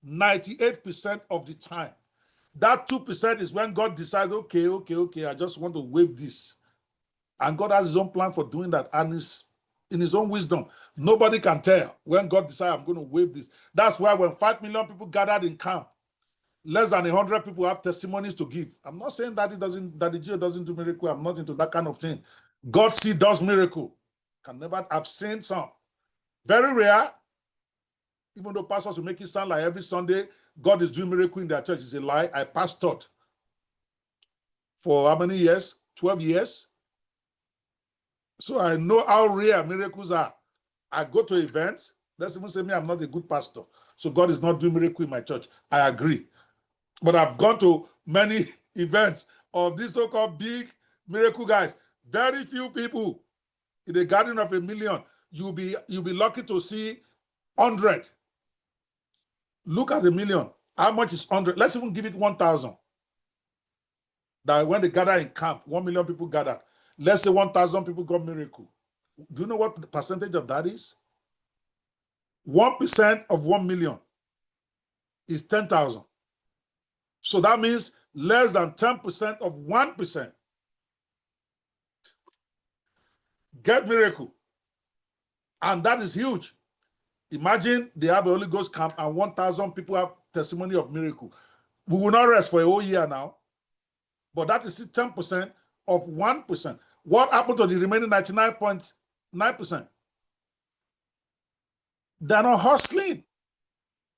98% of the time. That 2% is when God decides, okay, I just want to wave this. And God has his own plan for doing that. And in his own wisdom, nobody can tell when God decides, I'm going to wave this. That's why when 5 million people gathered in camp, less than 100 people have testimonies to give. I'm not saying that the Jew doesn't do miracle. I'm not into that kind of thing. God still does miracle. Can never have seen some. Very rare. Even though pastors will make it sound like every Sunday God is doing miracle in their church. It's a lie. I pastored for how many years? 12 years. So I know how rare miracles are. I go to events. Let's even say me, I'm not a good pastor. So God is not doing miracle in my church. I agree. But I've gone to many events of these so-called big miracle guys. Very few people in the garden of 1 million. You'll be lucky to see 100. Look at 1 million. How much is 100? Let's even give it 1,000. That when they gather in camp, 1 million people gathered. Let's say 1,000 people got miracle. Do you know what the percentage of that is? 1% of 1 million is 10,000. So that means less than 10% of 1%. Get miracle. And that is huge. Imagine they have a Holy Ghost camp and 1,000 people have testimony of miracle. We will not rest for a whole year now. But that is 10% of 1%. What happened to the remaining 99.9%? They're not hustling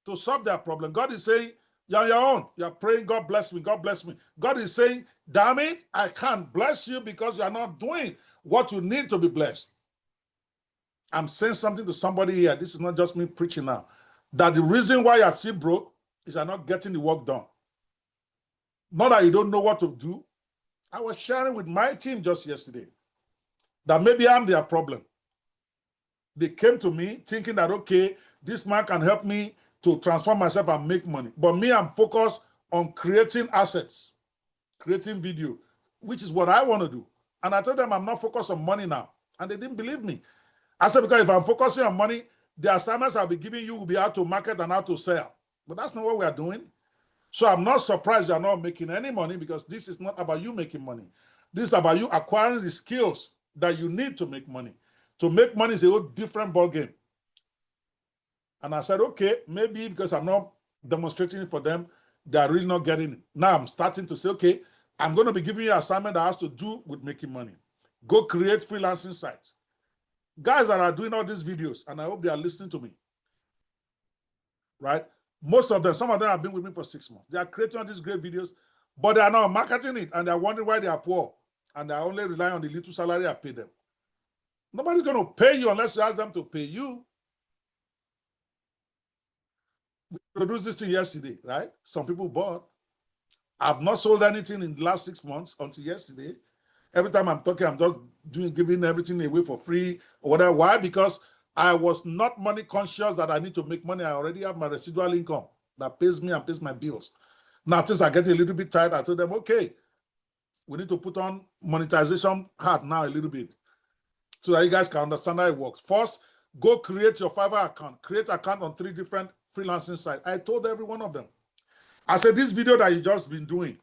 to solve their problem. God is saying, you're on your own. You're praying, God bless me, God bless me. God is saying, damn it, I can't bless you because you're not doing what you need to be blessed. I'm saying something to somebody here. This is not just me preaching now. That the reason why you're still broke is you're not getting the work done. Not that you don't know what to do. I was sharing with my team just yesterday that maybe I'm their problem. They came to me thinking that, okay, this man can help me to transform myself and make money. But me, I'm focused on creating assets, creating video, which is what I want to do. And I told them I'm not focused on money now. And they didn't believe me. I said, because if I'm focusing on money, the assignments I'll be giving you will be how to market and how to sell. But that's not what we are doing. So I'm not surprised you're not making any money because this is not about you making money. This is about you acquiring the skills that you need to make money. To make money is a whole different ballgame. And I said, okay, maybe because I'm not demonstrating it for them, they are really not getting it. Now I'm starting to say, okay, I'm going to be giving you an assignment that has to do with making money. Go create freelancing sites. Guys that are doing all these videos, and I hope they are listening to me, right? Most of them, some of them have been with me for 6 months. They are creating all these great videos, but they are not marketing it, and they're wondering why they are poor, and they are only relying on the little salary I pay them. Nobody's going to pay you unless you ask them to pay you. We produced this thing yesterday, right? Some people bought. I've not sold anything in the last 6 months until yesterday. Every time I'm talking, I'm just giving everything away for free or whatever. Why? Because I was not money conscious that I need to make money. I already have my residual income that pays me and pays my bills. Now, things are getting a little bit tight. I told them, okay, we need to put on monetization hat now a little bit so that you guys can understand how it works. First, go create your Fiverr account. Create account on 3 different freelancing sites. I told every one of them. I said, this video that you just been doing,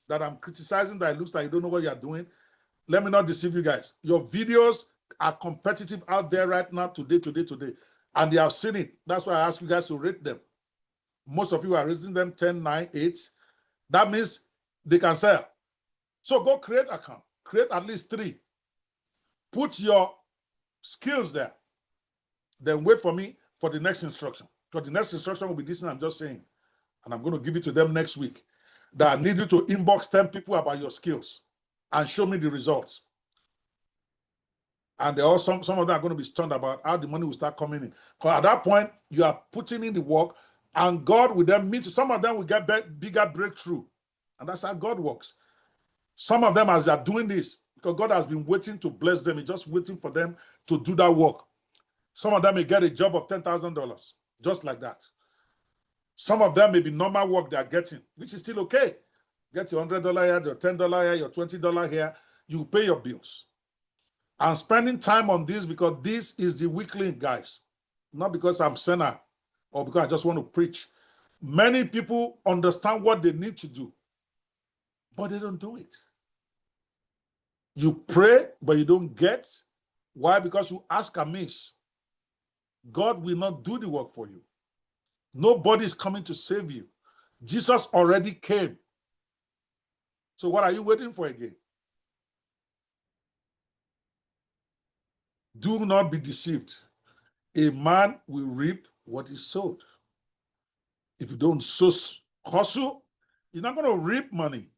that I'm criticizing, that it looks like you don't know what you're doing, let me not deceive you guys. Your videos are competitive out there right now, today. And they have seen it. That's why I ask you guys to rate them. Most of you are rating them 10, 9, 8. That means they can sell. So go create an account. Create at least 3. Put your skills there. Then wait for me for the next instruction. Because the next instruction will be this thing I'm just saying. And I'm going to give it to them next week. That I need you to inbox 10 people about your skills and show me the results. And some of them are going to be stunned about how the money will start coming in. Because at that point, you are putting in the work, and God will then meet you. Some of them will get bigger breakthrough. And that's how God works. Some of them, as they are doing this, because God has been waiting to bless them, He's just waiting for them to do that work. Some of them may get a job of $10,000, just like that. Some of them may be normal work they are getting, which is still okay. Get your $100 here, your $10 here, your $20 here. You pay your bills. I'm spending time on this because this is the weekly, guys. Not because I'm sinner or because I just want to preach. Many people understand what they need to do, but they don't do it. You pray, but you don't get. Why? Because you ask amiss. God will not do the work for you. Nobody is coming to save you. Jesus already came. So what are you waiting for again? Do not be deceived. A man will reap what he sowed. If you don't hustle, you're not going to reap money.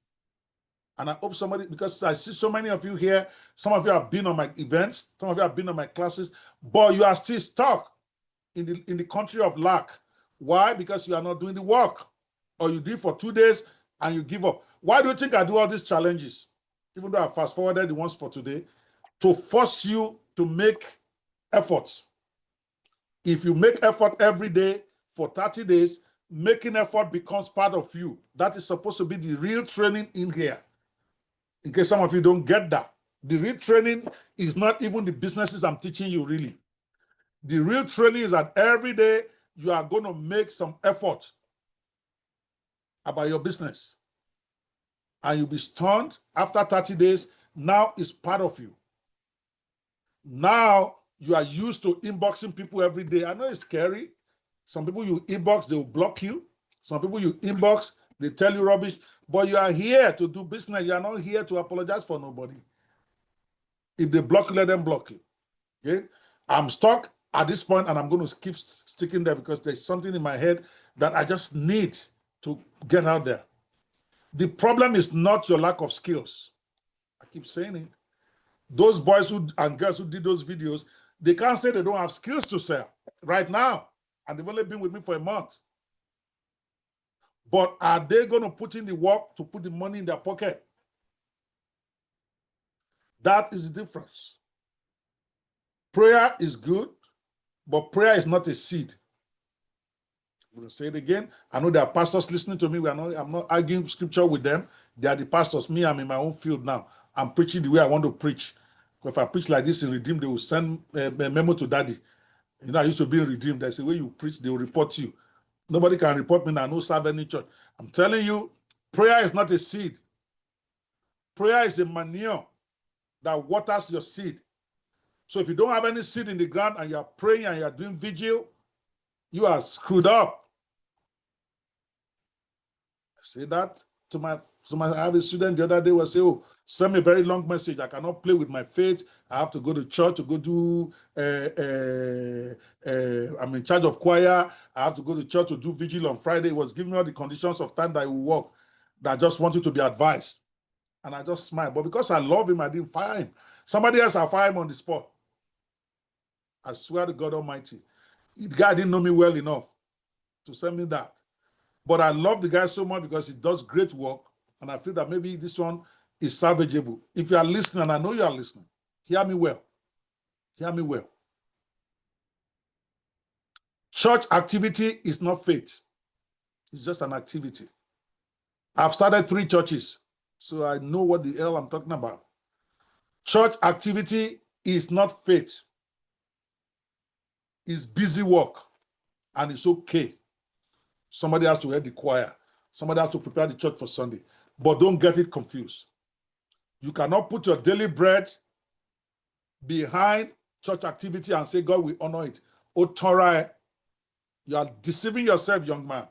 And I hope somebody, because I see so many of you here, some of you have been on my events, some of you have been on my classes, but you are still stuck in the country of lack. Why? Because you are not doing the work. Or you do it for 2 days and you give up. Why do you think I do all these challenges? Even though I fast forwarded the ones for today, to force you to make efforts. If you make effort every day for 30 days, making effort becomes part of you. That is supposed to be the real training in here. In case some of you don't get that. The real training is not even the businesses I'm teaching you, really. The real training is that every day you are going to make some effort about your business. And you'll be stunned after 30 days. Now it's part of you. Now you are used to inboxing people every day. I know it's scary. Some people you inbox, they will block you. Some people you inbox, they tell you rubbish. But you are here to do business. You are not here to apologize for nobody. If they block you, let them block you. Okay? I'm stuck at this point and I'm going to keep sticking there because there's something in my head that I just need to get out there. The problem is not your lack of skills. I keep saying it. Those boys and girls who did those videos, they can't say they don't have skills to sell right now. And they've only been with me for a month. But are they going to put in the work to put the money in their pocket? That is the difference. Prayer is good, but prayer is not a seed. I'm going to say it again. I know there are pastors listening to me. I'm not arguing scripture with them. They are the pastors. Me, I'm in my own field now. I'm preaching the way I want to preach. Because if I preach like this in Redeem, they will send a memo to daddy. You know, I used to be in Redeem. They say, when you preach, they will report you. Nobody can report me now. No serve any church. I'm telling you, prayer is not a seed. Prayer is a manure that waters your seed. So if you don't have any seed in the ground and you're praying and you're doing vigil, you are screwed up. I say that to my I have a student the other day was say, oh, send me a very long message. I cannot play with my faith. I have to go to church to go do, I'm in charge of choir. I have to go to church to do vigil on Friday. He was giving me all the conditions of time that I will work, that I just wanted to be advised. And I just smiled. But because I love him, I didn't fire him. Somebody else, I'll fire him on the spot. I swear to God Almighty. The guy didn't know me well enough to send me that. But I love the guy so much because he does great work. And I feel that maybe this one is salvageable. If you are listening, and I know you are listening, hear me well. Hear me well. Church activity is not faith. It's just an activity. I've started 3 churches, so I know what the hell I'm talking about. Church activity is not faith. It's busy work, and it's okay. Somebody has to head the choir. Somebody has to prepare the church for Sunday. But don't get it confused. You cannot put your daily bread behind church activity and say God will honor it. Otorai, you are deceiving yourself, young man.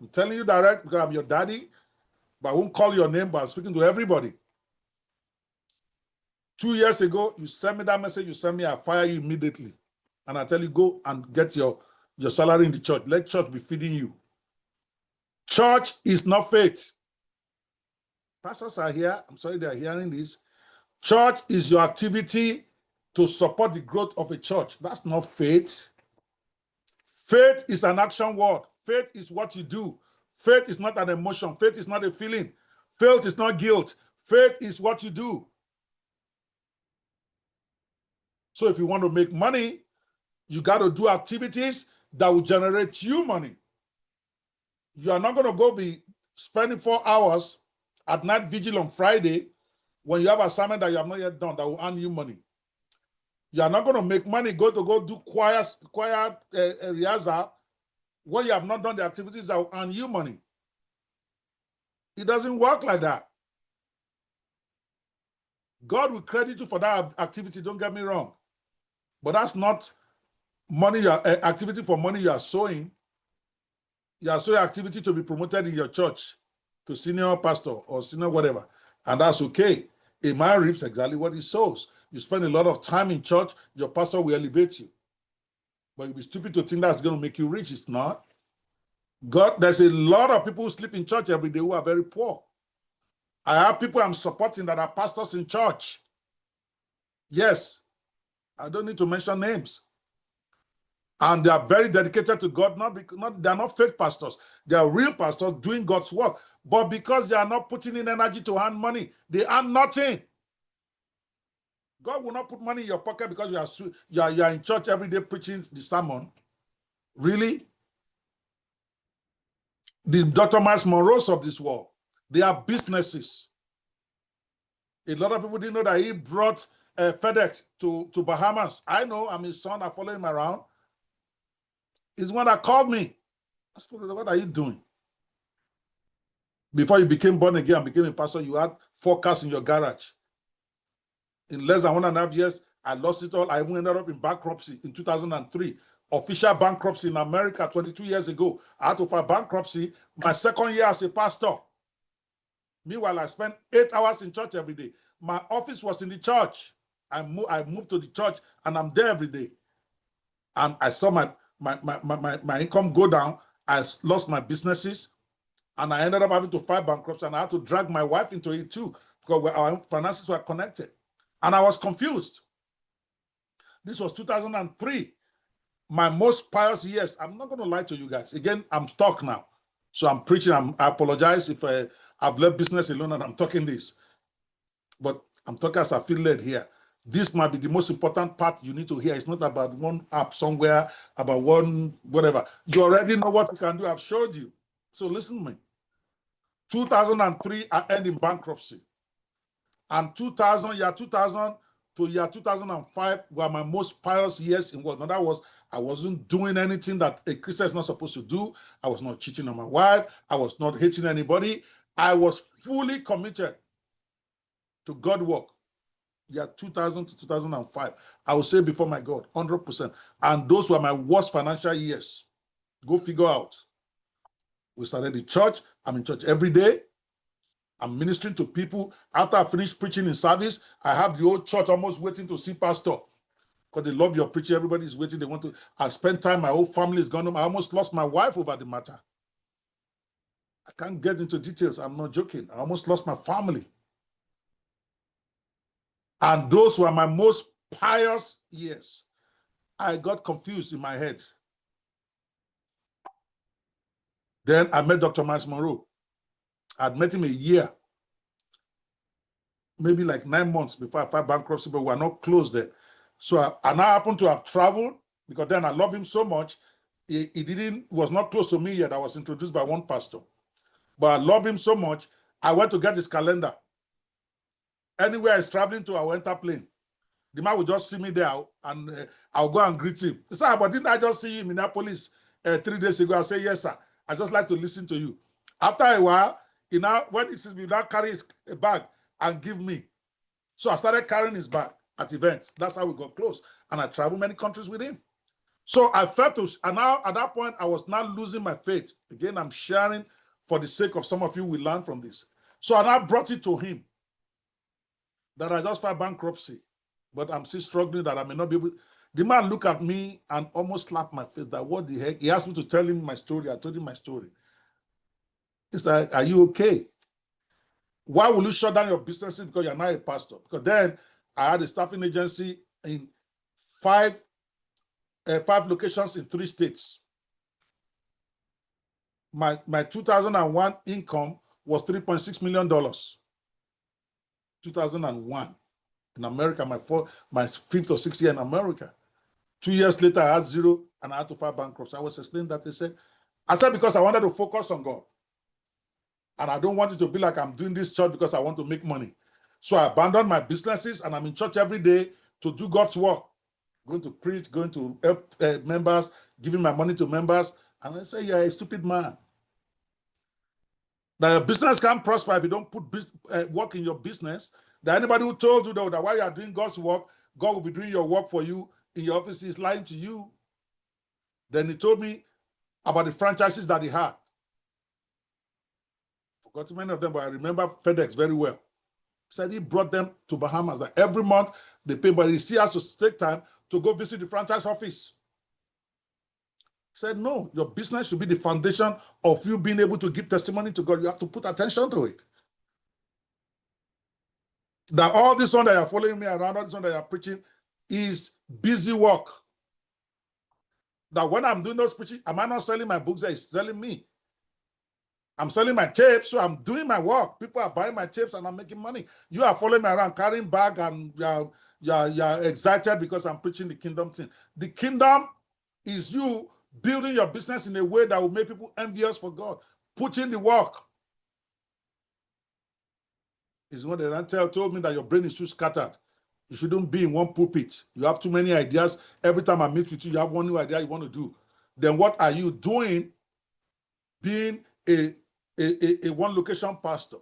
I'm telling you direct because I'm your daddy, but I won't call your name, but I'm speaking to everybody. 2 years ago, you sent me that message, you sent me, I fire you immediately. And I tell you, go and get your salary in the church. Let church be feeding you. Church is not faith. Pastors are here. I'm sorry they're hearing this. Church is your activity to support the growth of a church. That's not faith. Faith is an action word. Faith is what you do. Faith is not an emotion. Faith is not a feeling. Faith is not guilt. Faith is what you do. So if you want to make money, you got to do activities that will generate you money. You are not going to go be spending 4 hours at night vigil on Friday when you have assignment that you have not yet done that will earn you money. You are not going to make money, go do choir rehearsal when you have not done the activities that will earn you money. It doesn't work like that. God will credit you for that activity, don't get me wrong. But that's not money, activity for money you are sowing. You are sowing activity to be promoted in your church to senior pastor or senior whatever. And that's okay. A man reaps exactly what he sows. You spend a lot of time in church, your pastor will elevate you. But you'll be stupid to think that's going to make you rich. It's not. There's a lot of people who sleep in church every day who are very poor. I have people I'm supporting that are pastors in church. Yes, I don't need to mention names. And they are very dedicated to God. They're not fake pastors. They are real pastors doing God's work. But because they are not putting in energy to earn money, they earn nothing. God will not put money in your pocket because you are in church every day preaching the sermon. Really? The Dr. Miles Monroes of this world, they are businesses. A lot of people didn't know that he brought FedEx to Bahamas. I know, I'm his son, I follow him around. He's the one that called me. I said, what are you doing? Before you became born again and became a pastor, you had 4 cars in your garage. In less than 1.5 years, I lost it all. I even ended up in bankruptcy in 2003. Official bankruptcy in America 22 years ago. I had to file bankruptcy my 2nd year as a pastor. Meanwhile, I spent 8 hours in church every day. My office was in the church. I moved to the church and I'm there every day. And I saw my income go down. I lost my businesses. And I ended up having to file bankruptcy, and I had to drag my wife into it too because our finances were connected. And I was confused. This was 2003, my most pious years. I'm not going to lie to you guys. Again, I'm stuck now. So I'm preaching. I apologize if I've left business alone and I'm talking this. But I'm talking as I feel led here. This might be the most important part you need to hear. It's not about one app somewhere, about one whatever. You already know what you can do. I've showed you. So listen to me. 2003, I ended in bankruptcy. And 2000 to year 2005 were my most pious years in work. Now that was, I wasn't doing anything that a Christian is not supposed to do. I was not cheating on my wife. I was not hating anybody. I was fully committed to God work. Year 2000 to 2005. I will say before my God, 100%. And those were my worst financial years. Go figure out. We started the church. I'm in church every day. I'm ministering to people. After I finish preaching in service, I have the whole church almost waiting to see pastor because they love your preaching. Everybody is waiting. They want to. I spend time. My whole family is gone home. I almost lost my wife over the matter. I can't get into details. I'm not joking. I almost lost my family. And those were my most pious years. I got confused in my head. Then I met Dr. Miles Monroe. I'd met him a year, maybe like 9 months before I filed bankruptcy, but we were not close then. So I now happen to have traveled because then I love him so much. He was not close to me yet. I was introduced by one pastor. But I love him so much, I went to get his calendar. Anywhere he's traveling to, I will enter plane. The man will just see me there and I'll go and greet him. He said, but didn't I just see you in Minneapolis 3 days ago? I say, yes, sir. I just like to listen to you. After a while, when he sees me, he now carry his bag and give me. So I started carrying his bag at events. That's how we got close. And I traveled many countries with him. So I felt, and now at that point, I was not losing my faith. Again, I'm sharing for the sake of some of you will learn from this. So I now brought it to him that I just filed bankruptcy, but I'm still struggling that I may not be able. The man looked at me and almost slapped my face. That what the heck? He asked me to tell him my story. I told him my story. He's like, are you okay? Why will you shut down your businesses because you're not a pastor? Because then I had a staffing agency in five locations in 3 states. My 2001 income was $3.6 million. 2001 in America, my 5th or 6th year in America. 2 years later, I had zero and I had to file bankruptcy. I was explaining that. I said because I wanted to focus on God. And I don't want it to be like I'm doing this church because I want to make money. So I abandoned my businesses and I'm in church every day to do God's work. Going to preach, going to help members, giving my money to members. And I say, you're a stupid man. That your business can't prosper if you don't put work in your business. That anybody who told you though, that while you are doing God's work, God will be doing your work for you in your office is lying to you. Then he told me about the franchises that he had. Forgot too many of them, but I remember FedEx very well. He said he brought them to Bahamas. That every month they pay, but he still has to take time to go visit the franchise office. He said, no, your business should be the foundation of you being able to give testimony to God. You have to put attention to it. That all this one that you're following me around, all this one that you're preaching is busy work. That when I'm doing those preaching, am I not selling my books that is selling me? I'm selling my tapes, so I'm doing my work. People are buying my tapes and I'm making money. You are following me around, carrying bag, and you're excited because I'm preaching the kingdom thing. The kingdom is you building your business in a way that will make people envious for God. Put in the work. Is when the rancher told me that your brain is too scattered. You shouldn't be in one pulpit. You have too many ideas. Every time I meet with you, you have one new idea you want to do. Then what are you doing being a one location pastor?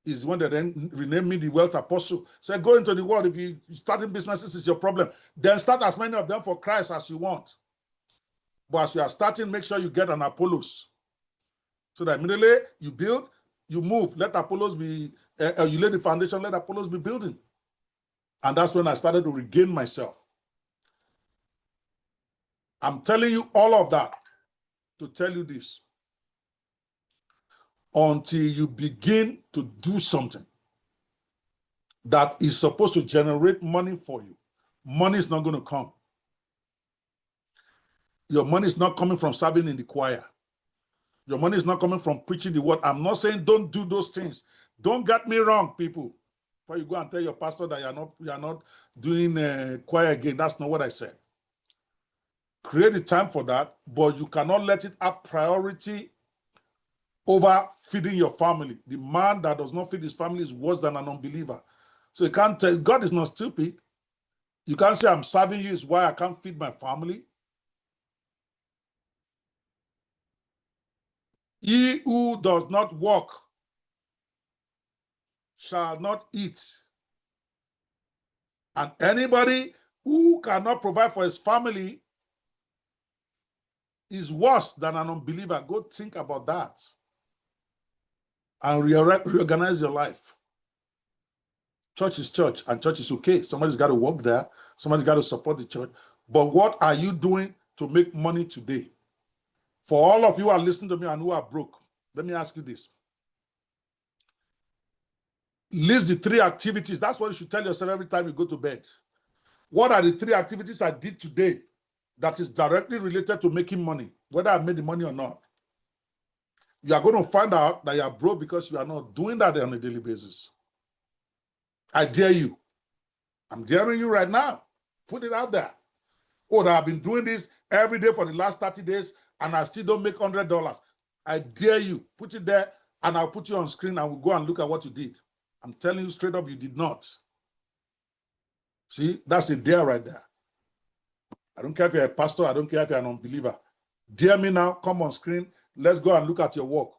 Is when they then rename me the wealth apostle. Say, go into the world. If you starting businesses is your problem, then start as many of them for Christ as you want. But as you are starting, make sure you get an Apollos. So that immediately you build, you move. Let Apollos be, you lay the foundation, let Apollos be building. And that's when I started to regain myself. I'm telling you all of that to tell you this. Until you begin to do something that is supposed to generate money for you, money is not going to come. Your money is not coming from serving in the choir. Your money is not coming from preaching the word. I'm not saying don't do those things. Don't get me wrong, people. Before you go and tell your pastor that you're not doing choir again, that's not what I said. Create the time for that, but you cannot let it have priority over feeding your family. The man that does not feed his family is worse than an unbeliever. So you can't tell, God is not stupid. You can't say I'm serving you is why I can't feed my family. He who does not work shall not eat. And anybody who cannot provide for his family is worse than an unbeliever. Go think about that and reorganize your life. Church is church, and church is okay. Somebody's got to work there. Somebody's got to support the church. But what are you doing to make money today? For all of you who are listening to me and who are broke, let me ask you this. List the 3 activities. That's what you should tell yourself every time you go to bed. What are the 3 activities I did today that is directly related to making money, whether I made the money or not? You are going to find out that you are broke because you are not doing that on a daily basis. I dare you. I'm daring you right now. Put it out there. Oh, that I've been doing this every day for the last 30 days and I still don't make $100. I dare you. Put it there and I'll put you on screen and we'll go and look at what you did. I'm telling you straight up, you did not. See, that's a dare right there. I don't care if you're a pastor. I don't care if you're an unbeliever. Dare me now. Come on screen. Let's go and look at your work.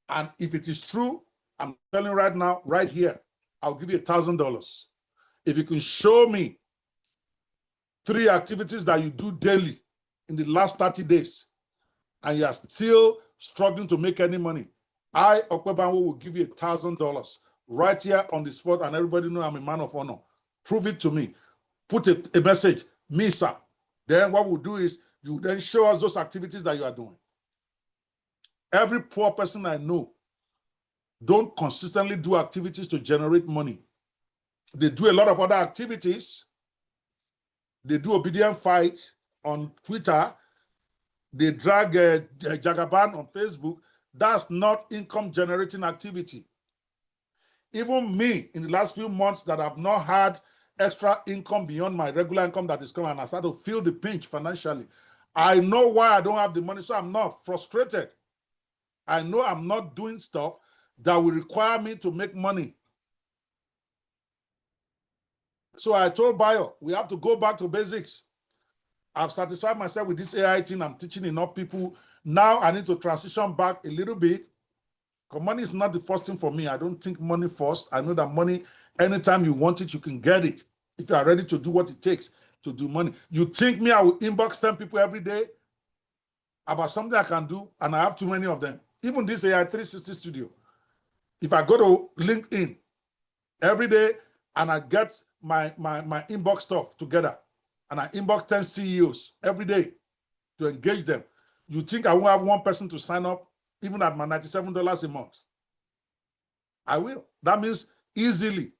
And if it is true, I'm telling you right now, right here, I'll give you $1,000. If you can show me 3 activities that you do daily in the last 30 days, and you are still struggling to make any money, I, Okwebanwo, will give you $1,000 right here on the spot, and everybody know I'm a man of honor. Prove it to me. Put a message, me, sir. Then what we'll do is you then show us those activities that you are doing. Every poor person I know don't consistently do activities to generate money. They do a lot of other activities. They do obedient fight on Twitter. They drag Jagaban on Facebook. That's not income generating activity. Even me, in the last few months that I've not had extra income beyond my regular income that is coming, and I start to feel the pinch financially. I know why I don't have the money, so I'm not frustrated. I know I'm not doing stuff that will require me to make money. So I told Bayo, we have to go back to basics. I've satisfied myself with this AI thing. I'm teaching enough people. Now I need to transition back a little bit. Because money is not the first thing for me. I don't think money first. I know that money, anytime you want it, you can get it. If you are ready to do what it takes to do money. You think me, I will inbox 10 people every day about something I can do, and I have too many of them. Even this AI 360 studio. If I go to LinkedIn every day and I get my inbox stuff together, and I inbox 10 CEOs every day to engage them, you think I won't have one person to sign up even at my $97 a month? I will. That means easily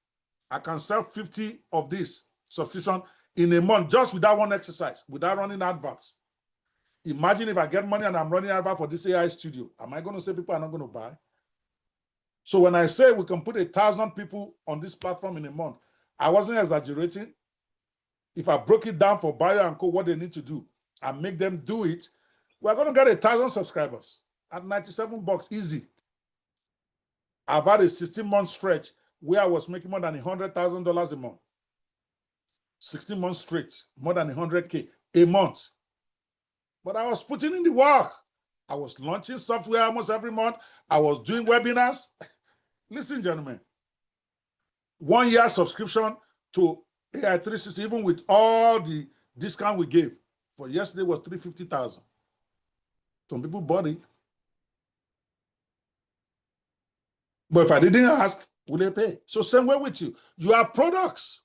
I can sell 50 of this subscription in a month just with that one exercise, without running adverts. Imagine if I get money and I'm running advert for this AI studio. Am I going to say people are not going to buy? So when I say we can put 1,000 people on this platform in a month, I wasn't exaggerating. If I broke it down for Bayo and Co, what they need to do and make them do it, we're going to get 1,000 subscribers at $97, easy. I've had a 16-month stretch where I was making more than $100,000 a month. 16 months straight, more than 100K a month. But I was putting in the work. I was launching software almost every month. I was doing webinars. Listen, gentlemen, 1 year subscription to AI 360, even with all the discount we gave for yesterday, was $350,000. Some people bought it. But if I didn't ask, will they pay? So same way with you. You have products.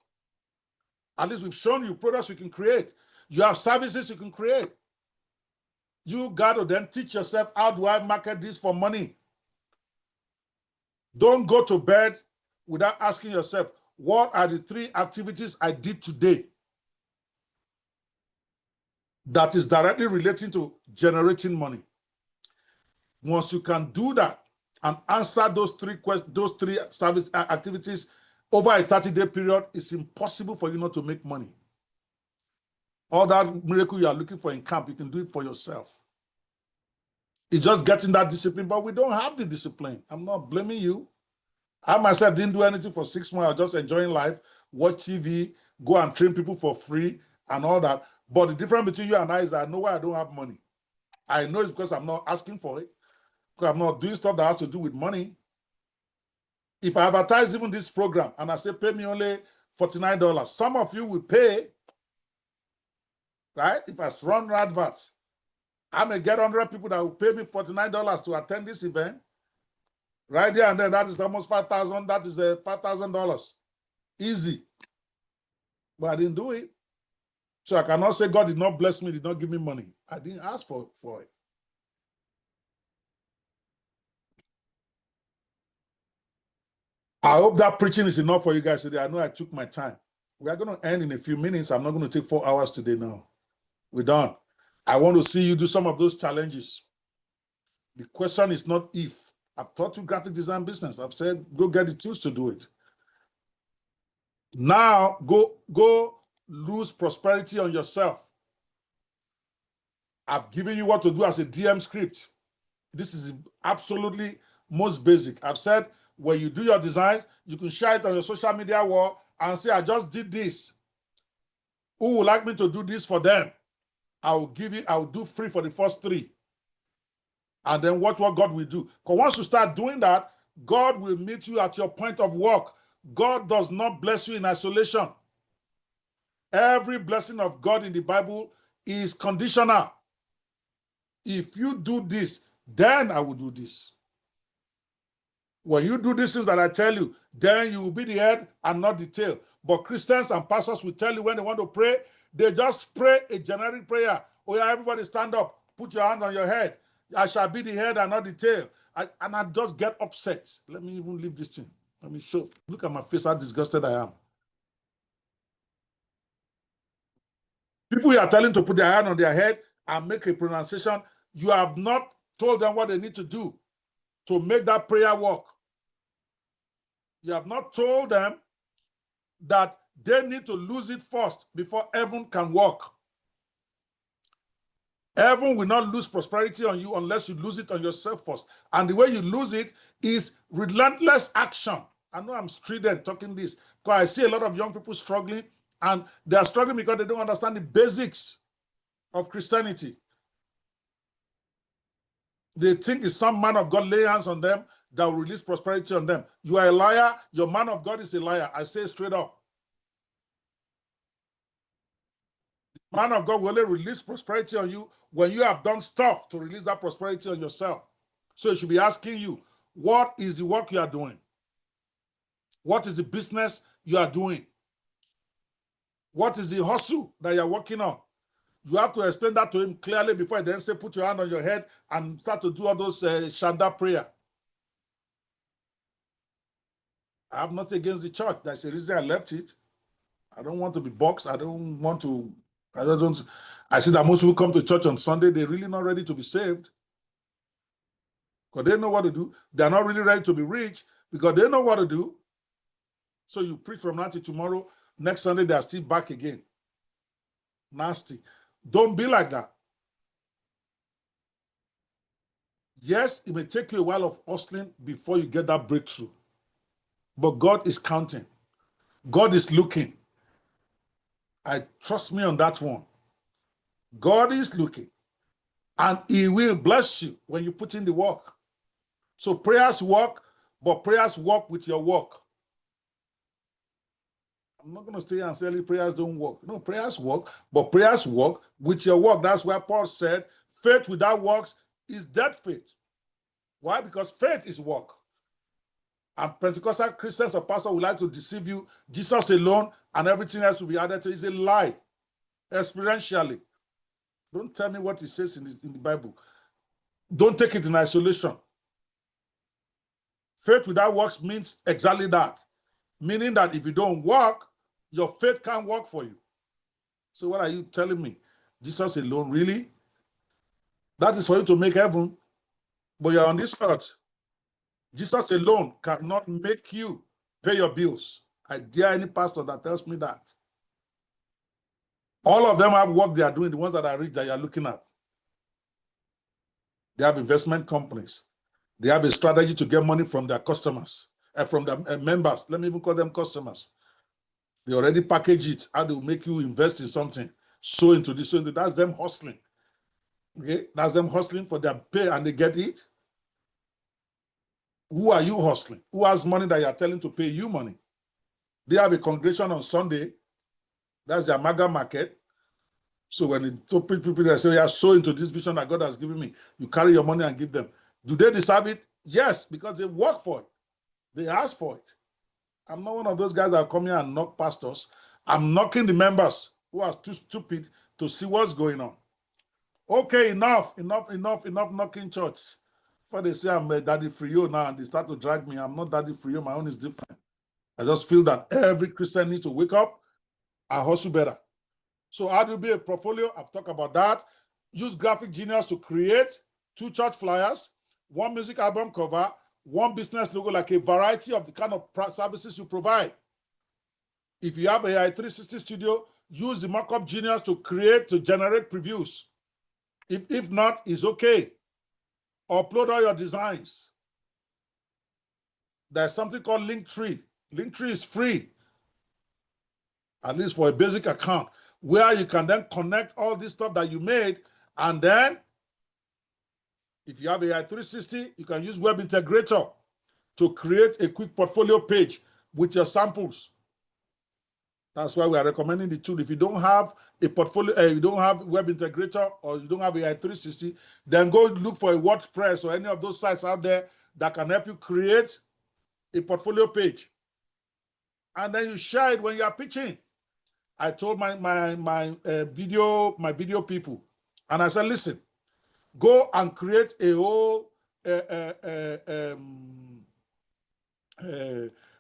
At least we've shown you products you can create. You have services you can create. You got to then teach yourself, how do I market this for money? Don't go to bed without asking yourself, what are the 3 activities I did today that is directly relating to generating money? Once you can do that and answer those 3 service activities over a 30-day period, it's impossible for you not to make money. All that miracle you are looking for in camp, you can do it for yourself. It's just getting that discipline, but we don't have the discipline. I'm not blaming you. I myself didn't do anything for 6 months. I was just enjoying life, watch TV, go and train people for free and all that. But the difference between you and I is I know why I don't have money. I know it's because I'm not asking for it, because I'm not doing stuff that has to do with money. If I advertise even this program and I say, pay me only $49, some of you will pay, right? If I run adverts, I may get 100 people that will pay me $49 to attend this event. Right there and then, that is almost 5,000. That is $5,000. Easy. But I didn't do it. So I cannot say God did not bless me, did not give me money. I didn't ask for it. I hope that preaching is enough for you guys today. I know I took my time. We are going to end in a few minutes. I'm not going to take 4 hours today now. We're done. I want to see you do some of those challenges. The question is not if. I've taught you graphic design business. I've said, go get the tools to do it. Now, go lose prosperity on yourself. I've given you what to do as a DM script. This is absolutely most basic. I've said, when you do your designs, you can share it on your social media wall and say, I just did this. Who would like me to do this for them? I'll do free for the first 3. And then watch what God will do. Because once you start doing that, God will meet you at your point of work. God does not bless you in isolation. Every blessing of God in the Bible is conditional. If you do this, then I will do this. When you do these things that I tell you, then you will be the head and not the tail. But Christians and pastors will tell you when they want to pray, they just pray a generic prayer. Oh yeah, everybody stand up, put your hand on your head. I shall be the head and not the tail. And I just get upset. Let me even leave this thing. Let me show. Look at my face, how disgusted I am. People you are telling to put their hand on their head and make a pronunciation, you have not told them what they need to do to make that prayer work. You have not told them that they need to lose it first before heaven can work. Heaven will not lose prosperity on you unless you lose it on yourself first. And the way you lose it is relentless action. I know I'm strident talking this because I see a lot of young people struggling, and they are struggling because they don't understand the basics of Christianity. They think it's some man of God lay hands on them that will release prosperity on them. You are a liar. Your man of God is a liar. I say straight up. Man of God will only release prosperity on you when you have done stuff to release that prosperity on yourself. So you should be asking you, what is the work you are doing? What is the business you are doing? What is the hustle that you are working on? You have to explain that to him clearly before he then say, put your hand on your head and start to do all those Shanda prayer. I have nothing against the church. That's the reason I left it. I don't want to be boxed. I see that most people come to church on Sunday, they're really not ready to be saved. Because they know what to do. They're not really ready to be rich because they know what to do. So you preach from now to tomorrow. Next Sunday, they are still back again. Nasty. Don't be like that. Yes, it may take you a while of hustling before you get that breakthrough. But God is counting. God is looking. Trust me on that one. God is looking. And he will bless you when you put in the work. So prayers work, but prayers work with your work. I'm not going to stay here and say prayers don't work. No, prayers work, but prayers work with your work. That's why Paul said, faith without works is dead faith. Why? Because faith is work. And Pentecostal Christians or pastors would like to deceive you. Jesus alone and everything else will be added to it. It's a lie. Experientially. Don't tell me what it says in the Bible. Don't take it in isolation. Faith without works means exactly that. Meaning that if you don't work, your faith can't work for you. So what are you telling me? Jesus alone, really? That is for you to make heaven. But you're on this earth. Jesus alone cannot make you pay your bills. I dare any pastor that tells me that. All of them have work they are doing, the ones that are rich that you're looking at. They have investment companies. They have a strategy to get money from their customers, from their members. Let me even call them customers. They already package it, how they will make you invest in something. So into this, so into that. That's them hustling. Okay, that's them hustling for their pay and they get it. Who are you hustling? Who has money that you are telling to pay you money? They have a congregation on Sunday. That's their mega market. So when the people that say, "Yeah, sow into this vision that God has given me," you carry your money and give them. Do they deserve it? Yes, because they work for it. They ask for it. I'm not one of those guys that come here and knock pastors. I'm knocking the members who are too stupid to see what's going on. Okay, enough knocking church. Before they say I'm a Daddy Frio now and they start to drag me, I'm not Daddy Frio. My own is different. I just feel that every Christian needs to wake up and hustle better. So how do you build a portfolio? I've talked about that. Use Graphic Genius to create 2 church flyers, 1 music album cover, 1 business logo, like a variety of the kind of services you provide. If you have AI 360 Studio, use the Markup Genius to generate previews. If not, it's okay. Upload all your designs. There's something called Linktree. Linktree is free, at least for a basic account, where you can then connect all this stuff that you made. And then, if you have AI 360, you can use Web Integrator to create a quick portfolio page with your samples. That's why we are recommending the tool. If you don't have a portfolio, you don't have Web Integrator, or you don't have AI 360, then go look for a WordPress or any of those sites out there that can help you create a portfolio page. And then you share it when you are pitching. I told my video people, and I said, listen, go and create a whole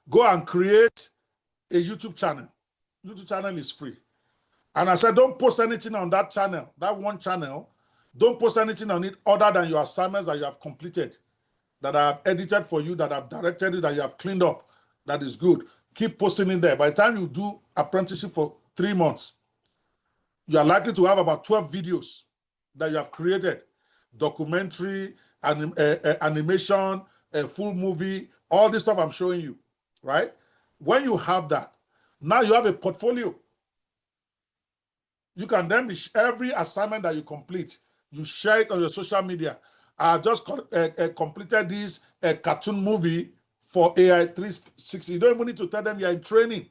go and create a YouTube channel. YouTube channel is free. And I said, don't post anything on that channel, that one channel. Don't post anything on it other than your assignments that you have completed, that I have edited for you, that I've directed you, that you have cleaned up. That is good. Keep posting in there. By the time you do apprenticeship for 3 months, you are likely to have about 12 videos that you have created. Documentary, animation, a full movie, all this stuff I'm showing you, right? When you have that, now you have a portfolio. You can then, every assignment that you complete, you share it on your social media. I just completed this cartoon movie for AI 360. You don't even need to tell them you're in training.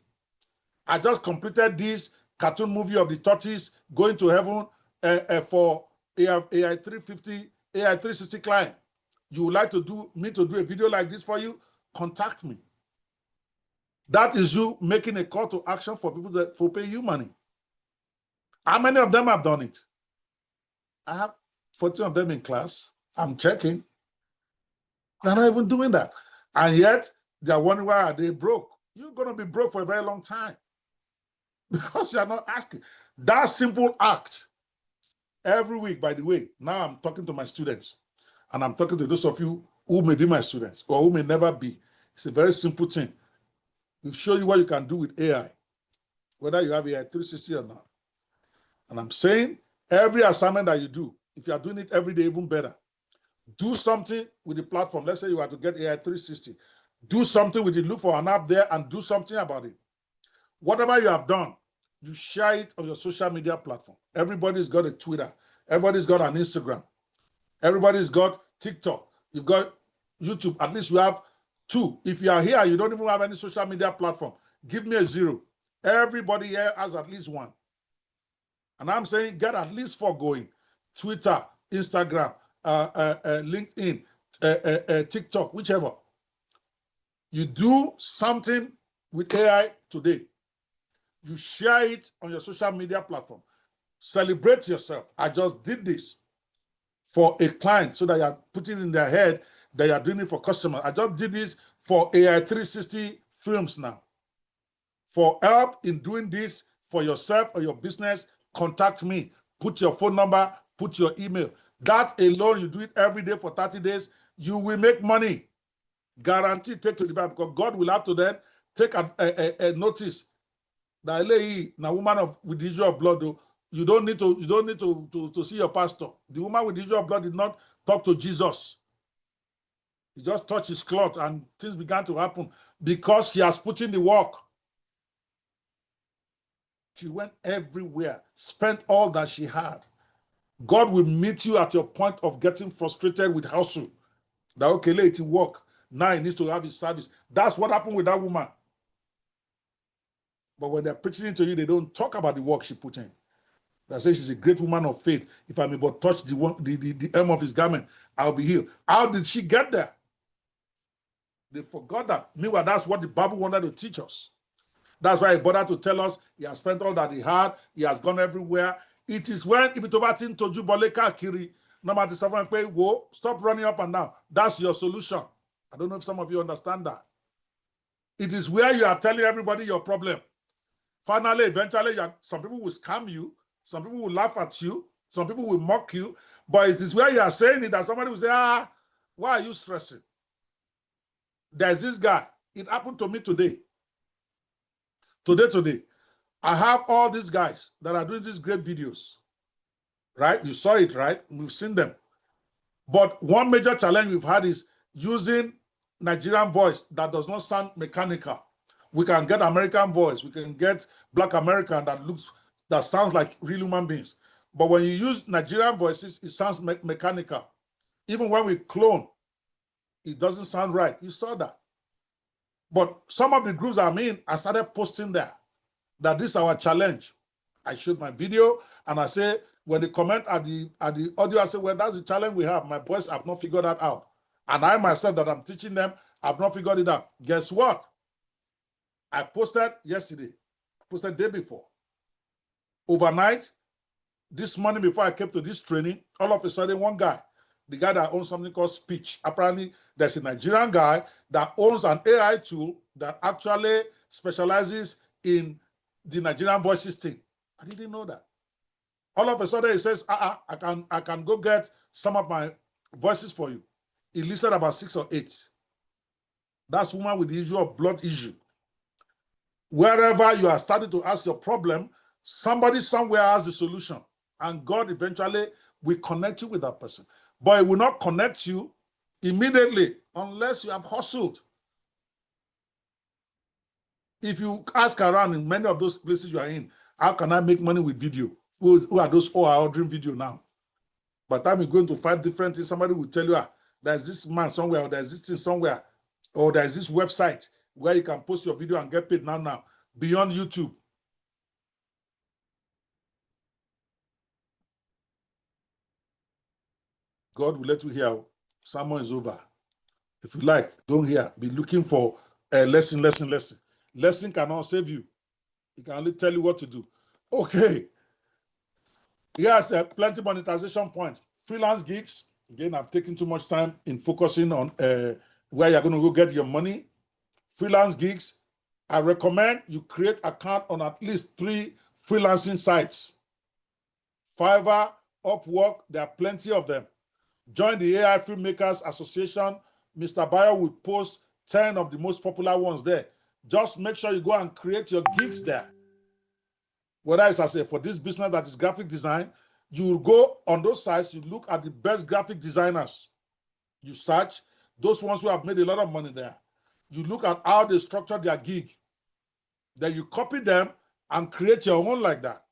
I just completed this cartoon movie of the tortoise going to heaven for AI 350, AI 360 client. You would like me to do a video like this for you? Contact me. That is you making a call to action for people that will pay you money. How many of them have done it? I have 14 of them in class. I'm checking. They're not even doing that. And yet, they're wondering, why are they broke? You're going to be broke for a very long time because you're not asking. That simple act, every week, by the way, now I'm talking to my students, and I'm talking to those of you who may be my students or who may never be. It's a very simple thing. We show you what you can do with AI, whether you have AI 360 or not. And I'm saying every assignment that you do, if you are doing it every day, even better. Do something with the platform. Let's say you are to get AI 360. Do something with it. Look for an app there and do something about it. Whatever you have done, you share it on your social media platform. Everybody's got a Twitter. Everybody's got an Instagram. Everybody's got TikTok. You've got YouTube. At least we have 2. If you are here, you don't even have any social media platform, give me a 0. Everybody here has at least 1. And I'm saying get at least 4 going. Twitter, Instagram, LinkedIn, TikTok, whichever. You do something with AI today. You share it on your social media platform. Celebrate yourself. I just did this for a client so that you're putting in their head that you're doing it for customers. I just did this for AI 360 films now. For help in doing this for yourself or your business, contact me. Put your phone number, put your email. That alone, you do it every day for 30 days, you will make money. Guaranteed, take to the bank, because God will have to then take a notice that now woman with the issue of blood, you don't need to see your pastor. The woman with the issue of blood did not talk to Jesus. He just touched his cloth and things began to happen because she has put in the work. She went everywhere, spent all that she had. God will meet you at your point of getting frustrated with hustle. That, okay, let it work. Now he needs to have his service. That's what happened with that woman. But when they're preaching to you, they don't talk about the work she put in. that says she's a great woman of faith. If I may but touch the hem of his garment, I'll be healed. How did she get there? They forgot that. Meanwhile, that's what the Bible wanted to teach us. That's why he bothered to tell us he has spent all that he had. He has gone everywhere. It is when Ibitobatin toju boleka kiri, number 7, stop running up and down. That's your solution. I don't know if some of you understand that. It is where you are telling everybody your problem. Finally, eventually, some people will scam you. Some people will laugh at you. Some people will mock you. But it is where you are saying it that somebody will say, why are you stressing? There's this guy. It happened to me today. Today. I have all these guys that are doing these great videos. Right? You saw it, right? We've seen them. But one major challenge we've had is using Nigerian voice that does not sound mechanical. We can get American voice. We can get Black American that sounds like real human beings. But when you use Nigerian voices, it sounds mechanical. Even when we clone, it doesn't sound right. You saw that. But some of the groups I'm in, I started posting there that this is our challenge. I showed my video and I say, when they comment at the audio, I say, well, that's the challenge we have. My boys have not figured that out. And I myself that I'm teaching them, I've not figured it out. Guess what? I posted yesterday. I posted the day before. Overnight, this morning before I came to this training, all of a sudden, one guy, the guy that owns something called Speech, apparently there's a Nigerian guy that owns an AI tool that actually specializes in the Nigerian voices thing. I didn't know that. All of a sudden, he says, I can go get some of my voices for you. He listed about 6 or 8. That's woman with the issue of blood issue. Wherever you are starting to ask your problem, somebody somewhere has the solution. And God eventually will connect you with that person. But it will not connect you immediately unless you have hustled. If you ask around in many of those places you are in, how can I make money with video? Who are those who are ordering video now? By the time you're going to find different things, somebody will tell you, there's this man somewhere, or there's this thing somewhere, or there's this website where you can post your video and get paid now, beyond YouTube. God will let you hear. Sermon is over. If you like, don't hear. Be looking for a lesson. Lesson cannot save you. It can only tell you what to do. Okay. Here's plenty monetization point. Freelance gigs. Again, I've taken too much time in focusing on where you're going to go get your money. Freelance gigs. I recommend you create an account on at least 3 freelancing sites. Fiverr, Upwork, there are plenty of them. Join the AI Filmmakers Association. Mr. Bayo will post 10 of the most popular ones there. Just make sure you go and create your gigs there. Whether it's, I say, for this business that is graphic design, you will go on those sites, you look at the best graphic designers. You search those ones who have made a lot of money there. You look at how they structure their gig. Then you copy them and create your own like that.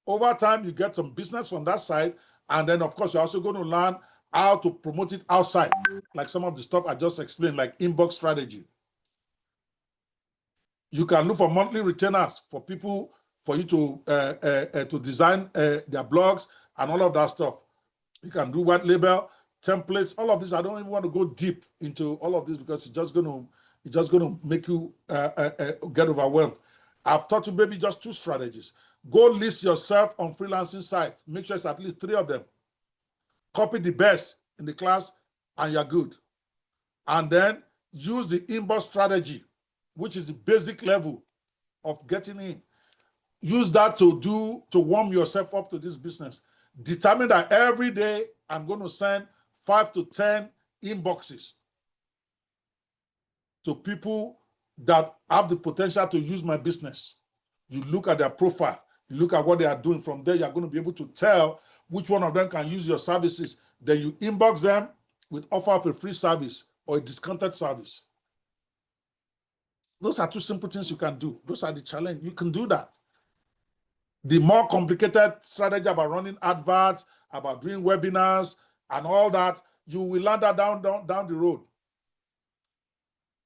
Over time, you get some business from that side. And then, of course, you're also going to learn how to promote it outside, like some of the stuff I just explained, like inbox strategy. You can look for monthly retainers for people, for you to design their blogs and all of that stuff. You can do white label, templates, all of this. I don't even want to go deep into all of this because it's just going to make you get overwhelmed. I've taught you maybe just 2 strategies. Go list yourself on freelancing sites. Make sure it's at least 3 of them. Copy the best in the class and you're good. And then use the inbox strategy, which is the basic level of getting in. Use that to warm yourself up to this business. Determine that every day I'm going to send 5 to 10 inboxes to people that have the potential to use my business. You look at their profile, you look at what they are doing. From there, you're going to be able to tell which one of them can use your services. Then you inbox them with offer of a free service or a discounted service. Those are 2 simple things you can do. Those are the challenge. You can do that. The more complicated strategy about running adverts, about doing webinars and all that, you will learn that down the road.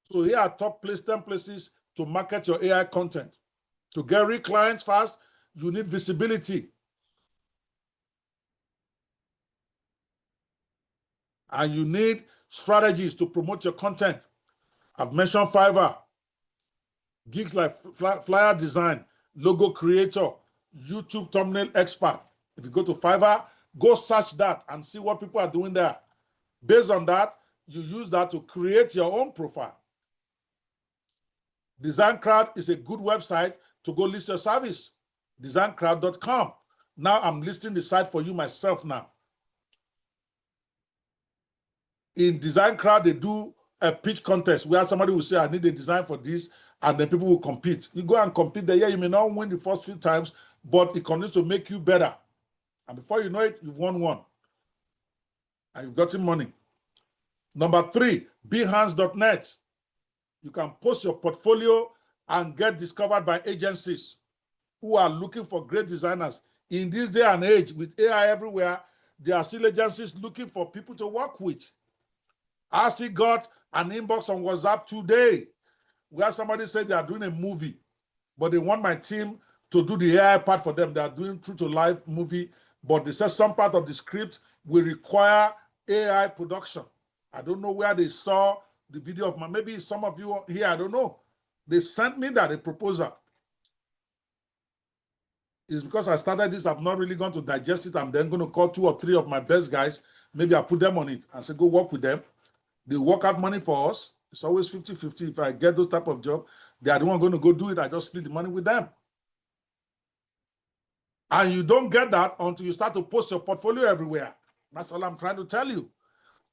So here are top 10 places to market your AI content. To get real clients fast, You need visibility. And you need strategies to promote your content. I've mentioned Fiverr, gigs like flyer design, logo creator, YouTube thumbnail expert. If you go to Fiverr, go search that and see what people are doing there. Based on that, you use that to create your own profile. DesignCrowd is a good website to go list your service. DesignCrowd.com. Now I'm listing the site for you myself now. In DesignCrowd, they do a pitch contest where somebody will say, I need a design for this, and then people will compete. You go and compete there. Yeah, you may not win the first few times, but it continues to make you better. And before you know it, you've won one. And you've gotten money. Number 3, Behance.net. You can post your portfolio and get discovered by agencies who are looking for great designers. In this day and age, with AI everywhere, there are still agencies looking for people to work with. I actually got an inbox on WhatsApp today where somebody said they are doing a movie, but they want my team to do the AI part for them. They are doing true to life movie, but they said some part of the script will require AI production. I don't know where they saw the video of maybe some of you here, I don't know. They sent me that, a proposal. It's because I started this, I've not really gone to digest it. I'm then going to call 2 or 3 of my best guys. Maybe I put them on it and say, go work with them. They work out money for us. It's always 50-50. If I get those type of job, they are the one going to go do it. I just split the money with them. And you don't get that until you start to post your portfolio everywhere. That's all I'm trying to tell you.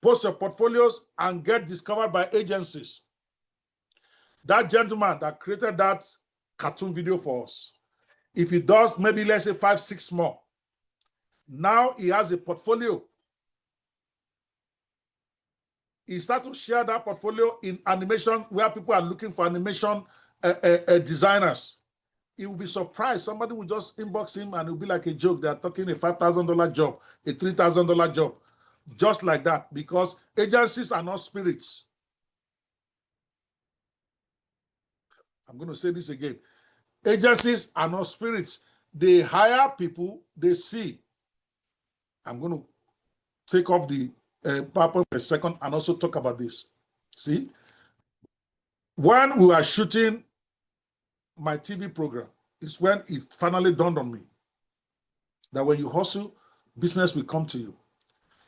Post your portfolios and get discovered by agencies. That gentleman that created that cartoon video for us, if he does maybe, let's say 5, 6 more, now he has a portfolio. He starts to share that portfolio in animation where people are looking for animation designers. He will be surprised. Somebody will just inbox him and it will be like a joke. They're talking a $5,000 job, a $3,000 job, just like that, because agencies are not spirits. I'm going to say this again. Agencies are not spirits. They hire people they see. I'm going to take off the PowerPoint for a second and also talk about this. See, when we were shooting my TV program, it's when it finally dawned on me that when you hustle, business will come to you.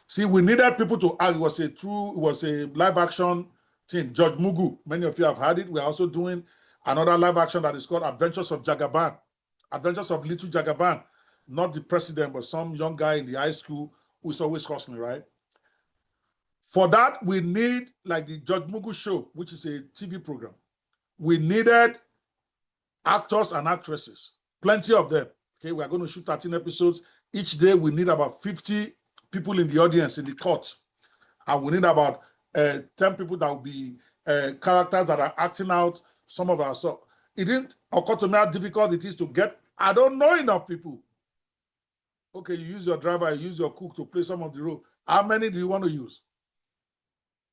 See, we needed people to act. It was a live action thing. George Mugu, many of you have heard it. We're also doing another live action that is called Adventures of Jagaban. Adventures of Little Jagaban. Not the president, but some young guy in the high school who's always hustling, right? For that, we need, like the George Mugu show, which is a TV program. We needed actors and actresses, plenty of them. Okay, we are going to shoot 13 episodes. Each day, we need about 50 people in the audience, in the court. And we need about 10 people that will be characters that are acting out some of our stuff. It didn't occur to me how difficult it is to get. I don't know enough people. Okay, you use your driver, you use your cook to play some of the role. How many do you want to use?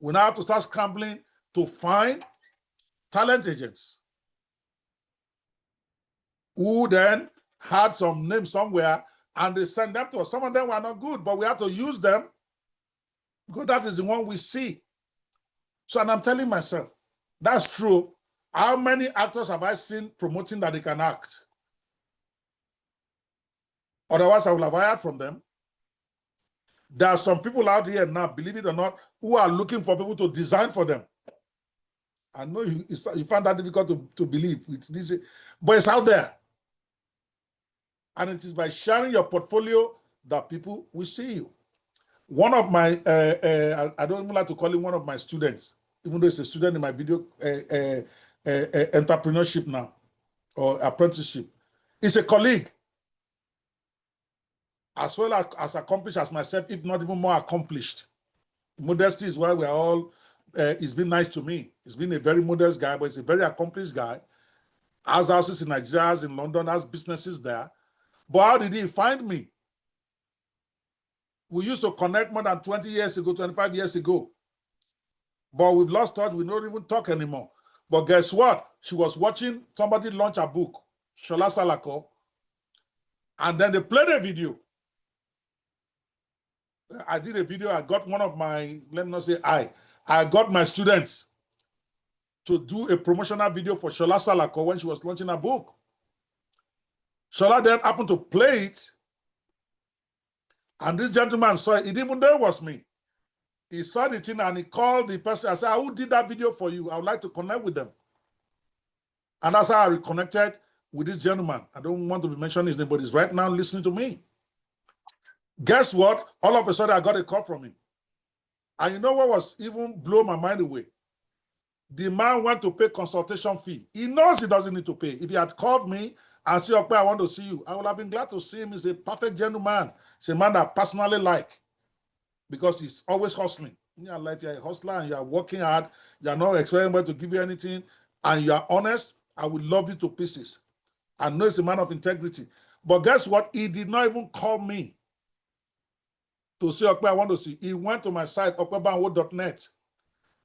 We now have to start scrambling to find talent agents who then had some names somewhere and they send them to us. Some of them were not good, but we have to use them because that is the one we see. So, and I'm telling myself, that's true. How many actors have I seen promoting that they can act? Otherwise, I would have hired from them. There are some people out here now, believe it or not, who are looking for people to design for them. I know you find that difficult to believe, but it's out there. And it is by sharing your portfolio that people will see you. One of my, I don't even like to call him one of my students, even though it's a student in my video entrepreneurship now, or apprenticeship. It's a colleague, as well as accomplished as myself, if not even more accomplished. Modesty is why we're all, he's been nice to me. He's been a very modest guy, but he's a very accomplished guy. Has houses in Nigeria, has in London, has businesses there. But how did he find me? We used to connect more than 20 years ago, 25 years ago. But we've lost touch, we don't even talk anymore. But guess what? She was watching somebody launch a book, Shola Salako. And then they played a video. I did a video. I got one of my, let me not say I got my students to do a promotional video for Shola Salako when she was launching her book. Shola then happened to play it. And this gentleman saw it. He didn't even know it was me. He saw the thing and he called the person. I said, who did that video for you? I would like to connect with them. And that's how I reconnected with this gentleman. I don't want to be mentioning his name, but he's right now listening to me. Guess what? All of a sudden, I got a call from him. And you know what was even blow my mind away? The man went to pay consultation fee. He knows he doesn't need to pay. If he had called me and said, okay, I want to see you, I would have been glad to see him. He's a perfect gentleman. He's a man that I personally like because he's always hustling. In your life, you're a hustler and you're working hard. You're not expecting anybody to give you anything. And you're honest. I would love you to pieces. I know he's a man of integrity. But guess what? He did not even call me to say, okay, I want to see. He went to my site, okwebanwo.net.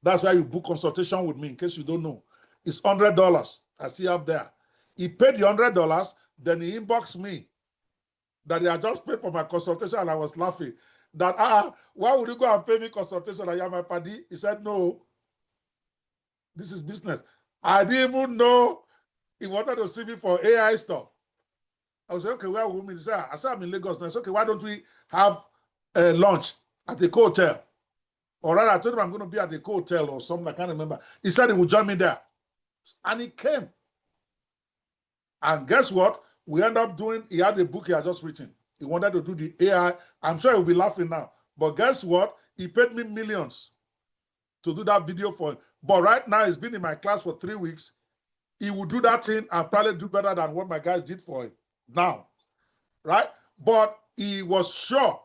That's why you book consultation with me, in case you don't know. It's $100. I see up there. He paid the $100, then he inboxed me that he had just paid for my consultation, and I was laughing. That, why would you go and pay me consultation? I am my paddy. He said, no, this is business. I didn't even know he wanted to see me for AI stuff. I was like, okay, where will we meet? I said, I'm in Lagos now. I said, okay, why don't we have a lunch at the hotel? Or rather, I told him I'm going to be at the hotel or something, I can't remember. He said he would join me there. And he came. And guess what? We ended up doing, he had a book he had just written. He wanted to do the AI. I'm sure he'll be laughing now. But guess what? He paid me millions to do that video for him. But right now, he's been in my class for 3 weeks. He will do that thing and probably do better than what my guys did for him now. Right? But he was sure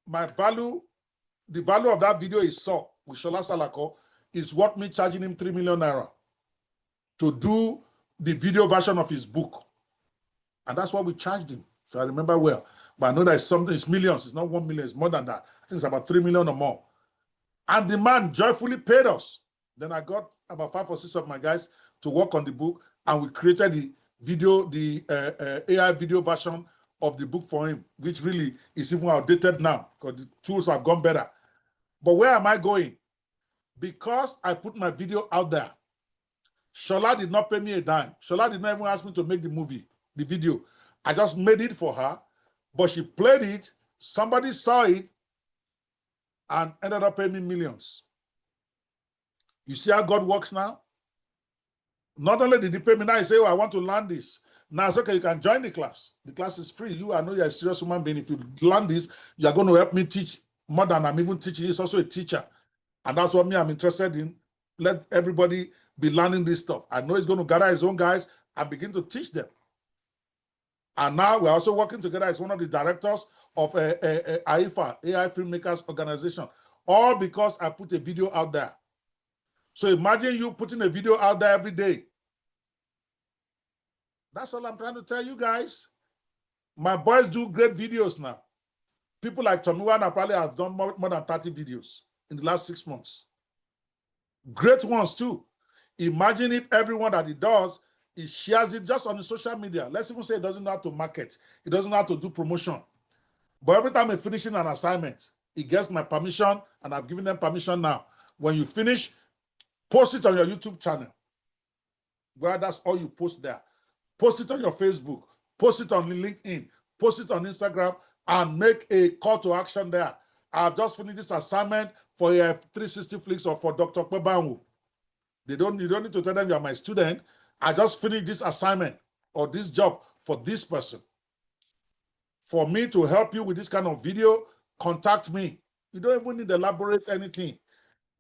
my value, the value of that video he saw with Shola Salako is worth me charging him 3 million naira to do the video version of his book. And that's what we charged him, if I remember well. But I know that it's something, it's millions, it's not 1 million, it's more than that. I think it's about 3 million or more. And the man joyfully paid us. Then I got about 5 or 6 of my guys to work on the book, and we created the video, the AI video version of the book for him, which really is even outdated now because the tools have gone better. But where am I going? Because I put my video out there, Shola did not pay me a dime. Shola did not even ask me to make the movie, the video. I just made it for her, but she played it, somebody saw it, and ended up paying me millions. You see how God works now? Not only did he pay me, now he say, oh, I want to learn this. Now it's okay, you can join the class. The class is free. I know you're a serious human being. If you learn this, you're going to help me teach more than I'm even teaching. He's also a teacher. And that's what I'm interested in. Let everybody be learning this stuff. I know he's going to gather his own guys and begin to teach them. And now we're also working together as one of the directors of AIFA, AI Filmmakers Organization, all because I put a video out there. So imagine you putting a video out there every day. That's all I'm trying to tell you guys. My boys do great videos now. People like Tomiwa probably have done more than 30 videos in the last 6 months. Great ones too. Imagine if everyone that he does, he shares it just on the social media. Let's even say he doesn't know how to market. He doesn't know how to do promotion. But every time he's finishing an assignment, he gets my permission, and I've given them permission now. When you finish, post it on your YouTube channel. Well, that's all you post there. Post it on your Facebook. Post it on LinkedIn. Post it on Instagram, and make a call to action there. I've just finished this assignment for a 360 Flix or for Dr. Kwebanwu. You don't need to tell them you're my student. I just finished this assignment or this job for this person. For me to help you with this kind of video, contact me. You don't even need to elaborate anything.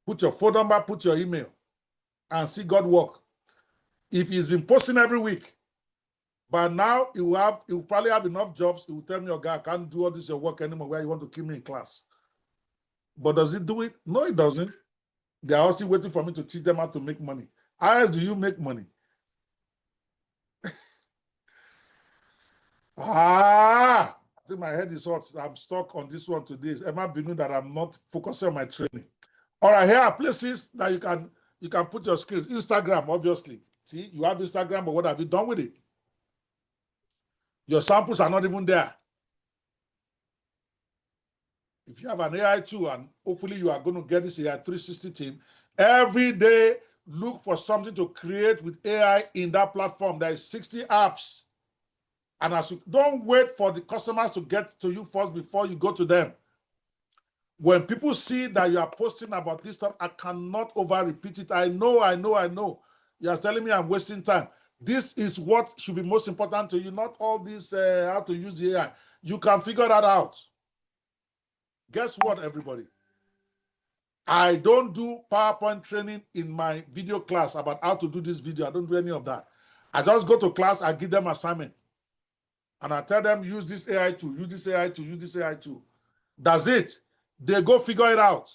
Put your phone number, put your email, and see God work. If he's been posting every week, but now he will probably have enough jobs. He will tell me, oh God, I can't do all this your work anymore where you want to keep me in class. But does he do it? No, he doesn't. They are also waiting for me to teach them how to make money. How else do you make money? I think my head is hot. I'm stuck on this one today. Emma Binu that I'm not focusing on my training. All right, here are places that you can put your skills. Instagram, obviously. See, you have Instagram, but what have you done with it? Your samples are not even there. If you have an AI tool, and hopefully you are going to get this AI 360 team, every day look for something to create with AI in that platform. There is 60 apps. And as you don't wait for the customers to get to you first before you go to them. When people see that you are posting about this stuff, I cannot over repeat it. I know. You are telling me I'm wasting time. This is what should be most important to you, not all this how to use the AI. You can figure that out. Guess what, everybody? I don't do PowerPoint training in my video class about how to do this video. I don't do any of that. I just go to class, I give them assignment. And I tell them, use this AI tool, use this AI tool, use this AI tool. That's it. They go figure it out.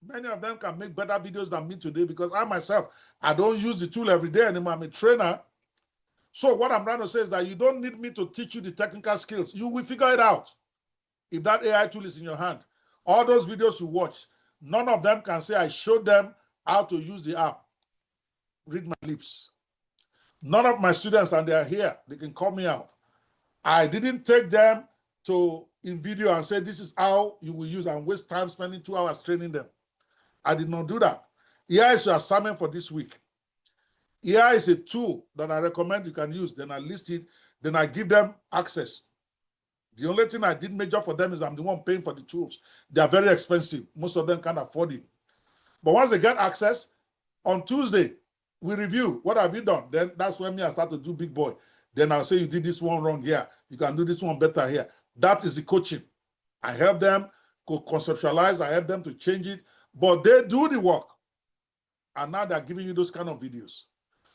Many of them can make better videos than me today because I myself, I don't use the tool every day anymore. I'm a trainer. So what I'm trying to say is that you don't need me to teach you the technical skills. You will figure it out. If that AI tool is in your hand, all those videos you watch, none of them can say I showed them how to use the app. Read my lips. None of my students, and they are here, they can call me out. I didn't take them in video and say, this is how you will use, and waste time spending 2 hours training them. I did not do that. Here is your assignment for this week. Here is a tool that I recommend you can use. Then I list it. Then I give them access. The only thing I did major for them is I'm the one paying for the tools. They are very expensive. Most of them can't afford it. But once they get access, on Tuesday, we review. What have you done? Then that's when I start to do big boy. Then I'll say you did this one wrong here. You can do this one better here. That is the coaching. I help them to conceptualize. I help them to change it. But they do the work. And now they're giving you those kind of videos.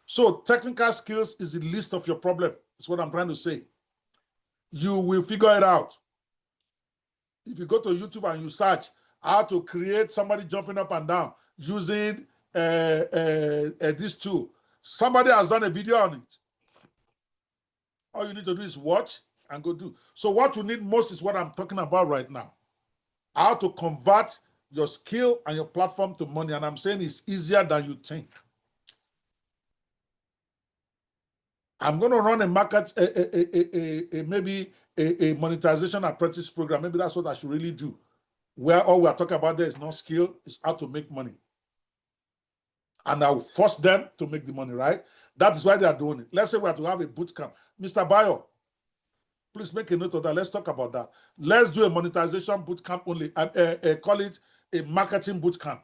So technical skills is the least of your problem. That's what I'm trying to say. You will figure it out. If you go to YouTube and you search how to create somebody jumping up and down using this tool, somebody has done a video on it. All you need to do is watch and go do. So what you need most is what I'm talking about right now. How to convert your skill and your platform to money. And I'm saying it's easier than you think. I'm going to run a market, maybe a monetization apprentice program. Maybe that's what I should really do. Where all we're talking about there is not skill, it's how to make money. And I'll force them to make the money, right? That is why they are doing it. Let's say we have to have a boot camp. Mr. Bayo, please make a note of that. Let's talk about that. Let's do a monetization boot camp only. Call it a marketing boot camp.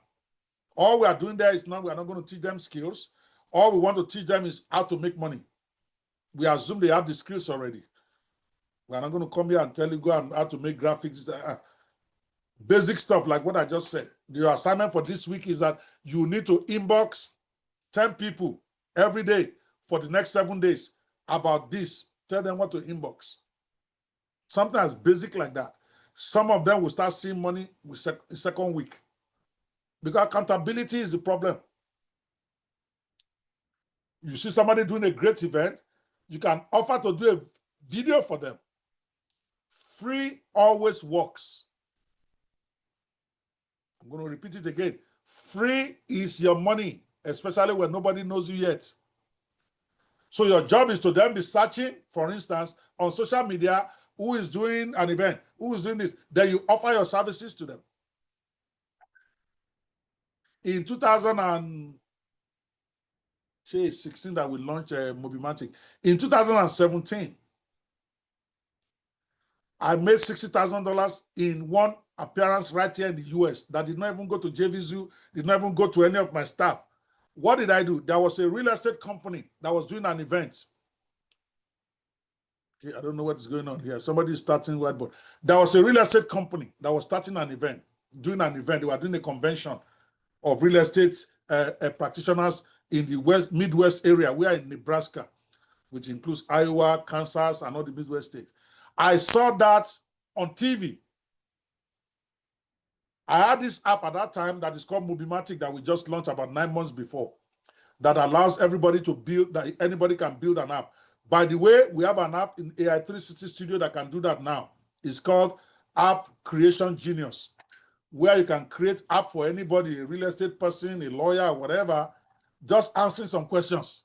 All we are doing there is now we are not going to teach them skills. All we want to teach them is how to make money. We assume they have the skills already. We are not going to come here and tell you go and how to make graphics. Basic stuff like what I just said. The assignment for this week is that you need to inbox 10 people every day for the next 7 days about this. Tell them what to inbox. Something as basic like that. Some of them will start seeing money with second week. Because accountability is the problem. You see somebody doing a great event, you can offer to do a video for them. Free always works. I'm going to repeat it again. Free is your money, especially when nobody knows you yet. So your job is to then be searching, for instance, on social media, who is doing an event, who is doing this. Then you offer your services to them. In 2016 that we launched Mobimatic. In 2017, I made $60,000 in one appearance right here in the US that did not even go to JVZoo, did not even go to any of my staff. What did I do? There was a real estate company that was doing an event. Okay, I don't know what is going on here. Somebody is starting whiteboard. There was a real estate company that was starting an event, doing an event. They were doing a convention of real estate practitioners in the Midwest area. We are in Nebraska, which includes Iowa, Kansas, and all the Midwest states. I saw that on TV. I had this app at that time that is called Mobimatic that we just launched about 9 months before that allows everybody to build, that anybody can build an app. By the way, we have an app in AI 360 Studio that can do that now. It's called App Creation Genius, where you can create app for anybody, a real estate person, a lawyer, whatever, just answering some questions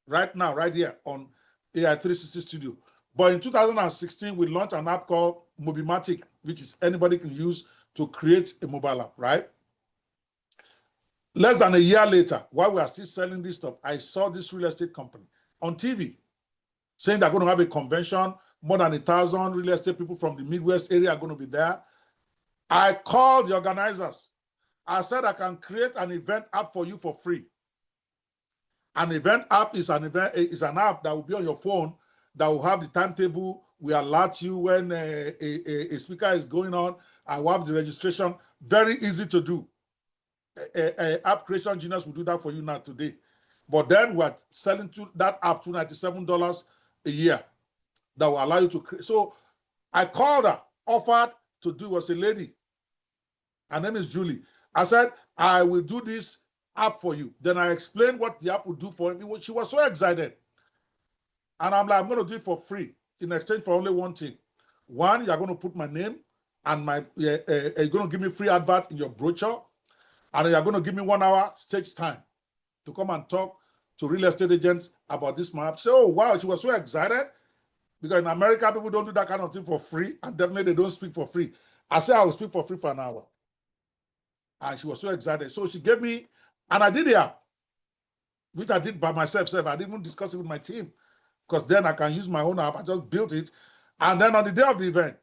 right now, right here on AI 360 Studio. But in 2016, we launched an app called Mobimatic, which is anybody can use to create a mobile app, right? Less than a year later, while we are still selling this stuff, I saw this real estate company on TV saying they're going to have a convention. More than 1,000 real estate people from the Midwest area are going to be there. I called the organizers. I said, I can create an event app for you for free. An event app is an app that will be on your phone that will have the timetable. We alert you when a speaker is going on. I will have the registration. Very easy to do. App creation genius will do that for you now today. But then we're selling that app $297 a year that will allow you to create. So I called her, offered to do, was a lady. Her name is Julie. I said, I will do this app for you. Then I explained what the app would do for him. She was so excited. And I'm like, I'm going to do it for free in exchange for only one thing. One, you're going to put my name and you're going to give me free advert in your brochure. And you're going to give me 1 hour stage time to come and talk to real estate agents about this map. So, oh, wow, she was so excited because in America, people don't do that kind of thing for free. And definitely they don't speak for free. I said, I will speak for free for an hour. And she was so excited. So she gave me, and I did the app, which I did by myself. I didn't even discuss it with my team because then I can use my own app. I just built it. And then on the day of the event,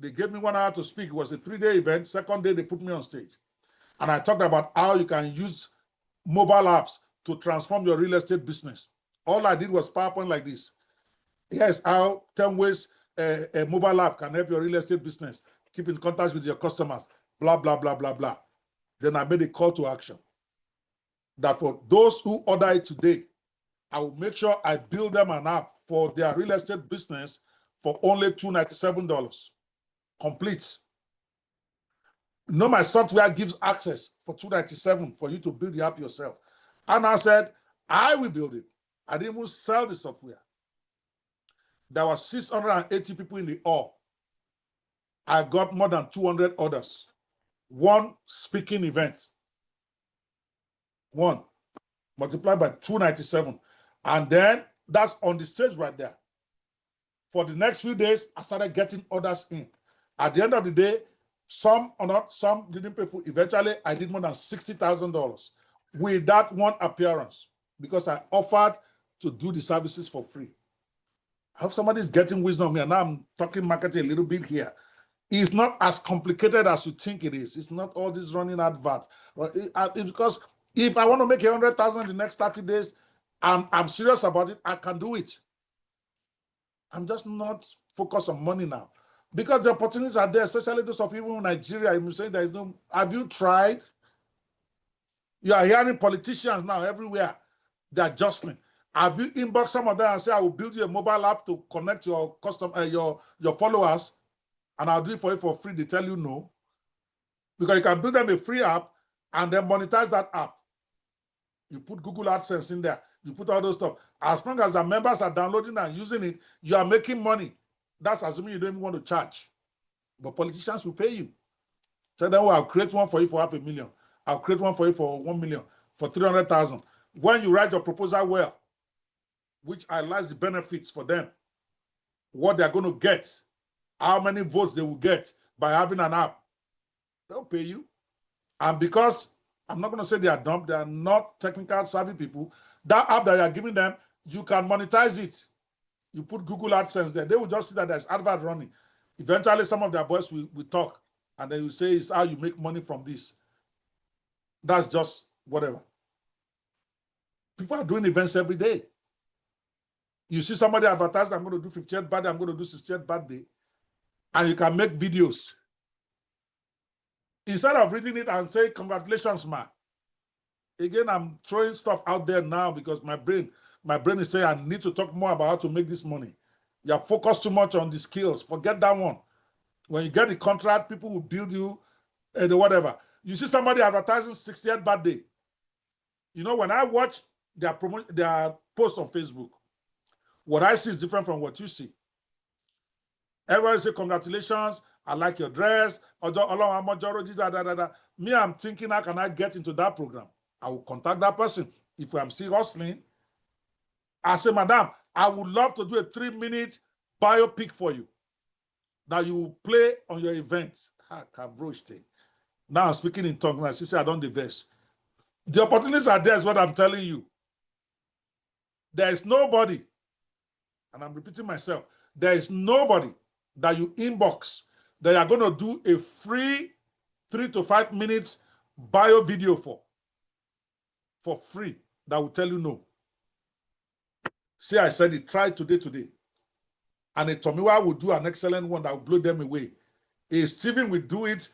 they gave me 1 hour to speak. It was a 3-day event. Second day, they put me on stage. And I talked about how you can use mobile apps to transform your real estate business. All I did was PowerPoint like this. Here's how 10 ways a mobile app can help your real estate business. Keep in contact with your customers, blah, blah, blah, blah, blah. Then I made a call to action that for those who order it today, I will make sure I build them an app for their real estate business for only $297. Complete. My software gives access for $297 for you to build the app yourself. And I said, I will build it. I didn't even sell the software. There were 680 people in the hall. I got more than 200 orders. One speaking event. One multiplied by 297. And then that's on the stage right there. For the next few days, I started getting orders in. At the end of the day, some or not, some didn't pay for. Eventually, I did more than $60,000 with that one appearance because I offered to do the services for free. I hope somebody's getting wisdom here. Now I'm talking marketing a little bit here. It's not as complicated as you think it is. It's not all this running advert. Because if I want to make 100,000 in the next 30 days, and I'm serious about it, I can do it. I'm just not focused on money now. Because the opportunities are there, especially those of even in Nigeria. I'm saying there is no. Have you tried? You are hearing politicians now everywhere. They're jostling. Have you inboxed some of them and say, I will build you a mobile app to connect your your followers, and I'll do it for you for free? They tell you no. Because you can build them a free app and then monetize that app. You put Google AdSense in there. You put all those stuff. As long as the members are downloading and using it, you are making money. That's assuming you don't even want to charge. But politicians will pay you. Tell them, well, I'll create one for you for $500,000. I'll create one for you for $1 million, for 300,000. When you write your proposal well, which highlights the benefits for them, what they're going to get, how many votes they will get by having an app, they'll pay you. And because I'm not going to say they are dumb, they are not technical savvy people, that app that you're giving them, you can monetize it. You put Google AdSense there, they will just see that there's advert running. Eventually, some of their boys will talk, and then you say, it's how you make money from this. That's just whatever. People are doing events every day. You see somebody advertise, I'm going to do 50th birthday, I'm going to do 60th birthday, and you can make videos. Instead of reading it and say, congratulations, man. Again, I'm throwing stuff out there now because my brain is saying I need to talk more about how to make this money. You're focused too much on the skills. Forget that one. When you get the contract, people will build you whatever. You see somebody advertising 60th birthday. You know, when I watch their post on Facebook, what I see is different from what you see. Everybody say, congratulations, I like your dress. Me, I'm thinking, how can I get into that program? I will contact that person. If I'm still hustling, I say, madam, I would love to do a 3-minute biopic for you that you will play on your events. Now I'm speaking in tongues. My sister, I don't diverse. The opportunities are there, is what I'm telling you. There is nobody, and I'm repeating myself, there is nobody that you inbox that you're going to do a free 3 to 5 minutes bio video for free that will tell you no. See, I said it, try today. And a Tomiwa will do an excellent one that will blow them away. A Steven will do it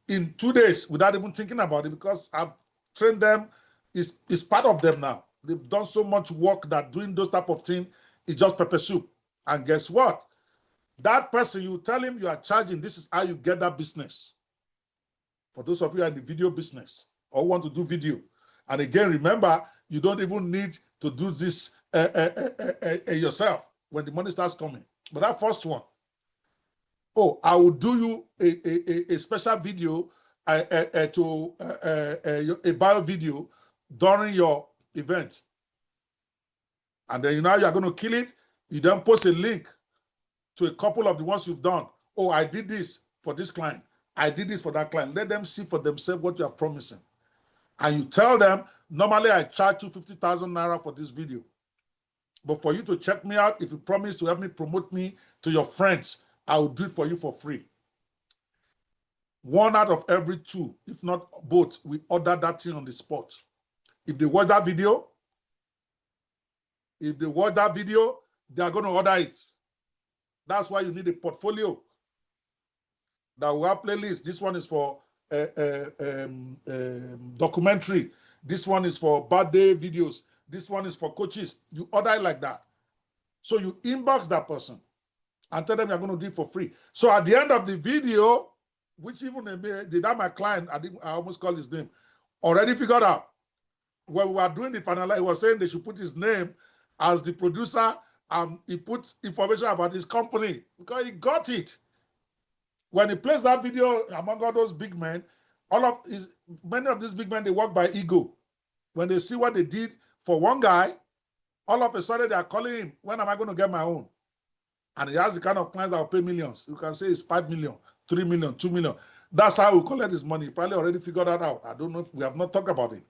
in 2 days without even thinking about it because I've trained them. It's part of them now. They've done so much work that doing those type of things is just pepper soup. And guess what? That person, you tell him you are charging, this is how you get that business. For those of you who are in the video business or want to do video. And again, remember, you don't even need to do this yourself when the money starts coming. But that first one, I will do you a special video, a bio video during your event. And then you are going to kill it. You then post a link to a couple of the ones you've done. Oh, I did this for this client. I did this for that client. Let them see for themselves what you are promising. And you tell them, normally I charge you 50,000 naira for this video. But for you to check me out, if you promise to help me promote me to your friends, I will do it for you for free. 1 out of every 2, if not both, we order that thing on the spot. If they watch that video, they are going to order it. That's why you need a portfolio that will have playlists. This one is for documentary. This one is for birthday videos. This one is for coaches. You order it like that. So you inbox that person and tell them you're going to do it for free. So at the end of the video, which even that my client, I almost called his name, already figured out. When we were doing the final, he was saying they should put his name as the producer, and he put information about his company because he got it. When he plays that video among all those big men, many of these big men, they work by ego. When they see what they did for one guy, all of a sudden they are calling him, when am I going to get my own? And he has the kind of clients that will pay millions. You can say it's 5 million, 3 million, 2 million. That's how we collect his money. He probably already figured that out. I don't know if we have not talked about it.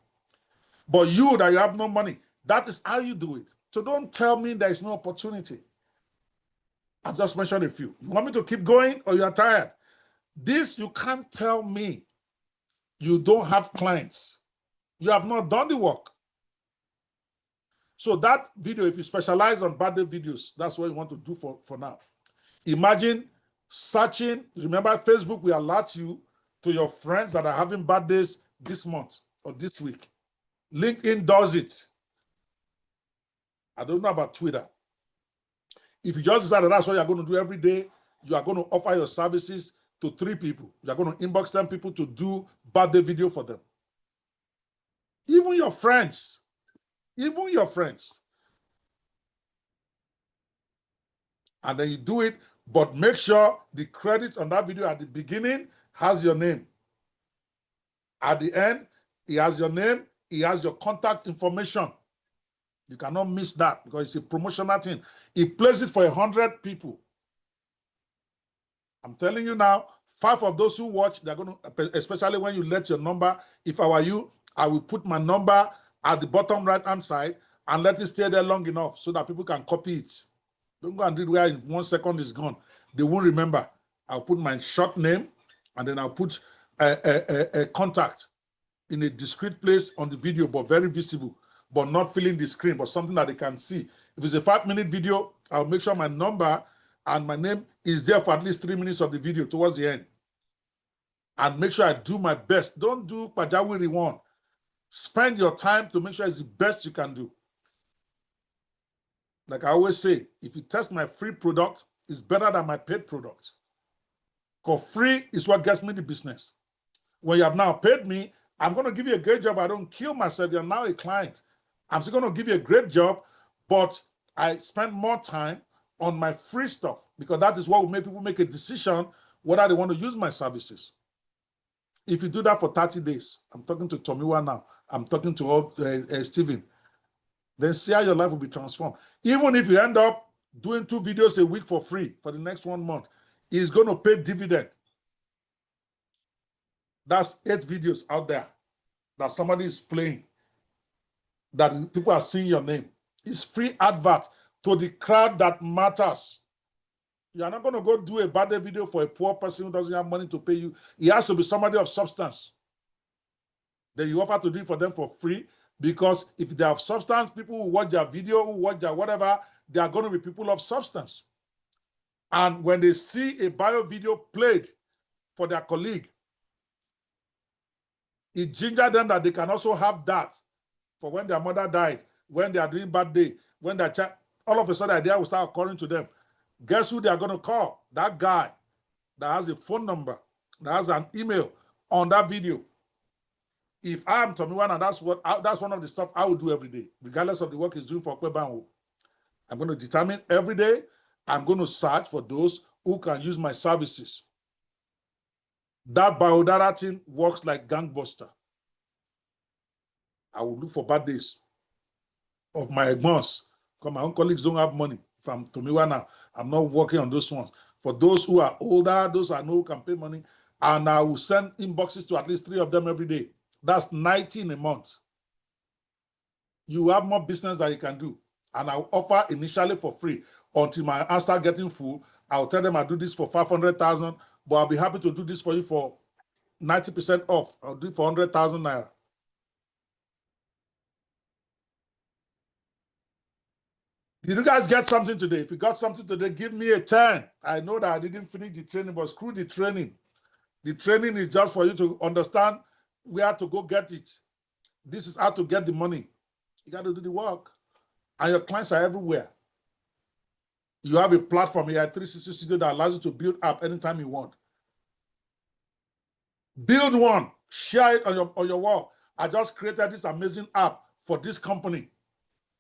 But you that you have no money, that is how you do it. So don't tell me there is no opportunity. I've just mentioned a few. You want me to keep going or you are tired? This, you can't tell me you don't have clients. You have not done the work. So that video, if you specialize on birthday videos, that's what you want to do for now. Imagine searching, remember Facebook will alert you to your friends that are having birthdays this month or this week. LinkedIn does it. I don't know about Twitter. If you just decide that that's what you're going to do every day, you are going to offer your services to 3 people. You're going to inbox 10 people to do birthday video for them. Even your friends. And then you do it, but make sure the credit on that video at the beginning has your name. At the end, it has your name, it has your contact information. You cannot miss that because it's a promotional thing. It plays it for 100 people. I'm telling you now, 5 of those who watch, they're going to, especially when you let your number, if I were you, I will put my number at the bottom right-hand side and let it stay there long enough so that people can copy it. Don't go and do it where in 1 second it's gone. They won't remember. I'll put my short name and then I'll put a contact in a discrete place on the video, but very visible, but not filling the screen, but something that they can see. If it's a 5-minute video, I'll make sure my number and my name is there for at least 3 minutes of the video towards the end. And make sure I do my best. Don't do pajawiri one. Spend your time to make sure it's the best you can do. Like I always say, if you test my free product, it's better than my paid product. Because free is what gets me the business. When you have now paid me, I'm going to give you a great job. I don't kill myself. You're now a client. I'm still going to give you a great job, but I spend more time on my free stuff because that is what will make people make a decision whether they want to use my services. If you do that for 30 days, I'm talking to Tomiwa now. I'm talking to Steven. then see how your life will be transformed. Even if you end up doing 2 videos a week for free for the next 1 month, it's going to pay dividend. That's 8 videos out there that somebody is playing, that people are seeing your name. It's free advert to the crowd that matters. You're not going to go do a birthday video for a poor person who doesn't have money to pay you. It has to be somebody of substance. Then you offer to do it for them for free, because if they have substance, people who watch their video, who watch their whatever, they are going to be people of substance. And when they see a bio video played for their colleague, it ginger them that they can also have that for when their mother died, when they are doing birthday, when their child, all of a sudden idea will start occurring to them. Guess who they are going to call? That guy that has a phone number, that has an email on that video. If I am Tomiwa, and that's one of the stuff I will do every day, regardless of the work he's doing for Kwebanwo. I'm going to determine every day, I'm going to search for those who can use my services. That biodata thing works like gangbuster. I will look for bad days of my egbons, because my own colleagues don't have money. If I'm Tomiwa now, I'm not working on those ones. For those who are older, those I know who can pay money, and I will send inboxes to at least 3 of them every day. That's 90 in a month. You have more business that you can do. And I'll offer initially for free until my hands start getting full. I'll tell them I do this for 500,000, but I'll be happy to do this for you for 90% off. I'll do it for 100,000 naira. Did you guys get something today? If you got something today, give me a 10. I know that I didn't finish the training, but screw the training. The training is just for you to understand where to go get it. This is how to get the money. You got to do the work. And your clients are everywhere. You have a platform here at 360 Studio that allows you to build app anytime you want. Build one. Share it on your wall. I just created this amazing app for this company.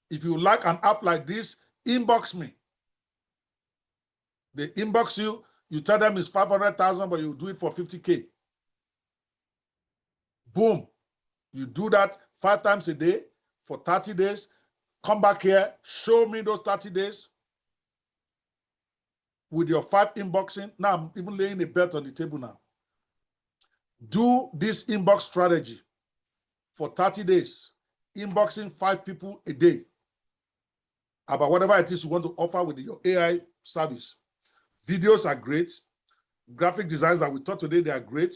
If you like an app like this, inbox me. They inbox you. You tell them it's 500,000, but you do it for 50K. Boom. You do that 5 times a day for 30 days. Come back here. Show me those 30 days with your 5 inboxing. Now I'm even laying a bet on the table now. Do this inbox strategy for 30 days. Inboxing 5 people a day about whatever it is you want to offer with your AI service. Videos are great. Graphic designs that we taught today, they are great.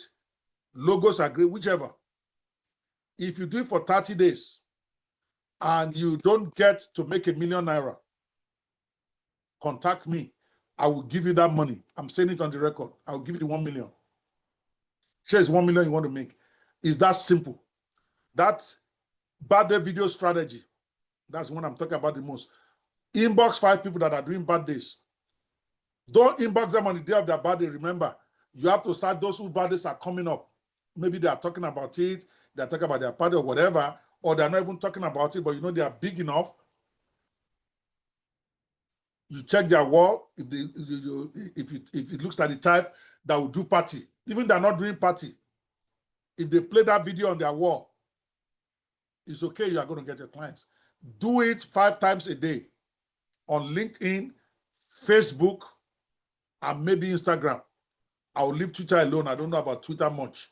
Logos are great, whichever. If you do it for 30 days and you don't get to make ₦1 million naira, contact me. I will give you that money. I'm saying it on the record. I will give you 1 million. Share is 1 million you want to make. It's that simple. That birthday video strategy, that's what I'm talking about the most. Inbox 5 people that are doing birthdays. Don't inbox them on the day of their birthday. Remember, you have to start those whose birthdays are coming up. Maybe they are talking about it, they're talking about their party or whatever, or they're not even talking about it, but you know they are big enough. You check their wall. If it looks like the type that will do party, even they're not doing party, if they play that video on their wall, it's okay, you are going to get your clients. Do it 5 times a day on LinkedIn, Facebook, and maybe Instagram. I'll leave Twitter alone. I don't know about Twitter much.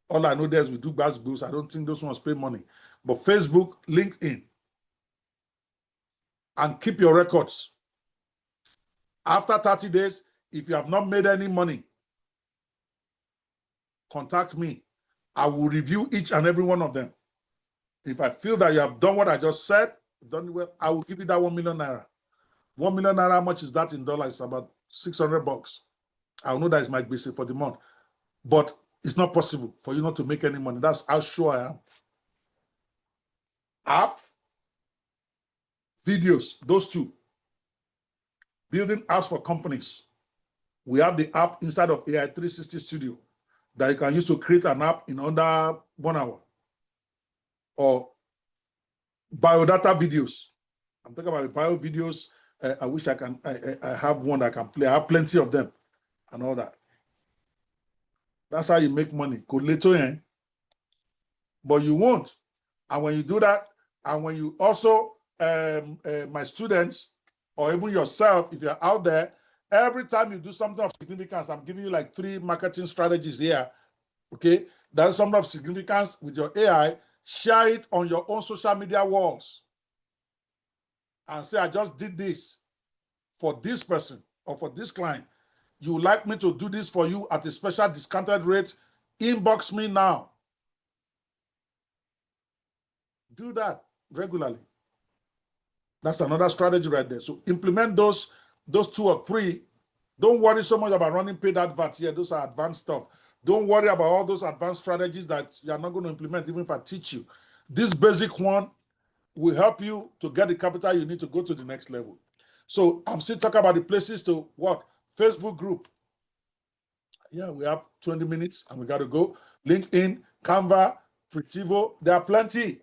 All I know there is we do buzz boosts. I don't think those ones pay money. But Facebook, LinkedIn, and keep your records. After 30 days, if you have not made any money, contact me. I will review each and every one of them. If I feel that you have done what I just said, done well, I will give you that 1 million naira. 1 million naira, how much is that in dollars? It's about $600. I know that is my basic for the month. But it's not possible for you not to make any money. That's how sure I am. App, videos, those 2. Building apps for companies. We have the app inside of AI 360 Studio that you can use to create an app in under 1 hour. Or biodata videos. I'm talking about bio videos. I wish I have one that I can play. I have plenty of them and all that. That's how you make money. But you won't. And when you do that, And when you also, my students, or even yourself, if you're out there, every time you do something of significance, I'm giving you like 3 marketing strategies here. Okay, that's something of significance with your AI. Share it on your own social media walls and say, I just did this for this person or for this client. You would like me to do this for you at a special discounted rate? Inbox me now. Do that regularly. That's another strategy right there. So implement those 2 or 3. Don't worry so much about running paid adverts here. Those are advanced stuff. Don't worry about all those advanced strategies that you are not going to implement, even if I teach you. This basic one will help you to get the capital you need to go to the next level. So I'm still talking about the places to what? Facebook group. Yeah, we have 20 minutes and we got to go. LinkedIn, Canva, Fritivo, there are plenty.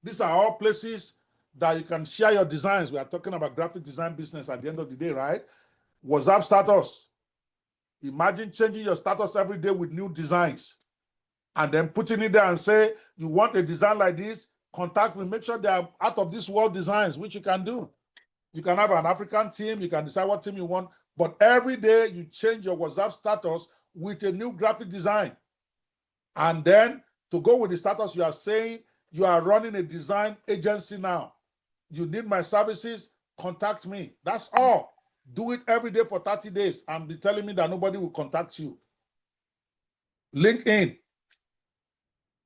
These are all places that you can share your designs. We are talking about graphic design business at the end of the day, right? WhatsApp status. Imagine changing your status every day with new designs and then putting it there and say, you want a design like this, contact me. Make sure they are out of this world designs, which you can do. You can have an African team. You can decide what team you want. But every day you change your WhatsApp status with a new graphic design. And then to go with the status, you are saying you are running a design agency now. You need my services, contact me. That's all. Do it every day for 30 days and be telling me that nobody will contact you. LinkedIn.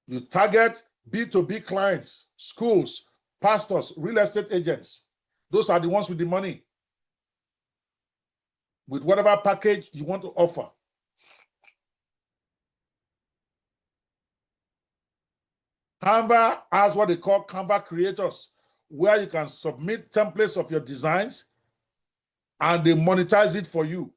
You target B2B clients, schools, pastors, real estate agents. Those are the ones with the money. With whatever package you want to offer. Canva has what they call Canva creators, where you can submit templates of your designs and they monetize it for you.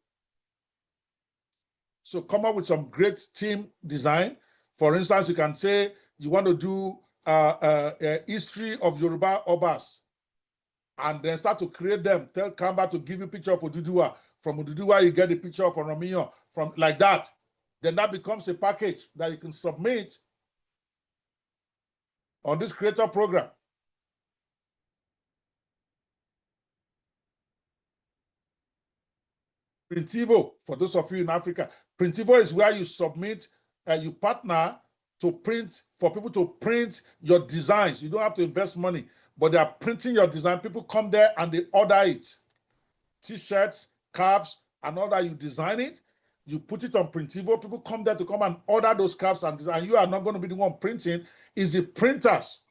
So come up with some great team design. For instance, you can say you want to do a history of Yoruba Obas and then start to create them. Tell Canva to give you a picture of Oduduwa. From Oduduwa, you get a picture of Oromiyan, from like that. Then that becomes a package that you can submit on this creator program. Printivo, for those of you in Africa, Printivo is where you submit, you partner to print, for people to print your designs. You don't have to invest money, but they are printing your design. People come there and they order it. T-shirts, caps, and all that. You design it, you put it on Printivo. People come there to come and order those caps and design. You are not going to be the one printing. It's the printers.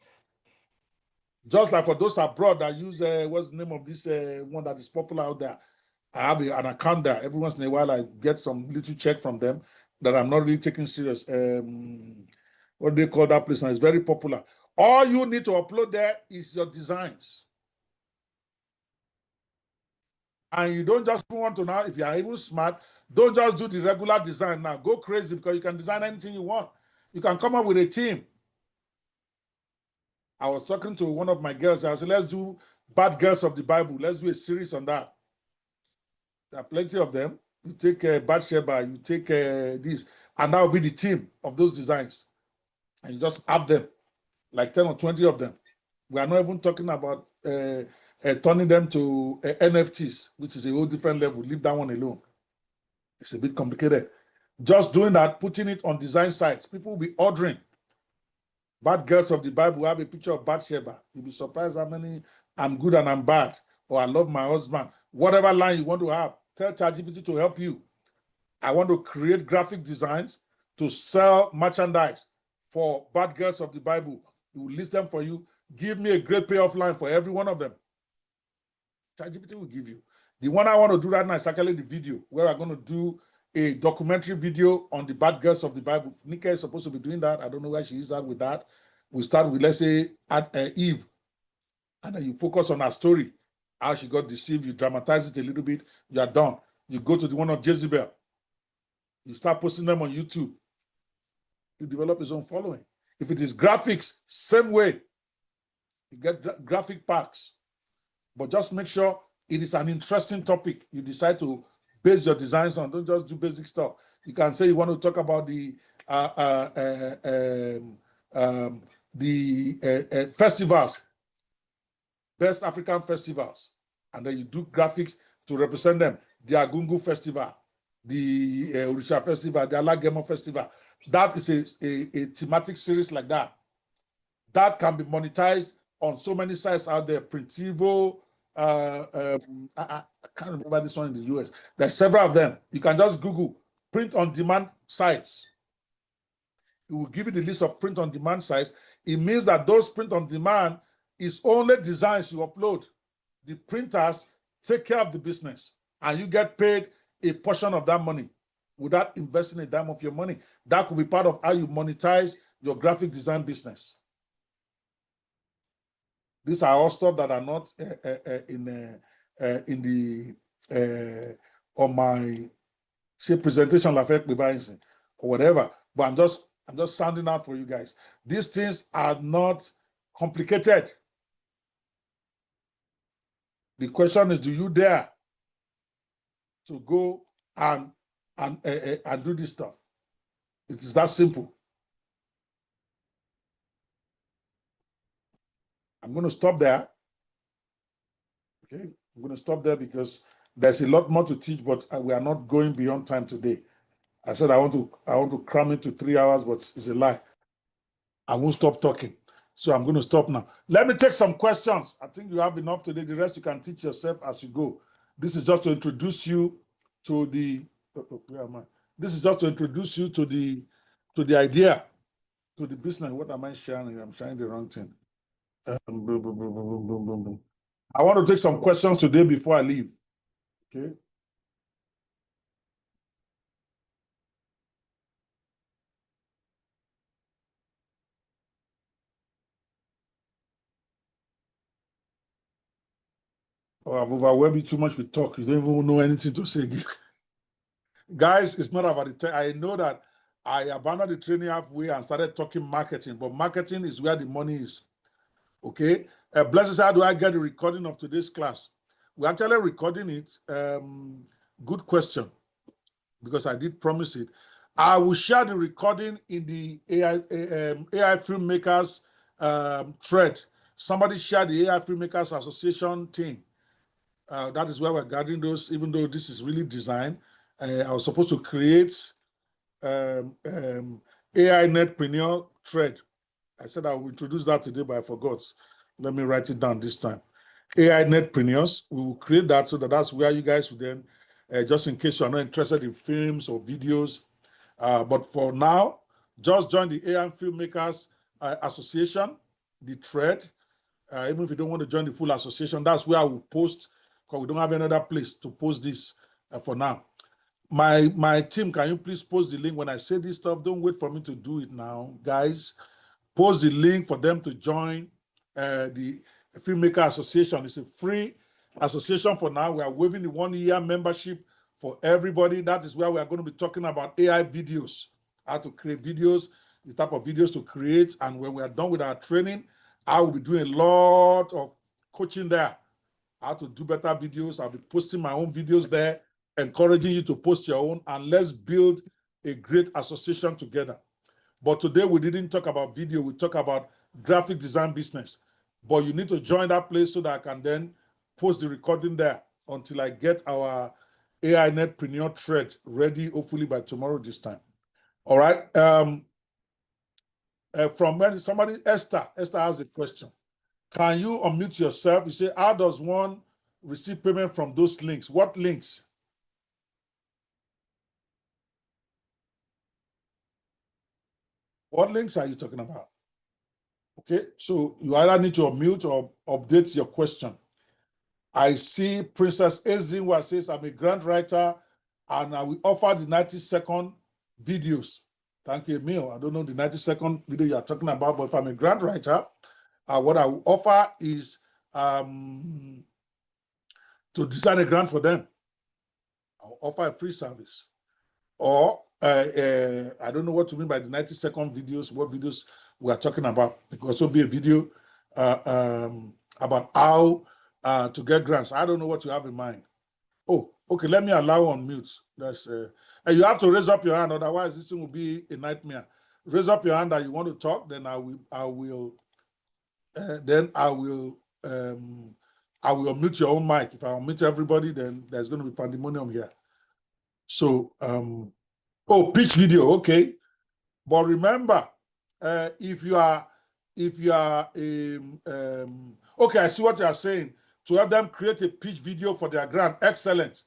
Just like for those abroad that use, what's the name of this one that is popular out there? I have an account there. Every once in a while, I get some little check from them that I'm not really taking serious. What do they call that place? And it's very popular. All you need to upload there is your designs. And you don't just want to now, if you are even smart, don't just do the regular design now. Go crazy, because you can design anything you want. You can come up with a team. I was talking to one of my girls. I said, let's do Bad Girls of the Bible. Let's do a series on that. There are plenty of them. You take Bathsheba, you take this, and that will be the team of those designs. And you just have them, like 10 or 20 of them. We are not even talking about turning them to NFTs, which is a whole different level. Leave that one alone. It's a bit complicated. Just doing that, putting it on design sites, people will be ordering. Bad Girls of the Bible have a picture of Bathsheba. You'll be surprised how many I'm good and I'm bad, or I love my husband. Whatever line you want to have, tell ChatGPT to help you. I want to create graphic designs to sell merchandise for Bad Girls of the Bible. It will list them for you. Give me a great payoff line for every one of them. ChatGPT will give you. The one I want to do right now is actually the video, where we're going to do a documentary video on the Bad Girls of the Bible. Nika is supposed to be doing that. I don't know where she is at with that. We start with, let's say, Eve, and then you focus on her story, how she got deceived. You dramatize it a little bit. You are done. You go to the one of Jezebel. You start posting them on YouTube. You develop his own following. If it is graphics, same way. You get graphic packs. But just make sure it is an interesting topic you decide to base your designs on. Don't just do basic stuff. You can say you want to talk about the the festivals, best African festivals, and then you do graphics to represent them. The Agungu Festival, the Orisha Festival, the Alagemo Festival. That is a thematic series like that. That can be monetized on so many sites out there. Printivo, I can't remember this one in the US. There's several of them. You can just Google print on demand sites. It will give you the list of print on demand sites. It means that those print on demand is only designs you upload. The printers take care of the business and you get paid a portion of that money without investing a dime of your money. That could be part of how you monetize your graphic design business. These are all stuff that are not in the on my presentation or whatever. But I'm just sounding out for you guys. These things are not complicated. The question is, do you dare to go and do this stuff? It is that simple. I'm going to stop there. Okay, I'm going to stop there because there's a lot more to teach, but we are not going beyond time today. I said I want to cram into 3 hours, but it's a lie. I won't stop talking. So I'm going to stop now. Let me take some questions. I think you have enough today. The rest you can teach yourself as you go. This is just to introduce you to the where am I? This is just to introduce you to the idea, to the business. What am I sharing? I'm sharing the wrong thing. Boom, boom, boom, boom, boom, boom, boom, boom. I want to take some questions today before I leave. Okay. Oh, I've overwhelmed you too much with talk. You don't even know anything to say. Guys, it's not about the I know that I abandoned the training halfway and started talking marketing, but marketing is where the money is. Okay. Blessings, how do I get the recording of today's class? We're actually recording it. Good question, because I did promise it. I will share the recording in the AI Filmmakers thread. Somebody shared the AI Filmmakers Association thing. That is where we're gathering those, even though this is really design. I was supposed to create AI Netpreneur thread. I said I will introduce that today, but I forgot. Let me write it down this time. AI Netpreneurs, we will create that so that that's where you guys will then, just in case you're not interested in films or videos. But for now, just join the AI Filmmakers Association, the thread. Even if you don't want to join the full association, that's where I will post, because we don't have another place to post this for now. My team, can you please post the link when I say this stuff? Don't wait for me to do it now, guys. Post the link for them to join the Filmmaker Association. It's a free association for now. We are waiving the 1-year membership for everybody. That is where we are going to be talking about AI videos, how to create videos, the type of videos to create. And when we are done with our training, I will be doing a lot of coaching there, how to do better videos. I'll be posting my own videos there, encouraging you to post your own, and let's build a great association together. But today we didn't talk about video, we talk about graphic design business. But you need to join that place so that I can then post the recording there until I get our AI Netpreneur thread ready, hopefully by tomorrow this time. All right. From when somebody, Esther has a question. Can you unmute yourself? You say, how does one receive payment from those links? What links? What links are you talking about? Okay, so you either need to unmute or update your question. I see Princess Ezinwa says, I'm a grant writer and I will offer the 90-second videos. Thank you, Emil. I don't know the 90-second video you're talking about, but if I'm a grant writer, what I will offer is to design a grant for them. I'll offer a free service. Or I don't know what you mean by the 90-second videos, what videos we are talking about. It could also be a video about how to get grants. I don't know what you have in mind. Oh, okay, let me allow on mute. That's you have to raise up your hand, otherwise this thing will be a nightmare. raise up your hand that you want to talk, then I will unmute your own mic. If I unmute everybody, then there's going to be pandemonium here. So, pitch video, okay. But remember, if you are, okay, I see what you are saying. To help them create a pitch video for their grant, excellent.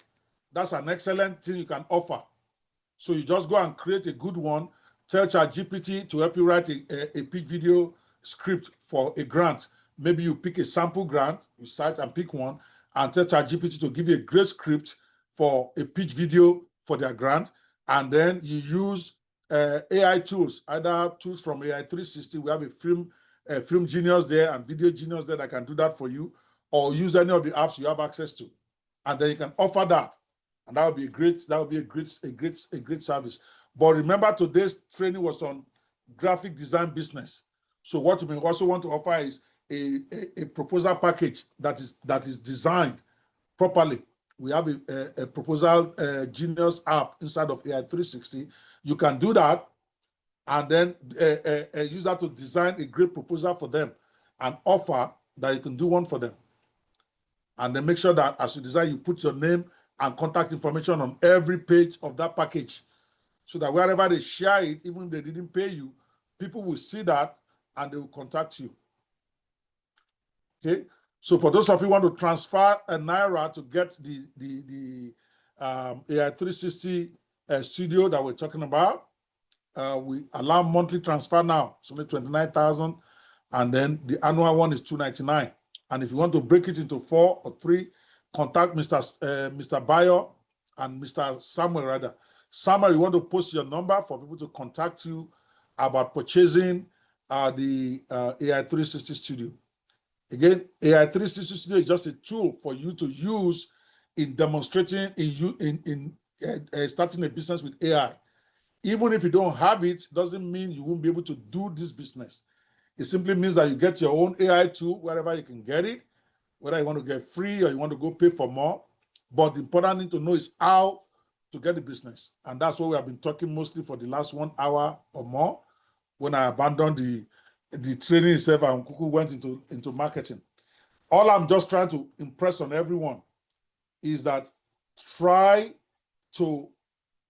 That's an excellent thing you can offer. So you just go and create a good one. Tell ChatGPT to help you write a pitch video script for a grant. Maybe you pick a sample grant, you cite and pick one, and tell ChatGPT to give you a great script for a pitch video for their grant. And then you use AI tools, either tools from AI 360. We have a film genius there and video genius there that can do that for you, or use any of the apps you have access to. And then you can offer that. And that would be a great service. But remember, today's training was on graphic design business. So what we also want to offer is a proposal package that is designed properly. We have a proposal genius app inside of AI 360. You can do that and then use that to design a great proposal for them and offer that you can do one for them. And then make sure that as you design, you put your name and contact information on every page of that package, so that wherever they share it, even if they didn't pay you, people will see that and they will contact you. Okay, so for those of you who want to transfer a Naira to get the AI 360 studio that we're talking about, we allow monthly transfer now. It's only 29,000, and then the annual one is 299. And if you want to break it into 4 or 3, contact Mr. Bayo and Mr. Samuel rather. Samuel, you want to post your number for people to contact you about purchasing the AI 360 Studio. Again, AI 360 Studio is just a tool for you to use in demonstrating in starting a business with AI. Even if you don't have it, doesn't mean you won't be able to do this business. It simply means that you get your own AI tool wherever you can get it, whether you want to get free or you want to go pay for more. But the important thing to know is how to get the business. And that's what we have been talking mostly for the last 1 hour or more, when I abandoned the training itself and Kuku went into marketing. All I'm just trying to impress on everyone is that try to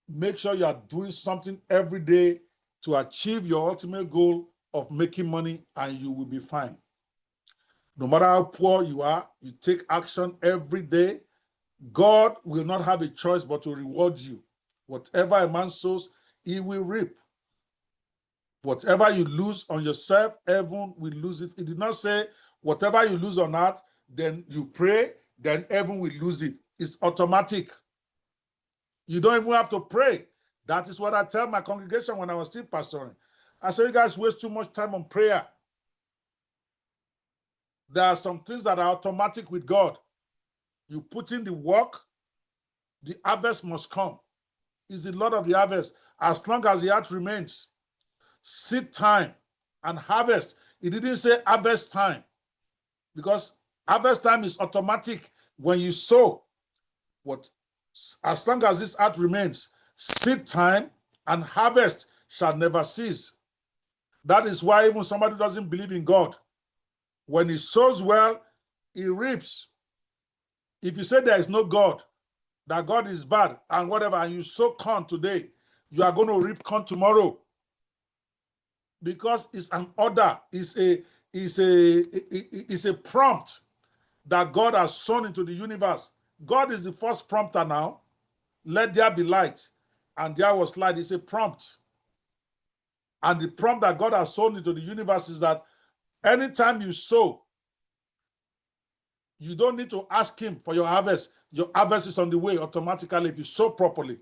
make sure you are doing something every day to achieve your ultimate goal of making money, and you will be fine. No matter how poor you are, you take action every day. God will not have a choice but to reward you. Whatever a man sows, he will reap. Whatever you lose on yourself, heaven will lose it. It did not say whatever you lose on earth, then you pray, then heaven will lose it. It's automatic. You don't even have to pray. That is what I tell my congregation when I was still pastoring. I say, you guys waste too much time on prayer. There are some things that are automatic with God. You put in the work, the harvest must come. It's the Lord of the harvest. As long as the earth remains, seed time and harvest. It didn't say harvest time, because harvest time is automatic when you sow. As long as this earth remains, seed time and harvest shall never cease. That is why even somebody who doesn't believe in God, when he sows well, he reaps. If you say there is no God, that God is bad and whatever, and you sow corn today, you are going to reap corn tomorrow. Because it's an order, it's a prompt that God has sown into the universe. God is the first prompter now. Let there be light, and there was light. It's a prompt. And the prompt that God has sown into the universe is that anytime you sow, you don't need to ask him for your harvest. Your harvest is on the way automatically if you sow properly.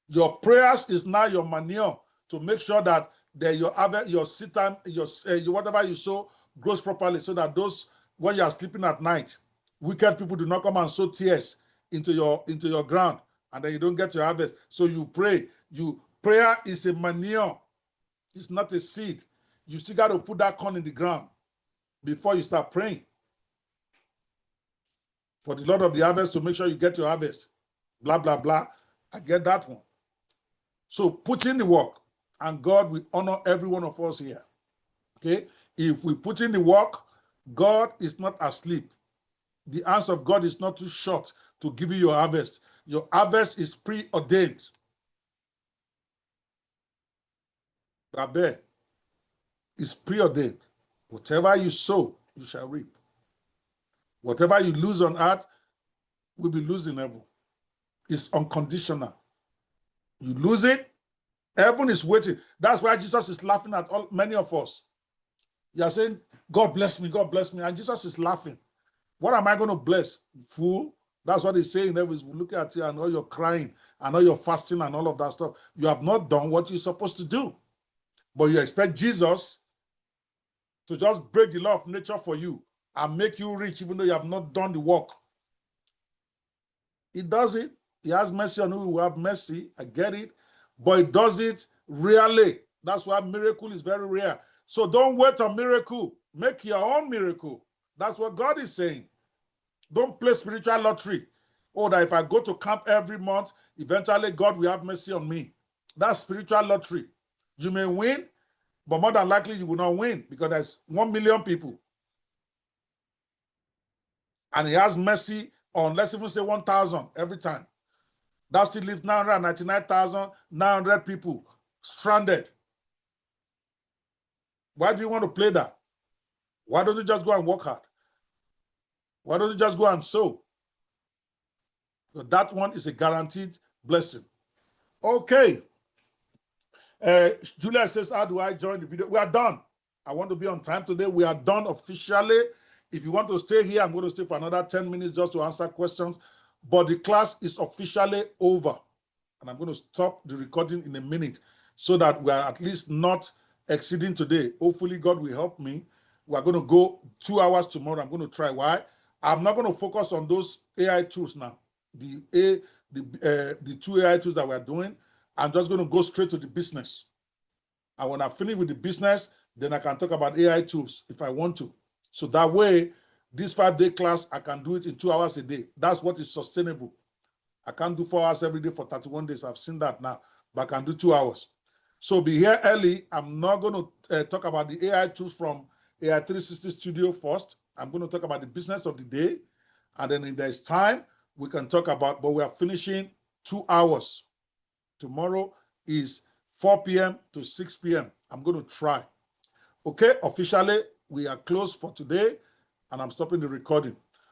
Your prayers is now your manure to make sure that your harvest, your seed time, whatever you sow grows properly, so that those, when you are sleeping at night, wicked people do not come and sow tears into your ground, and then you don't get your harvest. So you pray. Prayer is a manure. It's not a seed. You still got to put that corn in the ground before you start praying for the Lord of the harvest to make sure you get your harvest. Blah, blah, blah. I get that one. So put in the work, and God will honor every one of us here. Okay? If we put in the work, God is not asleep. The hands of God is not too short to give you your harvest. Your harvest is preordained. Abe is preordained. Whatever you sow, you shall reap. Whatever you lose on earth will be losing heaven. It's unconditional. You lose it, heaven is waiting. That's why Jesus is laughing at many of us. You are saying, God bless me, and Jesus is laughing. What am I going to bless? Fool. That's what he's saying. We look at you and all you're crying and all you're fasting and all of that stuff. You have not done what you're supposed to do. But you expect Jesus to just break the law of nature for you and make you rich even though you have not done the work. He does it. He has mercy on who will have mercy. I get it. But he does it rarely. That's why miracle is very rare. So don't wait on miracle. Make your own miracle. That's what God is saying. Don't play spiritual lottery. Oh, that if I go to camp every month, eventually God will have mercy on me. That's spiritual lottery. You may win, but more than likely you will not win because there's 1 million people. And he has mercy on, let's even say 1,000 every time. That still leaves 999,900 people stranded. Why do you want to play that? Why don't you just go and work hard? Why don't you just go and sow? So that one is a guaranteed blessing. Okay. Julia says, how do I join the video? We are done. I want to be on time today. We are done officially. If you want to stay here, I'm going to stay for another 10 minutes just to answer questions. But the class is officially over. And I'm going to stop the recording in a minute so that we are at least not exceeding today. Hopefully, God will help me. We are going to go 2 hours tomorrow. I'm going to try. Why? I'm not going to focus on those AI tools now. The 2 AI tools that we're doing. I'm just going to go straight to the business. And when I finish with the business, then I can talk about AI tools if I want to. So that way, this 5-day class, I can do it in 2 hours a day. That's what is sustainable. I can't do 4 hours every day for 31 days. I've seen that now, but I can do 2 hours. So be here early. I'm not going to talk about the AI tools from AI 360 Studio first. I'm going to talk about the business of the day. And then if there's time, we can talk about, but we are finishing 2 hours. Tomorrow is 4 p.m. to 6 p.m. I'm going to try. Okay, officially, we are closed for today, and I'm stopping the recording.